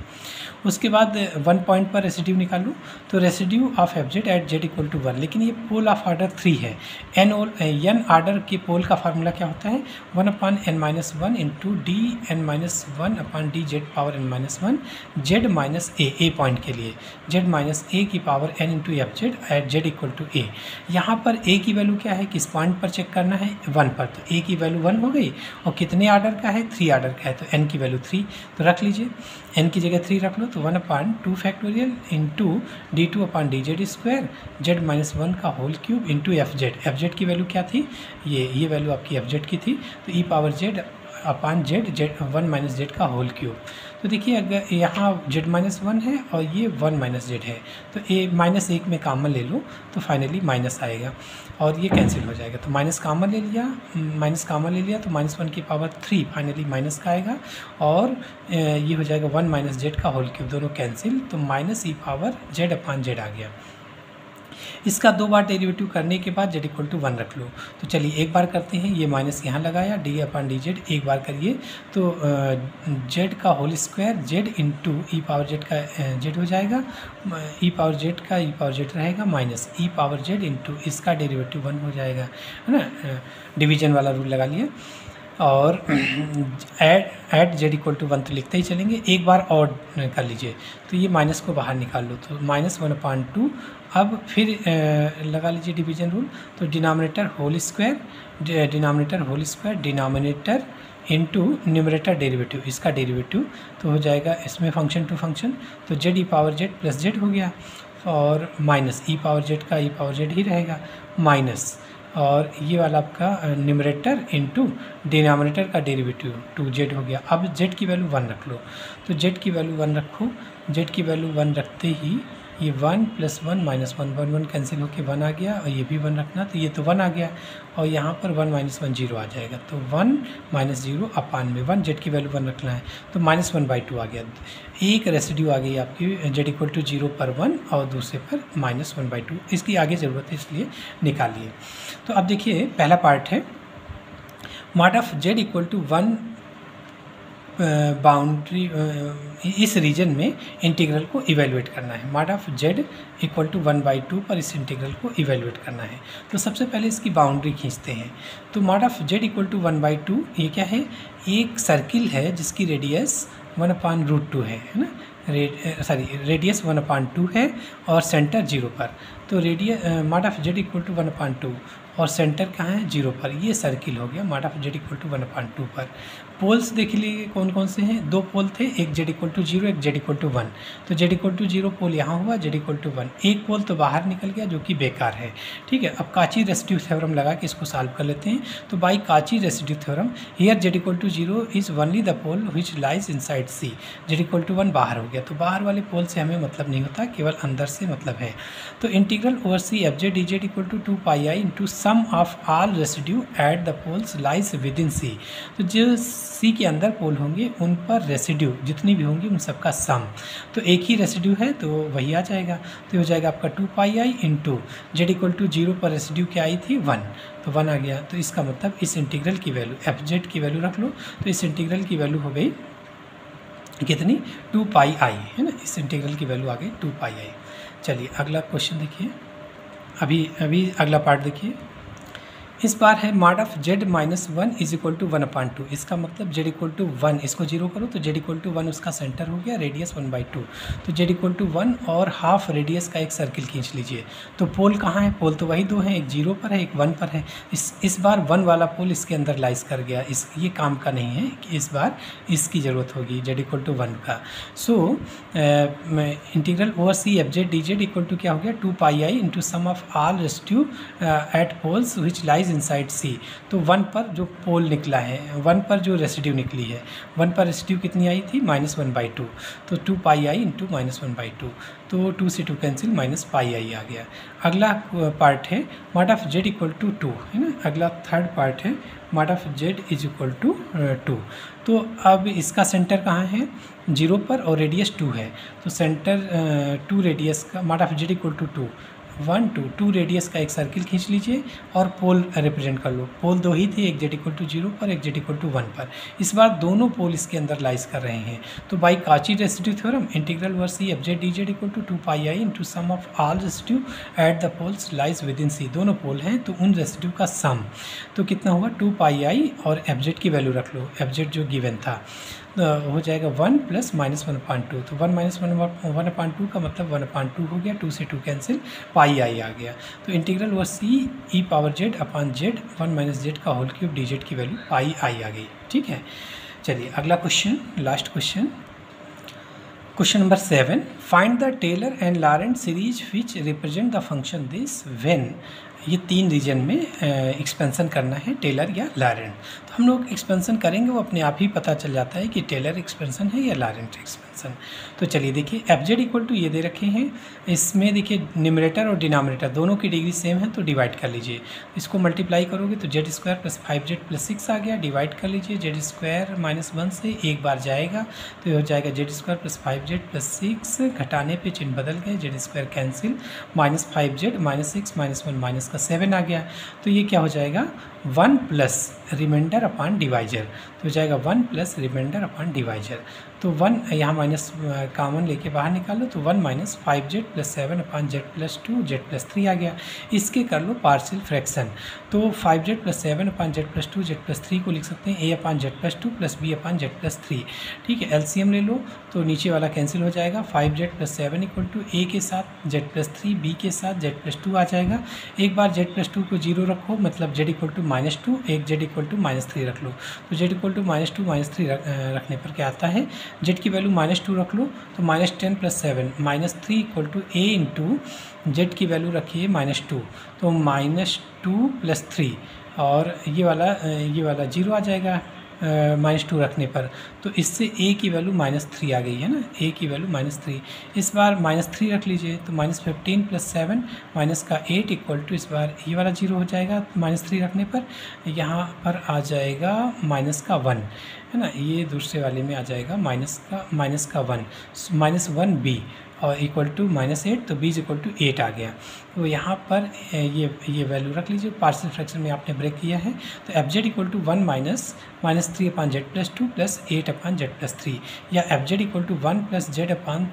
उसके बाद 1 पॉइंट पर रेसिड्यू निकाल लो तो residue of f z at z equal to 1, लेकिन ये पोल ऑफ ऑर्डर 3 है। एन ऑर्डर के पोल का फार्मूला क्या होता है, 1 upon n minus 1 into d n minus 1 upon d z power n minus 1 z minus a point के लिए जेड माइनस ए की power n into f z at z equal to a. यहाँ पर ए की value क्या है, किस point पर चेक करना है, 1 पर, तो ए की वैल्यू 1 हो गई। और कितने ऑर्डर का है, 3 ऑर्डर का है तो n की वैल्यू 3, तो रख लीजिए n की जगह 3 रख लो तो 1 upon 2 factorial into d2 upon d z square z minus 1 का whole cube into f z की वैल्यू क्या थी, ये वैल्यू आपकी एफ जेड की थी। तो e power z upon z 1 minus z का होल क्यूब। तो देखिए अगर यहाँ जेड माइनस 1 है और ये 1 माइनस जेड है तो ए माइनस 1 में कॉमन ले लो तो फाइनली माइनस आएगा और ये कैंसिल हो जाएगा। तो माइनस कॉमन ले लिया तो -1 की पावर 3 फाइनली माइनस का आएगा और ये हो जाएगा 1 माइनस जेड का होल क्यूब, दोनों कैंसिल, तो minus e power z upon Z आ गया। इसका 2 बार डेरिवेटिव करने के बाद जेड इक्वल टू 1 रख लो। तो चलिए एक बार करते हैं, ये माइनस यहाँ लगाया, डी अपॉन डी जेड एक बार करिए तो जेड का होल स्क्वायर जेड इंटू ई पावर जेड का जेड हो जाएगा, ई पावर जेड का ई पावर जेड रहेगा minus e power Z into इसका डेरिवेटिव 1 हो जाएगा, है ना, डिवीजन वाला रूल लगा लिया। और एट जेड इक्वल टू 1 तो लिखते ही चलेंगे, एक बार और कर लीजिए तो ये माइनस को बाहर निकाल लो तो -1/2। अब फिर लगा लीजिए डिवीजन रूल, तो denominator whole square denominator into numerator derivative, इसका डेरिवेटिव तो हो जाएगा इसमें फंक्शन टू फंक्शन, तो z e power z plus z हो गया और माइनस ई पावर जेड का ई पावर जेड ही रहेगा माइनस, और ये वाला आपका न्यूमरेटर इंटू डिनोमिनेटर का डेरिवेटिव 2z हो गया। अब z की वैल्यू 1 रख लो, तो z की वैल्यू 1 रखो, z की वैल्यू 1 रखते ही ये 1 + 1 - 1 1 1 कैंसिल होके 1 आ गया और ये भी 1 रखना, तो ये तो 1 आ गया और यहाँ पर 1 - 1 0 आ जाएगा, तो 1 - 0 अपान में 1 z की वैल्यू 1 रखना है तो -1/2 आ गया। एक रेसिड्यू आ गई आपकी z इक्वल टू 0 पर 1 और दूसरे पर -1/2, इसकी आगे ज़रूरत है इसलिए निकालिए। तो अब देखिए पहला पार्ट है mod of z equal to 1 boundary इस रीजन में इंटीग्रल को इवेलुएट करना है। Mod of z equal to 1/2 पर इस इंटीग्रल को इवेलुएट करना है। तो सबसे पहले इसकी बाउंड्री खींचते हैं। तो mod of z equal to 1/2 ये क्या है, एक सर्किल है जिसकी रेडियस 1/√2 है ना, रेडियस 1/2 है और सेंटर 0 पर। तो तो mod of Z equal to 1/2 और सेंटर कहाँ है 0 पर, ये सर्किल हो गया mod of Z equal to 1/2 पर। पोल्स देख लीजिए कौन कौन से हैं, 2 पोल थे, एक जेड इक्वल टू 0 एक जेड इक्वल टू 1। तो जेड इक्वल टू 0 पोल यहाँ हुआ, जेड इक्वल टू 1, एक पोल तो बाहर निकल गया जो कि बेकार है। ठीक है, अब काची रेसिड्यू थ्योरम लगा के इसको सॉल्व कर लेते हैं। तो by Cauchy residue theorem here z equal to 0 is only the pole which lies inside c. Z equal to 1 बाहर हो गया, तो बाहर वाले पोल से हमें मतलब नहीं होता, केवल अंदर से मतलब है। तो integral over C F z e z equal to 2πi into sum of all residue at the poles lies within c. तो जो सी के अंदर पोल होंगे उन पर रेसिड्यू जितनी भी होंगी उन सबका सम, तो एक ही रेसिड्यू है तो वही आ जाएगा। तो हो जाएगा आपका 2πi into Z equal to 0 पर रेसिड्यू क्या आई थी 1, तो 1 आ गया। तो इसका मतलब इस इंटीग्रल की वैल्यू एफ जेड की वैल्यू रख लो, तो इस इंटीग्रल की वैल्यू हो गई कितनी 2πi है ना, इस इंटीग्रल की वैल्यू आ गई 2πi। चलिए अगला क्वेश्चन देखिए, अभी अगला पार्ट देखिए। इस बार है mod of Z minus 1 is equal to 1/2। इसका मतलब जेड इक्वल टू 1, इसको 0 करो तो जेड इक्वल टू 1 उसका सेंटर हो गया, रेडियस 1/2। तो जेड इक्वल टू 1 और हाफ रेडियस का एक सर्किल खींच लीजिए। तो पोल कहाँ है, पोल तो वही 2 हैं, एक 0 पर है एक 1 पर है। इस बार 1 वाला पोल इसके अंदर लाइज कर गया, ये काम का नहीं है, इस बार इसकी ज़रूरत होगी जेड इक्वल टू 1 का। So integral over C F Z D Z equal to क्या हो गया 2πi into sum of all residue at poles which lies inside C. तो 1 पर जो पोल निकला है, 1 पर जो रेसिड्यू निकली है, 1 पर रेसिड्यू कितनी आई थी -1/2, तो 2πi इंटू -1/2, तो 2 से 2 कैंसिल -πi आ गया। अगला पार्ट है mod of Z equal to 2 है ना, अगला थर्ड पार्ट है mod of Z is equal to 2। तो अब इसका सेंटर कहाँ है 0 पर और रेडियस 2 है, तो सेंटर 2 रेडियस का mod of Z equal to 2 1 2 radius का एक सर्किल खींच लीजिए और पोल रिप्रेजेंट कर लो। पोल 2 ही थे, एक जेड इक्वल टू 0 पर एक जेड इक्वल टू 1 पर। इस बार दोनों पोल इसके अंदर लाइज कर रहे हैं। तो by Cauchy residue theorem integral over C F Z D Z equal to 2πi into sum of all residue at the poles lies within c. दोनों पोल हैं तो उन रेसिड्यू का सम तो कितना हुआ 2πi और एफ जेड की वैल्यू रख लो, एफ जेड जो गिवन था हो जाएगा 1 प्लस -1/2। तो 1 -1/2 का मतलब 1/2 हो गया, 2 से 2 कैंसिल πi आ गया। तो integral over C e power z upon z 1 minus z का होल क्यूब डी जेड की वैल्यू πi आ गई। ठीक है, चलिए अगला question, last question, question number 7, find the Taylor and Laurent series which represent the function this when. ये 3 reason में एक्सपेंसन करना है, टेलर या लॉरेंट। तो हम लोग एक्सपेंसन करेंगे, वो अपने आप ही पता चल जाता है कि टेलर एक्सपेंसन है या लॉरेंट एक्सपेंसन। तो चलिए देखिए एफ जेड इक्वल टू ये दे रखे हैं, इसमें देखिए न्यूमरेटर और डिनोमिनेटर दोनों की डिग्री सेम है तो डिवाइड कर लीजिए। इसको मल्टीप्लाई करोगे तो Z square plus 5z plus 6 आ गया, डिवाइड कर लीजिए। जेड स्क्वायर -1 से एक बार जाएगा तो ये हो जाएगा Z square plus 5z plus 6, घटाने पे चिन्ह बदल गए, Z square cancel, -5z -6 -1 minus का 7 आ गया। तो ये क्या हो जाएगा 1 प्लस रिमाइंडर अपॉन डिवाइजर, तो हो जाएगा 1 प्लस रिमाइंडर अपॉन डिवाइजर। तो 1 यहाँ माइनस कॉमन लेके बाहर निकालो तो 1 minus 5z plus 7 upon z plus 2 z plus 3 आ गया। इसके कर लो पार्शियल फ्रैक्शन, तो 5z plus 7 upon z plus 2 z plus 3 को लिख सकते हैं a upon z plus 2 plus b upon z plus 3। ठीक है, एलसीएम ले लो तो नीचे वाला कैंसिल हो जाएगा, 5z plus 7 equal to a के साथ z प्लस 3, b के साथ z प्लस 2 आ जाएगा। एक बार z प्लस 2 को 0 रखो, मतलब z इक्वल टू -2, एक z इक्वल टू -3 रख लो। तो z इक्वल टू -2 -3 रखने पर क्या आता है, z की वैल्यू -2 रख लो तो -10 plus 7 -3 equal to a into Z की वैल्यू रखिए -2, तो -2 प्लस 3 और ये वाला 0 आ जाएगा -2 रखने पर। तो इससे a की वैल्यू -3 आ गई है ना, a की वैल्यू -3। इस बार -3 रख लीजिए तो -15 प्लस 7 माइनस का 8 इक्वल टू इस बार ये वाला 0 हो जाएगा -3 रखने पर, यहाँ पर आ जाएगा -1 है ना, ये दूसरे वाले में आ जाएगा -1b और इक्वल टू -8, तो b इक्वल टू 8 आ गया। तो यहाँ पर ये वैल्यू रख लीजिए, पार्शियल फ्रैक्शन में आपने ब्रेक किया है। तो F Z equal to 1 -3 upon Z plus 2 plus 8 upon Z plus 3, या F Z equal to 1 plus Z upon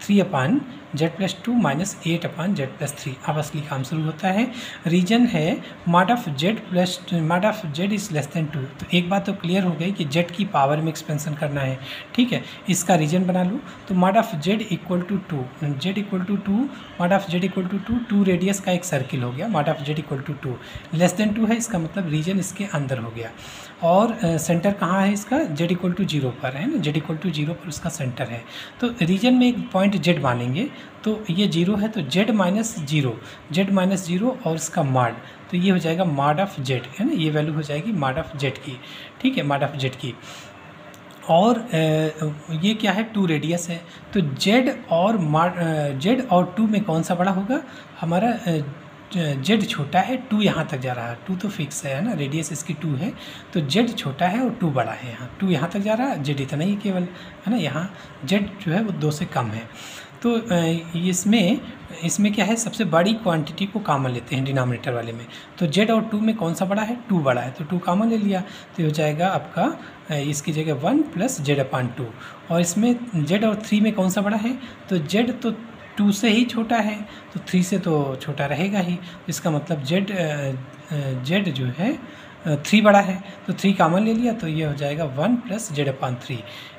3 upon Z plus 2 minus 8 upon Z plus 3। अब असली काम शुरू होता है। रीजन है mod of Z is less than 2। तो एक बात तो क्लियर हो गई कि जेड की पावर में एक्सपेंशन करना है, ठीक है। इसका रीजन बना लो, तो mod of Z equal to 2, Z equal to 2, mod of Z equal to 2, 2 radius का एक सर्किल हो गया, mod of Z equal to 2, less than 2 है, इसका मतलब रीजन इसके अंदर हो गया। और सेंटर कहाँ है इसका, जेड इक्वल टू 0 पर है ना, जेड इक्वल टू 0 पर उसका सेंटर है। तो रीजन में एक पॉइंट जेड मानेंगे, तो ये 0 है, तो जेड माइनस 0 और इसका मॉड, तो ये हो जाएगा मॉड ऑफ जेड, है ना, ये वैल्यू हो जाएगी मॉड ऑफ जेड की, ठीक है, मॉड ऑफ जेड की। और ये क्या है, 2 रेडियस है, तो जेड और 2 में कौन सा बड़ा होगा, हमारा जेड छोटा है, 2 यहाँ तक जा रहा है, 2 तो फिक्स है ना, रेडियस इसकी 2 है, तो जेड छोटा है और 2 बड़ा है, यहाँ 2 यहाँ तक जा रहा है, जेड इतना ही केवल, है ना, यहाँ जेड जो है वो 2 से कम है। तो इसमें क्या है, सबसे बड़ी क्वांटिटी को कॉमन लेते हैं डिनोमिनेटर वाले में, तो जेड और 2 में कौन सा बड़ा है, 2 बड़ा है, तो 2 कॉमन ले लिया, तो ये हो जाएगा आपका इसकी जगह 1 प्लस जेड अपान 2। और इसमें जेड और 3 में कौन सा बड़ा है, तो जेड तो 2 से ही छोटा है, तो 3 से तो छोटा रहेगा ही, इसका मतलब जेड जो है 3 बड़ा है, तो 3 कॉमन ले लिया, तो ये हो जाएगा 1 प्लस जेड अपान 3।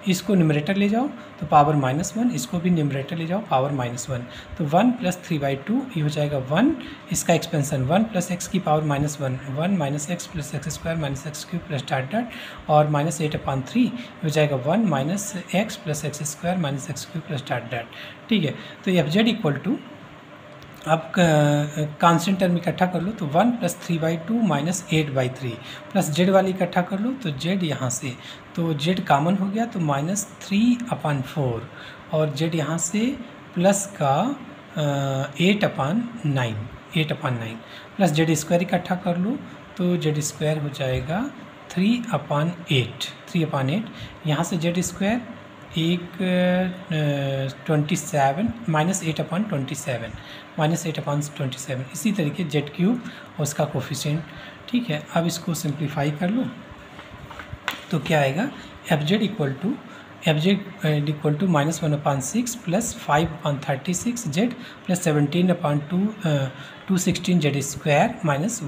इसको न्यूमरेटर ले जाओ तो पावर -1, इसको भी न्यूमरेटर ले जाओ पावर -1, तो 1 प्लस 3/2 ये हो जाएगा 1, इसका एक्सपेंशन 1 प्लस एक्स की power -1, 1 minus x plus x square minus x cube plus dot और -8 अपान 3 हो जाएगा 1 minus x plus x square minus x cube plus dot, ठीक है। तो एफ जेड इक्वल टू, अब कांस्टेंट टर्म इकट्ठा कर लो, तो 1 प्लस 3/2 माइनस 8/3 प्लस जेड वाली इकट्ठा कर लो, तो जेड यहाँ से, तो जेड कॉमन हो गया, तो -3/4 और जेड यहाँ से प्लस का 8/9 प्लस जेड स्क्वायर इकट्ठा कर लो, तो जेड स्क्वायर हो जाएगा 3/8 यहाँ से जेड स्क्वायर 27 -8/27 इसी तरीके जेड क्यूब और उसका कोफिशिएंट, ठीक है। अब इसको सिंप्लीफाई कर लो, तो क्या आएगा, F Z equal to -1/6 plus 5/36 Z plus 17/216 Z square minus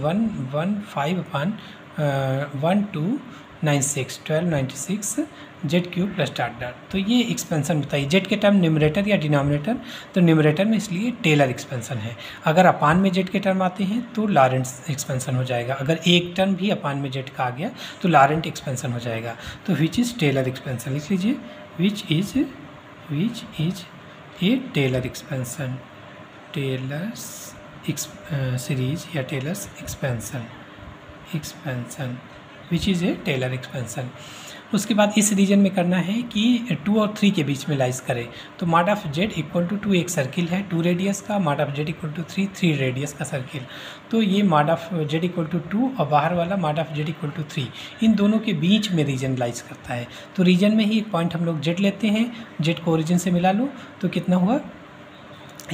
1296 Z cube plus dot. तो ये एक्सपेंशन बताइए, जेड के टर्म न्यूमरेटर या डिनोमिनेटर, तो न्यूमरेटर में इसलिए टेलर एक्सपेंशन है। अगर अपान में जेड के टर्म आते हैं तो लॉरेंट एक्सपेंशन हो जाएगा, अगर एक टर्म भी अपान में जेड का आ गया तो लॉरेंट एक्सपेंशन हो जाएगा। तो विच इज़ टेलर एक्सपेंशन लिख लीजिए, which is a Taylor expansion, Taylor's series या Taylor's expansion which is a Taylor expansion. उसके बाद इस रीजन में करना है कि 2 और 3 के बीच में लाइज करें, तो mod of Z equal to 2 एक सर्किल है 2 रेडियस का, mod of Z equal to 3 radius का सर्किल, तो ये mod of Z equal to 2 और बाहर वाला mod of Z equal to 3, इन दोनों के बीच में रीजन लाइज करता है। तो रीजन में ही एक पॉइंट हम लोग जेड लेते हैं, जेड को ओरिजिन से मिला लो, तो कितना हुआ,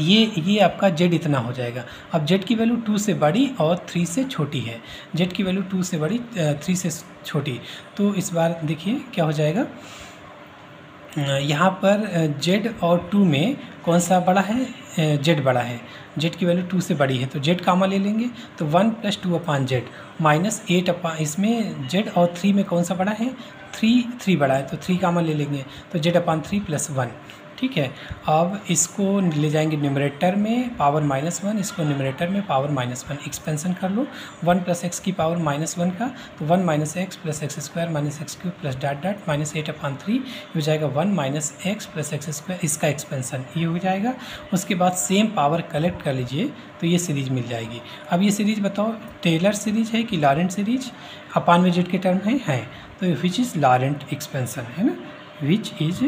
ये आपका जेड इतना हो जाएगा। अब जेड की वैल्यू 2 से बड़ी और 3 से छोटी है, जेड की वैल्यू 2 से बड़ी 3 से छोटी, तो इस बार देखिए क्या हो जाएगा, यहाँ पर जेड और 2 में कौन सा बड़ा है, जेड बड़ा है, जेड की वैल्यू 2 से बड़ी है, तो जेड कामा ले लेंगे, तो 1 प्लस 2 अपान जेड माइनस 8 अपान, इसमें जेड और 3 में कौन सा बड़ा है, 3 बड़ा है, तो 3 कामा ले लेंगे, तो जेड अपान 3 प्लस 1, ठीक है। अब इसको ले जाएंगे न्यूमरेटर में पावर -1, इसको न्यूमरेटर में पावर -1, एक्सपेंशन कर लो 1 प्लस एक्स की पावर -1 का, तो 1 minus x plus x square minus x cube plus dot -8 अपान 3 हो जाएगा 1 minus x plus x square, इसका एक्सपेंशन ये हो जाएगा। उसके बाद सेम पावर कलेक्ट कर लीजिए तो ये सीरीज मिल जाएगी। अब ये सीरीज बताओ टेलर सीरीज है कि लॉरेंट सीरीज, अपान में जेड के टर्म है, तो विच इज़ लॉरेंट एक्सपेंशन है ना, विच इज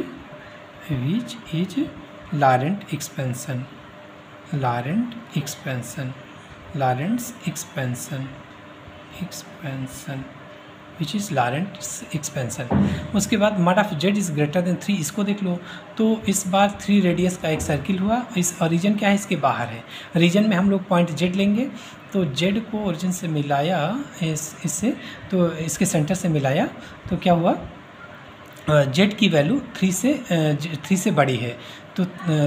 लॉरेंट एक्सपेंशन। उसके बाद mod of Z is greater then 3, इसको देख लो, तो इस बार 3 रेडियस का एक सर्किल हुआ, इस ओरिजिन क्या है, इसके बाहर है, रीजन में हम लोग पॉइंट जेड लेंगे, तो जेड को ओरिजिन से मिलाया इससे, तो इसके सेंटर से मिलाया, तो क्या हुआ, जेड की वैल्यू 3 से बड़ी है, तो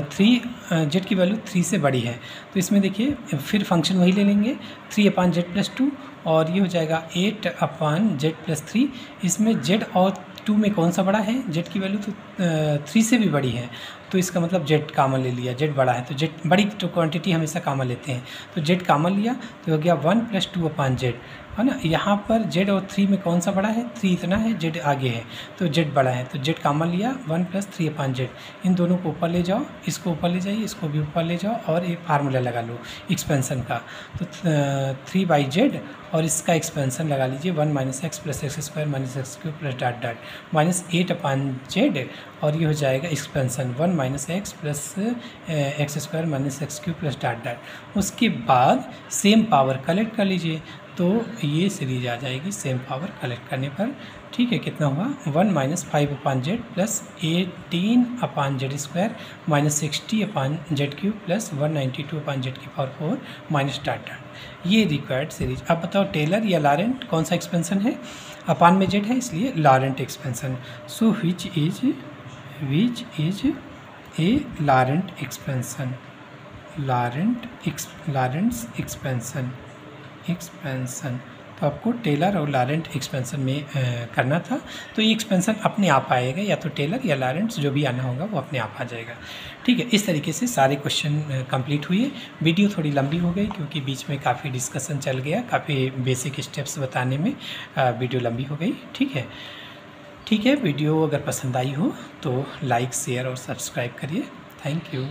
3 जेड की वैल्यू 3 से बड़ी है, तो इसमें देखिए फिर फंक्शन वही ले लेंगे 3/z+2 और ये हो जाएगा 8/z+3। इसमें z और 2 में कौन सा बड़ा है, z की वैल्यू तो 3 से भी बड़ी है, तो इसका मतलब z कामन ले लिया, z बड़ा है तो z बड़ी तो क्वांटिटी हमेशा कामन लेते हैं, तो z कामन लिया तो हो गया 1+2/z, है ना। यहाँ पर z और 3 में कौन सा बड़ा है, 3 इतना है, z आगे है तो z बड़ा है, तो z कामन लिया 1+3/z। इन दोनों को ऊपर ले जाओ, इसको ऊपर ले जाइए, इसको भी ऊपर ले जाओ और एक फार्मूला लगा लो एक्सपेंसन का, तो 3/z और इसका एक्सपेंसन लगा लीजिए 1 - x + x² - x³ + dot dot -8/z और ये हो जाएगा expansion 1 - x + x² - x³ + dot dot. उसके बाद सेम पावर कलेक्ट कर लीजिए, तो ये सीरीज आ जाएगी सेम पावर कलेक्ट करने पर। ठीक है, कितना हुआ 1 - 5/z + 18/z² - 60/z³ + 192/z⁴ - dot dot. ये रिक्वायर्ड सीरीज। अब बताओ टेलर या लॉरेंट कौन सा एक्सपेंसन है, अपान में z है इसलिए Laurent expansion. So which is A Laurent expansion, Lorentz expansion. तो आपको टेलर और लॉरेंट एक्सपेंसन में करना था, तो ये एक्सपेंसन अपने आप आएगा, या तो टेलर या लॉरेंट्स जो भी आना होगा वो अपने आप आ जाएगा। ठीक है, इस तरीके से सारे क्वेश्चन कंप्लीट हुए। वीडियो थोड़ी लंबी हो गई क्योंकि बीच में काफ़ी डिस्कशन चल गया, काफ़ी बेसिक स्टेप्स बताने में वीडियो लंबी हो गई। ठीक है, वीडियो अगर पसंद आई हो तो लाइक शेयर और सब्सक्राइब करिए। Thank you.